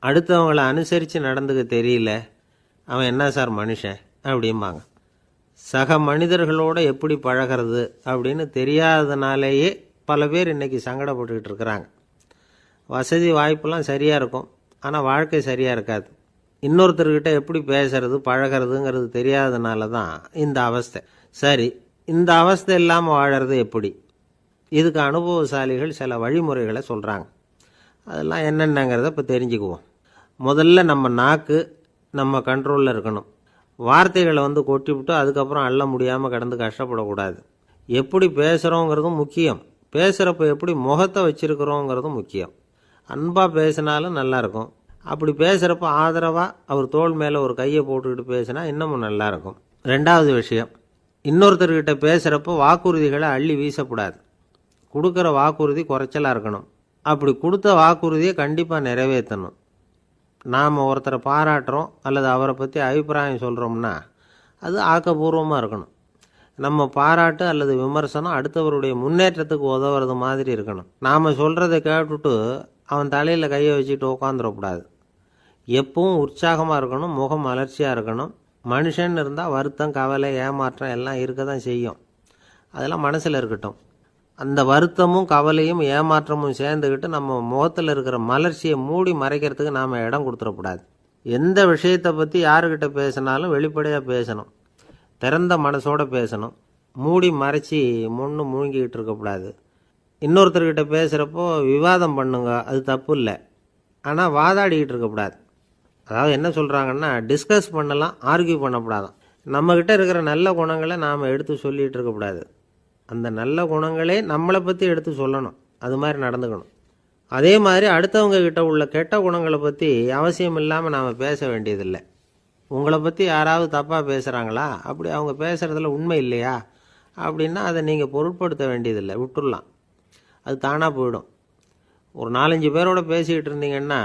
[SPEAKER 1] அடுத்தவங்களை அனுசரித்து நடந்துக்க தெரியல, அவன் என்ன சார் மனுஷன் அப்படிம்பாங்க. சக மனிதர்களோடு எப்படி பழகிறது அப்படின்னு தெரியாதனாலேயே பல பேர் இன்றைக்கி சங்கடப்பட்டுக்கிட்டு இருக்கிறாங்க. வசதி வாய்ப்பெல்லாம் சரியாக இருக்கும், ஆனால் வாழ்க்கை சரியாக இருக்காது. இன்னொருத்தர்கிட்ட எப்படி பேசுறது பழகிறதுங்கிறது தெரியாதனால தான் இந்த அவஸ்தை. சரி, இந்த அவஸ்தை இல்லாமல் வாழறது எப்படி? இதுக்கு அனுபவசாலிகள் சில வழிமுறைகளை சொல்கிறாங்க. அதெல்லாம் என்னென்னங்கிறத இப்போ தெரிஞ்சுக்குவோம். முதல்ல நம்ம நாக்கு நம்ம கண்ட்ரோலில் இருக்கணும். வார்த்தைகளை கொட்டிவிட்டு அதுக்கப்புறம் அள்ள முடியாமல் கடந்து கஷ்டப்படக்கூடாது. எப்படி பேசுகிறோங்கிறதும் முக்கியம். பேசுகிறப்ப எப்படி முகத்தை வச்சுருக்கிறோங்கிறதும் முக்கியம். அன்பாக பேசினாலும் நல்லாயிருக்கும். அப்படி பேசுகிறப்ப ஆதரவாக அவர் தோள் மேலே ஒரு கையை போட்டுக்கிட்டு பேசினா இன்னமும் நல்லாயிருக்கும். 2வது விஷயம், இன்னொருத்தர்கிட்ட பேசுகிறப்போ வாக்குறுதிகளை அள்ளி வீசக்கூடாது. கொடுக்குற வாக்குறுதி குறைச்சலாக இருக்கணும். அப்படி கொடுத்த வாக்குறுதியை கண்டிப்பாக நிறைவேற்றணும். நாம் ஒருத்தரை பாராட்டுறோம் அல்லது அவரை பற்றி அபிப்பிராயம் சொல்கிறோம்னா அது ஆக்கப்பூர்வமாக இருக்கணும். நம்ம பாராட்டு அல்லது விமர்சனம் அடுத்தவருடைய முன்னேற்றத்துக்கு உதவுறது மாதிரி இருக்கணும். நாம் சொல்கிறத கேட்டுட்டு அவன் தலையில் கையை வச்சுட்டு உட்காந்துடக்கூடாது. எப்பவும் உற்சாகமாக இருக்கணும், முகம் மலர்ச்சியாக இருக்கணும். மனுஷன் இருந்தால் வருத்தம், கவலை, ஏமாற்றம் எல்லாம் இருக்க தான் செய்யும். அதெல்லாம் மனசில் இருக்கட்டும். அந்த வருத்தமும் கவலையும் ஏமாற்றமும் சேர்ந்துக்கிட்டு நம்ம முகத்தில் இருக்கிற மலர்ச்சியை மூடி மறைக்கிறதுக்கு நாம் இடம் கொடுத்துடக்கூடாது. எந்த விஷயத்தை பற்றி யாருக்கிட்ட பேசினாலும் வெளிப்படையாக பேசணும். திறந்த மனசோடு பேசணும். மூடி மறைச்சி முன்னு முழுங்கிக்கிட்டு இருக்கக்கூடாது. இன்னொருத்தர்கிட்ட பேசுகிறப்போ விவாதம் பண்ணுங்க, அது தப்பு இல்லை. ஆனால் வாதாடிக்கிட்டு இருக்கக்கூடாது. அதாவது என்ன சொல்கிறாங்கன்னா, டிஸ்கஸ் பண்ணலாம், ஆர்கியூ பண்ணக்கூடாதான். நம்மக்கிட்ட இருக்கிற நல்ல குணங்களை நாம் எடுத்து சொல்லிகிட்டு இருக்கக்கூடாது. அந்த நல்ல குணங்களே நம்மளை பற்றி எடுத்து சொல்லணும். அது மாதிரி நடந்துக்கணும். அதே மாதிரி அடுத்தவங்க கிட்ட உள்ள கெட்ட குணங்களை பற்றி அவசியம் இல்லாமல் நாம் பேச வேண்டியதில்லை. உங்களை பற்றி யாராவது தப்பாக பேசுகிறாங்களா, அப்படி அவங்க பேசுகிறதுல உண்மை இல்லையா அப்படின்னா அதை நீங்கள் பொருட்படுத்த வேண்டியதில்லை, விட்டுடலாம். அது தானாக போயிடும். ஒரு 4-5 பேரோட பேசிக்கிட்டு இருந்தீங்கன்னா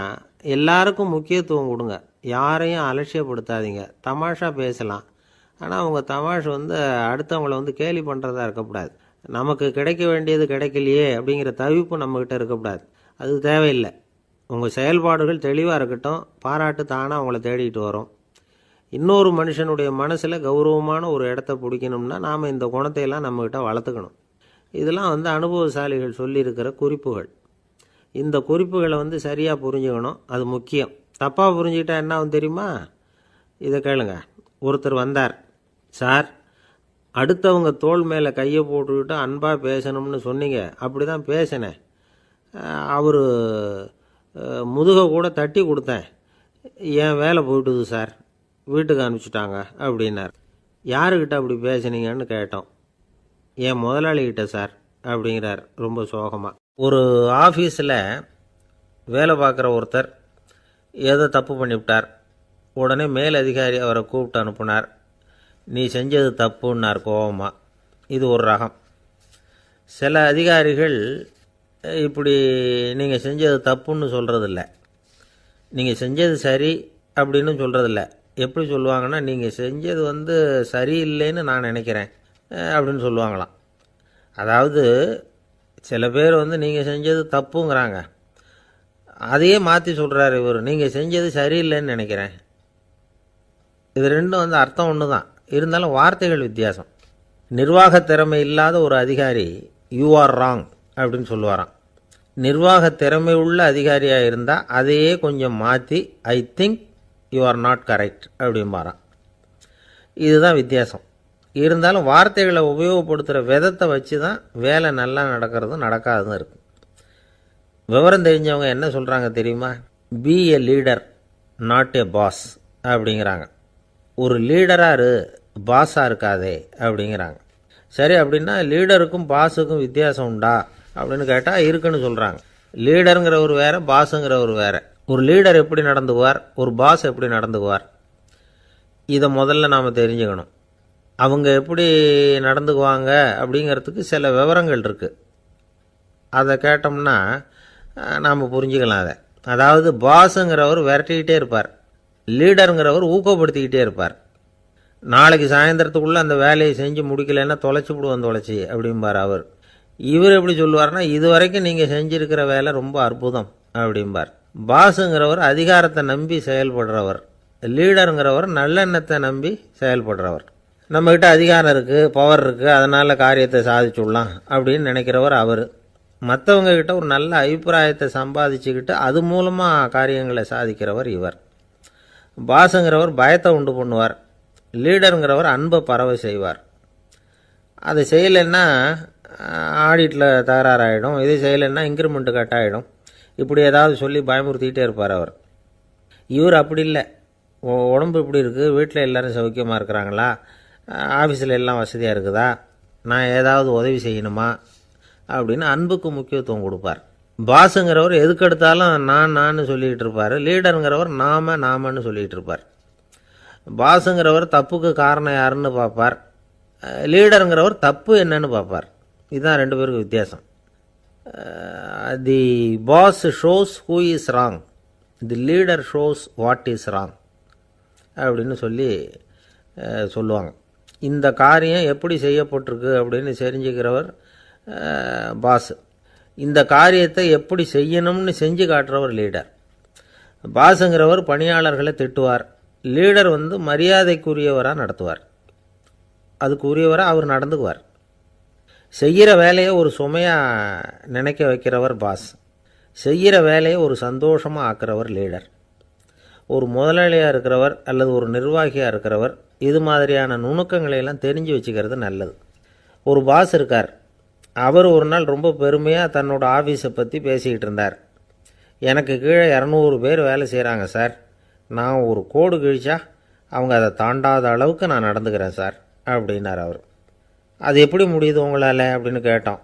[SPEAKER 1] எல்லாருக்கும் முக்கியத்துவம் கொடுங்க. யாரையும் அலட்சியப்படுத்தாதீங்க. தமாஷா பேசலாம், ஆனால் அவங்க தமாஷ் அடுத்தவங்கள கேலி பண்ணுறதா இருக்கக்கூடாது. நமக்கு கிடைக்க வேண்டியது கிடைக்கலையே அப்படிங்கிற தவிப்பு நம்மக்கிட்ட இருக்கக்கூடாது. அது தேவையில்லை. உங்கள் செயல்பாடுகள் தெளிவாக இருக்கட்டும். பாராட்டு தானாக அவங்கள தேடிட்டு வரும். இன்னொரு மனுஷனுடைய மனசில் கௌரவமான ஒரு இடத்த பிடிக்கணும்னா நாம் இந்த குணத்தையெல்லாம் நம்மக்கிட்ட வளர்த்துக்கணும். இதெல்லாம் அனுபவசாலிகள் சொல்லியிருக்கிற குறிப்புகள். இந்த குறிப்புகளை சரியாக புரிஞ்சுக்கணும். அது முக்கியம். தப்பாக புரிஞ்சுக்கிட்டா என்ன ஆகும் தெரியுமா? இதை கேளுங்க. ஒருத்தர் வந்தார். சார், அடுத்தவங்க தோள் மேலே கையை போட்டுக்கிட்டு அன்பாக பேசணும்னு சொன்னீங்க. அப்படி தான் பேசினேன். அவர் முதுகை கூட தட்டி கொடுத்தேன். என் வேலை போயிட்டுது சார், வீட்டுக்கு அனுப்பிச்சிட்டாங்க அப்படின்னார். யாருக்கிட்ட அப்படி பேசுனீங்கன்னு கேட்டோம். என் முதலாளிகிட்ட சார் அப்படிங்கிறார் ரொம்ப சோகமாக. ஒரு ஆஃபீஸில் வேலை பார்க்குற ஒருத்தர் ஏதோ தப்பு பண்ணிவிட்டார். உடனே மேல் அதிகாரி அவரை கூப்பிட்டு அனுப்புனார். நீ செஞ்சது தப்புன்னார் கோபமாக. இது ஒரு ரகம். சில அதிகாரிகள் இப்படி நீங்கள் செஞ்சது தப்புன்னு சொல்கிறதில்ல, நீங்கள் செஞ்சது சரி அப்படின்னு சொல்கிறதில்ல. எப்படி சொல்லுவாங்கன்னா, நீங்கள் செஞ்சது சரியில்லைன்னு நான் நினைக்கிறேன் அப்படின்னு சொல்லுவாங்களாம். அதாவது சில பேர் நீங்கள் செஞ்சது தப்புங்கிறாங்க, அதையே மாற்றி சொல்கிறார் இவர், நீங்கள் செஞ்சது சரியில்லைன்னு நினைக்கிறேன். இது ரெண்டும் அர்த்தம் ஒன்று தான், இருந்தாலும் வார்த்தைகள் வித்தியாசம். நிர்வாக திறமை இல்லாத ஒரு அதிகாரி யூ ஆர் ராங் அப்படின்னு சொல்லுவாராம். நிர்வாக திறமை உள்ள அதிகாரியாக இருந்தால் அதையே கொஞ்சம் மாற்றி I think you are not correct அப்படிம்பாராம். இதுதான் வித்தியாசம். இருந்தாலும் வார்த்தைகளை உபயோகப்படுத்துகிற விதத்தை வச்சு தான் வேலை நல்லா நடக்கிறதும் நடக்காததும் இருக்குது. விவரம் தெரிஞ்சவங்க என்ன சொல்கிறாங்க தெரியுமா? Be a leader not a boss அப்படிங்கிறாங்க. ஒரு லீடராக பாஸாக இருக்காதே அப்படிங்கிறாங்க. சரி, அப்படின்னா லீடருக்கும் பாஸுக்கும் வித்தியாசம் உண்டா அப்படின்னு கேட்டால் இருக்குன்னு சொல்கிறாங்க. லீடருங்கிறவர் வேறு, பாஸுங்கிறவர் வேறு. ஒரு லீடர் எப்படி நடந்துக்குவார், ஒரு பாஸ் எப்படி நடந்துக்குவார், இதை முதல்ல நாம் தெரிஞ்சுக்கணும். அவங்க எப்படி நடந்துக்குவாங்க அப்படிங்கிறதுக்கு சில விவரங்கள் இருக்குது. அதை கேட்டோம்னா நாம் புரிஞ்சுக்கலாம் அதை. அதாவது பாஸுங்கிறவர் விரட்டிக்கிட்டே இருப்பார், லீடருங்கிறவர் ஊக்கப்படுத்திக்கிட்டே இருப்பார். நாளைக்கு சாயந்தரத்துக்குள்ளே அந்த வேலையை செஞ்சு முடிக்கலைன்னா தொலைச்சி விடுவோம் தொலைச்சி அப்படிம்பார் அவர். இவர் எப்படி சொல்லுவார்னா, இது வரைக்கும் நீங்கள் செஞ்சுருக்கிற வேலை ரொம்ப அற்புதம் அப்படிம்பார். பாஸுங்கிறவர் அதிகாரத்தை நம்பி செயல்படுறவர், லீடருங்கிறவர் நல்லெண்ணத்தை நம்பி செயல்படுறவர். நம்மக்கிட்ட அதிகாரம் இருக்குது, பவர் இருக்குது, அதனால் காரியத்தை சாதிச்சுடலாம் அப்படின்னு நினைக்கிறவர் அவர். மற்றவங்கக்கிட்ட ஒரு நல்ல அபிப்பிராயத்தை சம்பாதிச்சுக்கிட்டு அது மூலமாக காரியங்களை சாதிக்கிறவர் இவர். பாஸுங்கிறவர் பயத்தை உண்டு பண்ணுவார், லீடருங்கிறவர் அன்பை பரவ செய்வார். அதை செய்யலைன்னா ஆடிட்டில் தகராறாயிடும், இது செய்யலைன்னா இன்க்ரிமெண்ட்டு கட் ஆகிடும், இப்படி ஏதாவது சொல்லி பயமுறுத்திக்கிட்டே இருப்பார் அவர். இவர் அப்படி இல்லை. உடம்பு இப்படி இருக்குது, வீட்டில் எல்லோரும் சௌக்கியமாக இருக்கிறாங்களா, ஆஃபீஸில் எல்லாம் வசதியாக இருக்குதா, நான் ஏதாவது உதவி செய்யணுமா அப்படின்னு அன்புக்கு முக்கியத்துவம் கொடுப்பார். பாஸுங்கிறவர் எதுக்கெடுத்தாலும் நான் சொல்லிகிட்டு இருப்பார், லீடருங்கிறவர் நாமன்னு சொல்லிகிட்டு இருப்பார். பாஸுங்கிறவர் தப்புக்கு காரணம் யாருன்னு பார்ப்பார், லீடருங்கிறவர் தப்பு என்னன்னு பார்ப்பார். இதுதான் ரெண்டு பேருக்கு வித்தியாசம். The boss shows who is wrong, the leader shows what is wrong அப்படின்னு சொல்லுவாங்க. இந்த காரியம் எப்படி செய்யப்பட்டிருக்கு அப்படின்னு தெரிஞ்சுக்கிறவர் பாஸ். இந்த காரியத்தை எப்படி செய்யணும்னு செஞ்சு காட்டுறவர் லீடர். பாஸுங்கிறவர் பணியாளர்களை திட்டுவார், லீடர் மரியாதைக்குரியவராக நடத்துவார், அதுக்குரியவராக அவர் நடந்துக்குவார். செய்கிற வேலையை ஒரு சுமையாக நினைக்க வைக்கிறவர் பாஸ், செய்கிற வேலையை ஒரு சந்தோஷமாக ஆக்கிறவர் லீடர். ஒரு முதலாளியாக இருக்கிறவர் அல்லது ஒரு நிர்வாகியாக இருக்கிறவர் இது மாதிரியான நுணுக்கங்களையெல்லாம் தெரிஞ்சு வச்சுக்கிறது நல்லது. ஒரு பாஸ் இருக்கார், அவர் ஒரு நாள் ரொம்ப பெருமையாக தன்னோட ஆஃபீஸை பற்றி பேசிக்கிட்டு இருந்தார். எனக்கு கீழே 200 பேர் வேலை செய்கிறாங்க சார், நான் ஒரு கோடு கிழிச்சா அவங்க அதை தாண்டாத அளவுக்கு நான் நடந்துக்கிறேன் சார் அப்படின்னார் அவர். அது எப்படி முடியுது உங்களால் அப்படின்னு கேட்டோம்.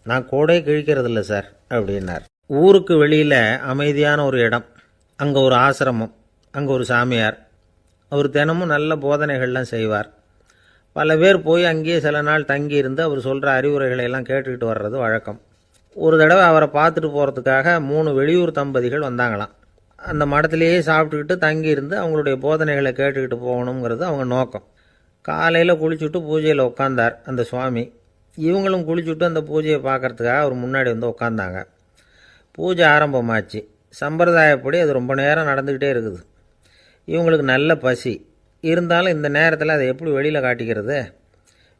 [SPEAKER 1] நான் கோடே கிழிக்கிறதில்ல சார் அப்படின்னார். ஊருக்கு வெளியில் அமைதியான ஒரு இடம், அங்கே ஒரு ஆசிரமம், அங்கே ஒரு சாமியார், அவர் தினமும் நல்ல போதனைகள்லாம் செய்வார். பல பேர் போய் அங்கேயே சில நாள் தங்கி இருந்து அவர் சொல்கிற அறிவுரைகளை எல்லாம் கேட்டுக்கிட்டு வர்றது வழக்கம். ஒரு தடவை அவரை பார்த்துட்டு போகிறதுக்காக 3 வெளியூர் தம்பதிகள் வந்தாங்களாம். அந்த மடத்திலேயே சாப்பிட்டுக்கிட்டு தங்கியிருந்து அவங்களுடைய போதனைகளை கேட்டுக்கிட்டு போகணுங்கிறது அவங்க நோக்கம். காலையில் குளிச்சுட்டு பூஜையில் உட்காந்தார் அந்த சுவாமி. இவங்களும் குளிச்சுட்டு அந்த பூஜையை பார்க்குறதுக்காக அவர் முன்னாடி வந்து உட்காந்தாங்க. பூஜை ஆரம்பமாச்சு. சம்பிரதாயப்படி அது ரொம்ப நேரம் நடந்துக்கிட்டே இருக்குது. இவங்களுக்கு நல்ல பசி இருந்தாலும் இந்த நேரத்தில் அதை எப்படி வெளியில் காட்டிக்கிறது?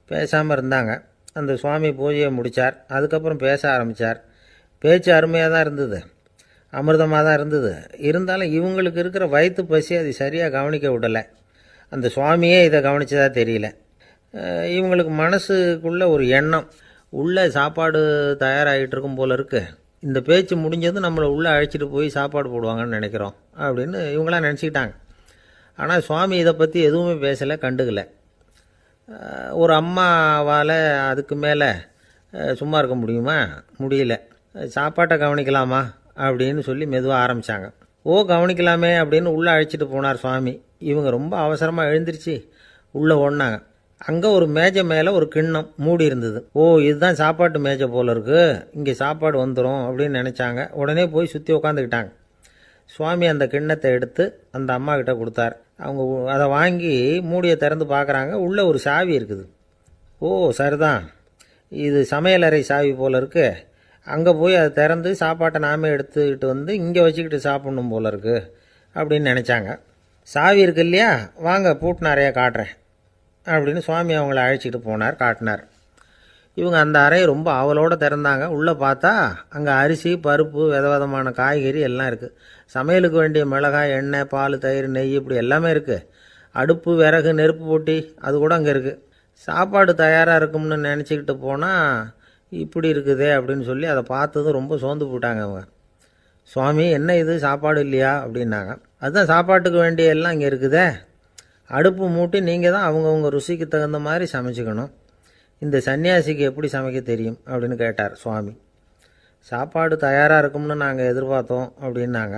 [SPEAKER 1] பேசாமல் இருந்தாங்க. அந்த சுவாமி பூஜையை முடித்தார். அதுக்கப்புறம் பேச ஆரம்பித்தார். பேச்சு அருமையாக தான் இருந்தது, அமிர்தமாக தான் இருந்தது. இருந்தாலும் இவங்களுக்கு இருக்கிற வயிற்று பசி அது சரியாக கவனிக்க விடலை. அந்த சுவாமியே இதை கவனித்ததாக தெரியல. இவங்களுக்கு மனசுக்குள்ளே ஒரு எண்ணம், உள்ளே சாப்பாடு தயாராகிட்டு இருக்கும் போல இருக்குது, இந்த பேச்சு முடிஞ்சதும் நம்மளை உள்ளே அழைச்சிட்டு போய் சாப்பாடு போடுவாங்கன்னு நினைக்கிறோம் அப்படின்னு இவங்களாம் நினச்சிக்கிட்டாங்க. ஆனால் சுவாமி இதை பற்றி எதுவுமே பேசலை, கண்டுக்கலை. ஒரு அம்மாவால் அதுக்கு மேலே சும்மா இருக்க முடியுமா? முடியல. சாப்பாட்டை கவனிக்கலாமா அப்படின்னு சொல்லி மெதுவாக ஆரம்பித்தாங்க. கவனிக்கலாமே அப்படின்னு உள்ளே அழைச்சிட்டு போனார் சுவாமி. இவங்க ரொம்ப அவசரமாக எழுந்திரிச்சு உள்ளே ஓடினாங்க. அங்கே ஒரு மேஜை மேலே ஒரு கிண்ணம் மூடி இருந்தது. இதுதான் சாப்பாட்டு மேஜை போல இருக்குது, இங்கே சாப்பாடு வந்துடும் அப்படின்னு நினச்சாங்க. உடனே போய் சுற்றி உட்காந்துக்கிட்டாங்க. சுவாமி அந்த கிண்ணத்தை எடுத்து அந்த அம்மா கிட்ட கொடுத்தார். அவங்க அதை வாங்கி மூடியை திறந்து பார்க்குறாங்க. உள்ளே ஒரு சாவி இருக்குது. சரிதான், இது சமையலறை சாவி போல இருக்குது, அங்கே போய் அதை திறந்து சாப்பாட்டை நாமே எடுத்துக்கிட்டு வந்து இங்கே வச்சுக்கிட்டு சாப்பிட்ணும் போல இருக்குது அப்படின்னு நினச்சாங்க. சாவி இருக்கு இல்லையா, வாங்க பூட்டு நிறையா காட்டுறேன் அப்படின்னு சுவாமி அவங்கள அழைச்சிட்டு போனார், காட்டினார். இவங்க அந்த அறையை ரொம்ப ஆவலோடு திறந்தாங்க. உள்ளே பார்த்தா அங்கே அரிசி, பருப்பு, விதவிதமான காய்கறி எல்லாம் இருக்குது. சமையலுக்கு வேண்டிய மிளகாய், எண்ணெய், பால், தயிர், நெய் இப்படி எல்லாமே இருக்குது. அடுப்பு, விறகு, நெருப்பு போட்டி அது கூட அங்கே இருக்குது. சாப்பாடு தயாராக இருக்கும்னு நினச்சிக்கிட்டு போனால் இப்படி இருக்குதே அப்படின்னு சொல்லி அதை பார்த்ததும் ரொம்ப சோர்ந்து போட்டாங்க அவங்க. சுவாமி, என்ன இது சாப்பாடு இல்லையா அப்படின்னாங்க. அதுதான் சாப்பாட்டுக்கு வேண்டிய எல்லாம் இங்கே இருக்குதே, அடுப்பு மூட்டி நீங்கள் தான் அவங்கவுங்க ருசிக்கு தகுந்த மாதிரி சமைச்சிக்கணும், இந்த சன்னியாசிக்கு எப்படி சமைக்க தெரியும் அப்படின்னு கேட்டார் சுவாமி. சாப்பாடு தயாராக இருக்கும்னு நாங்கள் எதிர்பார்த்தோம் அப்படின்னாங்க.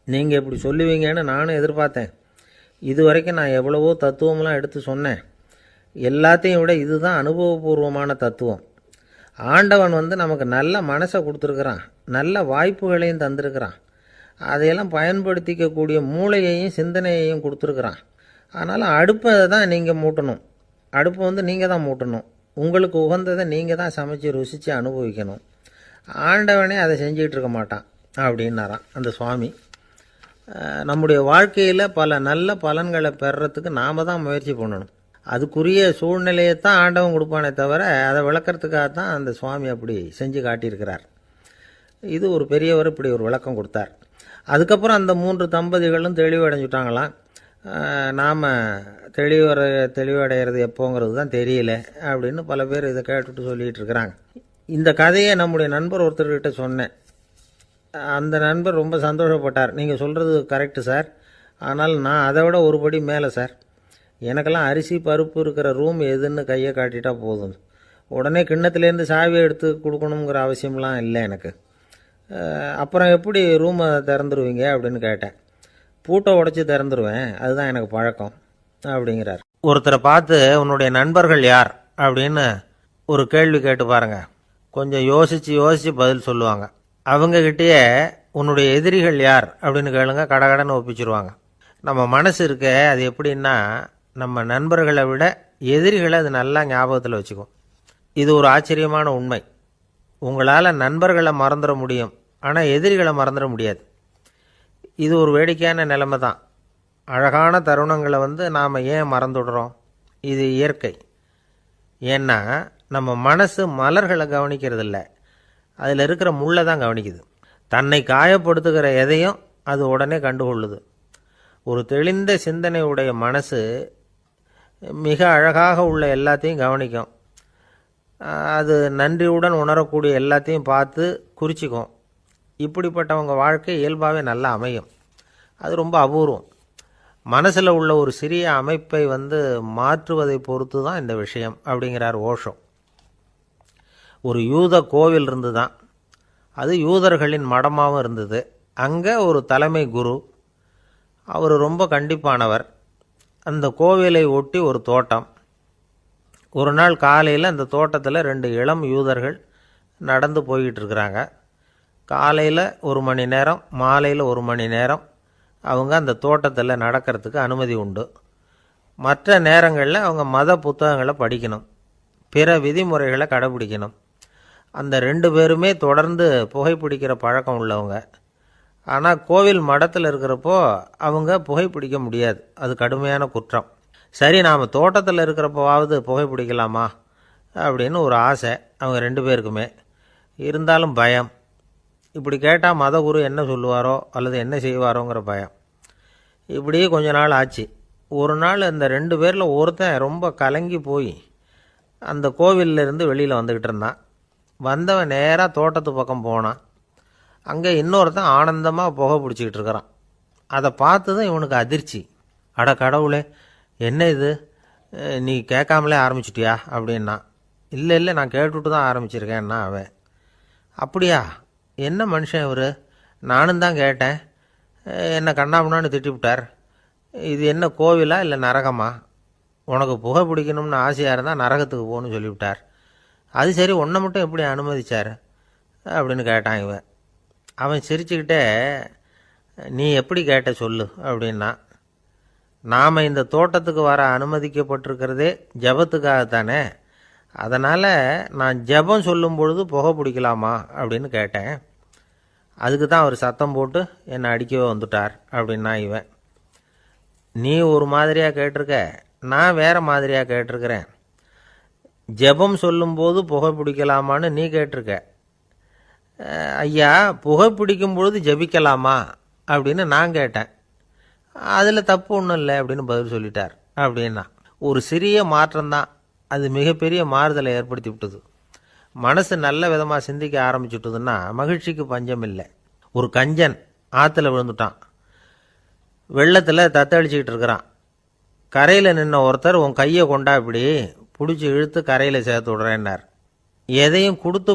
[SPEAKER 1] நீங்கள் இப்படி சொல்லுவீங்கன்னு நானும் எதிர்பார்த்தேன். இது வரைக்கும் நான் எவ்வளவோ தத்துவம்லாம் எடுத்து சொன்னேன். எல்லாத்தையும் விட இதுதான் அனுபவபூர்வமான தத்துவம். ஆண்டவன் நமக்கு நல்ல மனசை கொடுத்துருக்குறான், நல்ல வாய்ப்புகளையும் தந்திருக்கிறான், அதையெல்லாம் பயன்படுத்திக்கக்கூடிய மூளையையும் சிந்தனையையும் கொடுத்துருக்குறான். அதனால் அடுப்பை தான் நீங்கள் மூட்டணும், அடுப்பை நீங்கள் தான் மூட்டணும், உங்களுக்கு உகந்ததை நீங்கள் தான் சமைச்சு ருசித்து அனுபவிக்கணும். ஆண்டவனே அதை செஞ்சிகிட்டு இருக்க மாட்டான் அப்படின்னாராம் அந்த சுவாமி. நம்முடைய வாழ்க்கையில் பல நல்ல பலன்களை பெறுறதுக்கு நாம் தான் முயற்சி பண்ணணும். அதுக்குரிய சூழ்நிலையை தான் ஆண்டவன் கொடுப்பானே தவிர அதை விளக்கிறதுக்காக தான் அந்த சுவாமி அப்படி செஞ்சு காட்டியிருக்கிறார். இது ஒரு பெரியவர் இப்படி ஒரு விளக்கம் கொடுத்தார். அதுக்கப்புறம் அந்த 3 தம்பதிகளும் தெளிவடைஞ்சுட்டாங்களாம். நாம் தெளிவடைகிறது எப்போங்கிறது தான் தெரியல அப்படின்னு பல பேர் இதை கேட்டுட்டு சொல்லிகிட்டு இருக்கிறாங்க. இந்த கதையை நம்முடைய நண்பர் ஒருத்தர்கிட்ட சொன்னேன். அந்த நண்பர் ரொம்ப சந்தோஷப்பட்டார். நீங்கள் சொல்கிறது கரெக்டு சார், ஆனால் நான் அதை விட ஒரு படி மேலே சார். எனக்கெல்லாம் அரிசி, பருப்பு இருக்கிற ரூம் எதுன்னு கையை காட்டிட்டா போதும், உடனே கிண்ணத்துலேருந்து சாவியை எடுத்து கொடுக்கணுங்கிற அவசியம்லாம் இல்லை எனக்கு. அப்புறம் எப்படி ரூமை திறந்துருவீங்க அப்படின்னு கேட்டேன். பூட்டை உடச்சி திறந்துருவேன், அதுதான் எனக்கு பழக்கம் அப்படிங்கிறார். ஒருத்தரை பார்த்து உன்னுடைய நண்பர்கள் யார் அப்படின்னு ஒரு கேள்வி கேட்டு பாருங்க, கொஞ்சம் யோசித்து பதில் சொல்லுவாங்க. அவங்கக்கிட்டேயே உன்னுடைய எதிரிகள் யார் அப்படின்னு கேளுங்க, கடகடன்னு ஒப்பிச்சிருவாங்க. நம்ம மனசு இருக்க அது எப்படின்னா, நம்ம நண்பர்களை விட எதிரிகளை அது நல்லா ஞாபகத்தில் வச்சுக்கும். இது ஒரு ஆச்சரியமான உண்மை. உங்களால் நண்பர்களை மறந்துட முடியும், ஆனால் எதிரிகளை மறந்துட முடியாது. இது ஒரு வேடிக்கையான நிலைமை தான். அழகான தருணங்களை நாம் ஏன் மறந்துடுறோம்? இது இயற்கை. ஏன்னா நம்ம மனசு மலர்களை கவனிக்கிறதில்ல, அதில் இருக்கிற முள்ளை தான் கவனிக்குது. தன்னை காயப்படுத்துகிற எதையும் அது உடனே கண்டுகொள்ளுது. ஒரு தெளிந்த சிந்தனை உடைய மனசு மிக அழகாக உள்ள எல்லாத்தையும் கவனிக்கும். அது நன்றியுடன் உணரக்கூடிய எல்லாத்தையும் பார்த்து குறிச்சிக்கும். இப்படிப்பட்டவங்க வாழ்க்கை இயல்பாகவே நல்லா அமையும். அது ரொம்ப அபூர்வம். மனசில் உள்ள ஒரு சிறிய அமைப்பை மாற்றுவதை பொறுத்து தான் இந்த விஷயம் அப்படிங்கிறார் ஓஷோ. ஒரு யூத கோவில் இருந்து தான், அது யூதர்களின் மடமாகவும் இருந்தது. அங்கே ஒரு தலைமை குரு, அவர் ரொம்ப கண்டிப்பானவர். அந்த கோவிலை ஒட்டி ஒரு தோட்டம். ஒரு நாள் காலையில் அந்த தோட்டத்தில் 2 இளம் யூதர்கள் நடந்து போய்கிட்டு இருக்கிறாங்க. காலையில் 1 மணி நேரம், மாலையில் 1 மணி நேரம் அவங்க அந்த தோட்டத்தில் நடக்கிறதுக்கு அனுமதி உண்டு. மற்ற நேரங்களில் அவங்க மத புத்தகங்களை படிக்கணும், பிற விதிமுறைகளை கடைபிடிக்கணும். அந்த 2 பேருமே தொடர்ந்து புகைப்பிடிக்கிற பழக்கம் உள்ளவங்க. ஆனால் கோவில் மடத்தில் இருக்கிறப்போ அவங்க புகைப்பிடிக்க முடியாது, அது கடுமையான குற்றம். சரி, நாம் தோட்டத்தில் இருக்கிறப்போவாவது புகைப்பிடிக்கலாமா அப்படின்னு ஒரு ஆசை அவங்க 2 பேருக்குமே. இருந்தாலும் பயம். இப்படி கேட்டால் மதகுரு என்ன சொல்லுவாரோ அல்லது என்ன செய்வாரோங்கிற பயம். இப்படியே கொஞ்ச நாள் ஆச்சு. ஒரு நாள் அந்த 2 பேரில் ஒருத்தன் ரொம்ப கலங்கி போய் அந்த கோவிலிருந்து வெளியில் வந்துக்கிட்டு இருந்தான். வந்தவன் நேராக தோட்டத்து பக்கம் போனான். அங்கே இன்னொருத்தன் ஆனந்தமாக புகை பிடிச்சிக்கிட்டு இருக்கிறான். அதை பார்த்து தான் இவனுக்கு அதிர்ச்சி. அட கடவுளே, என்ன இது, நீ கேட்காமலே ஆரம்பிச்சிட்டியா அப்படின்னா. இல்லை இல்லை, நான் கேட்டுவிட்டு தான் ஆரம்பிச்சிருக்கேன்னா அவன். அப்படியா, என்ன மனுஷன் இவர், நானும் தான் கேட்டேன், என்ன கண்ணாமுன்னான்னு திட்டிவிட்டார். இது என்ன கோவிலா இல்லை நரகமா? உனக்கு புகை பிடிக்கணும்னு ஆசையாக இருந்தால் நரகத்துக்கு போகணும்னு சொல்லிவிட்டார். அது சரி, உன்னை மட்டும் எப்படி அனுமதிச்சார் அப்படின்னு கேட்டான் இவன். அவன் சிரிச்சுக்கிட்டே, நீ எப்படி கேட்ட சொல்லு அப்படின்னா. நாம் இந்த தோட்டத்துக்கு வர அனுமதிக்கப்பட்டிருக்கிறதே ஜபத்துக்காகத்தானே, அதனால் நான் ஜபம் சொல்லும் பொழுது புகை பிடிக்கலாமா அப்படின்னு கேட்டேன். அதுக்கு தான் அவர் சத்தம் போட்டு என்னை அடிக்கவே வந்துட்டார் அப்படின்னா இவன். நீ ஒரு மாதிரியாக கேட்டிருக்க, நான் வேறு மாதிரியாக கேட்டிருக்கிறேன். ஜெபம் சொல்லும்போது புகை பிடிக்கலாமான்னு நீ கேட்டிருக்க. ஐயா, புகை பிடிக்கும் பொழுது ஜபிக்கலாமா அப்படின்னு நான் கேட்டேன். அதில் தப்பு ஒன்றும் இல்லை அப்படின்னு பதில் சொல்லிட்டார் அப்படின்னா. ஒரு சிறிய மாற்றம்தான் அது மிகப்பெரிய மாறுதலை ஏற்படுத்தி விட்டது. மனசு நல்ல விதமாக சிந்திக்க ஆரம்பிச்சுட்டுதுன்னா மகிழ்ச்சிக்கு பஞ்சம் இல்லை. ஒரு கஞ்சன் ஆற்றுல விழுந்துட்டான். வெள்ளத்தில் தத்தளிச்சிக்கிட்டு இருக்கிறான். கரையில் நின்ன ஒருத்தர், உன் கையை கொண்டா இப்படி பிடிச்சி இழுத்து கரையில் சேர்த்து விடுறேன்னார். எதையும் கொடுத்து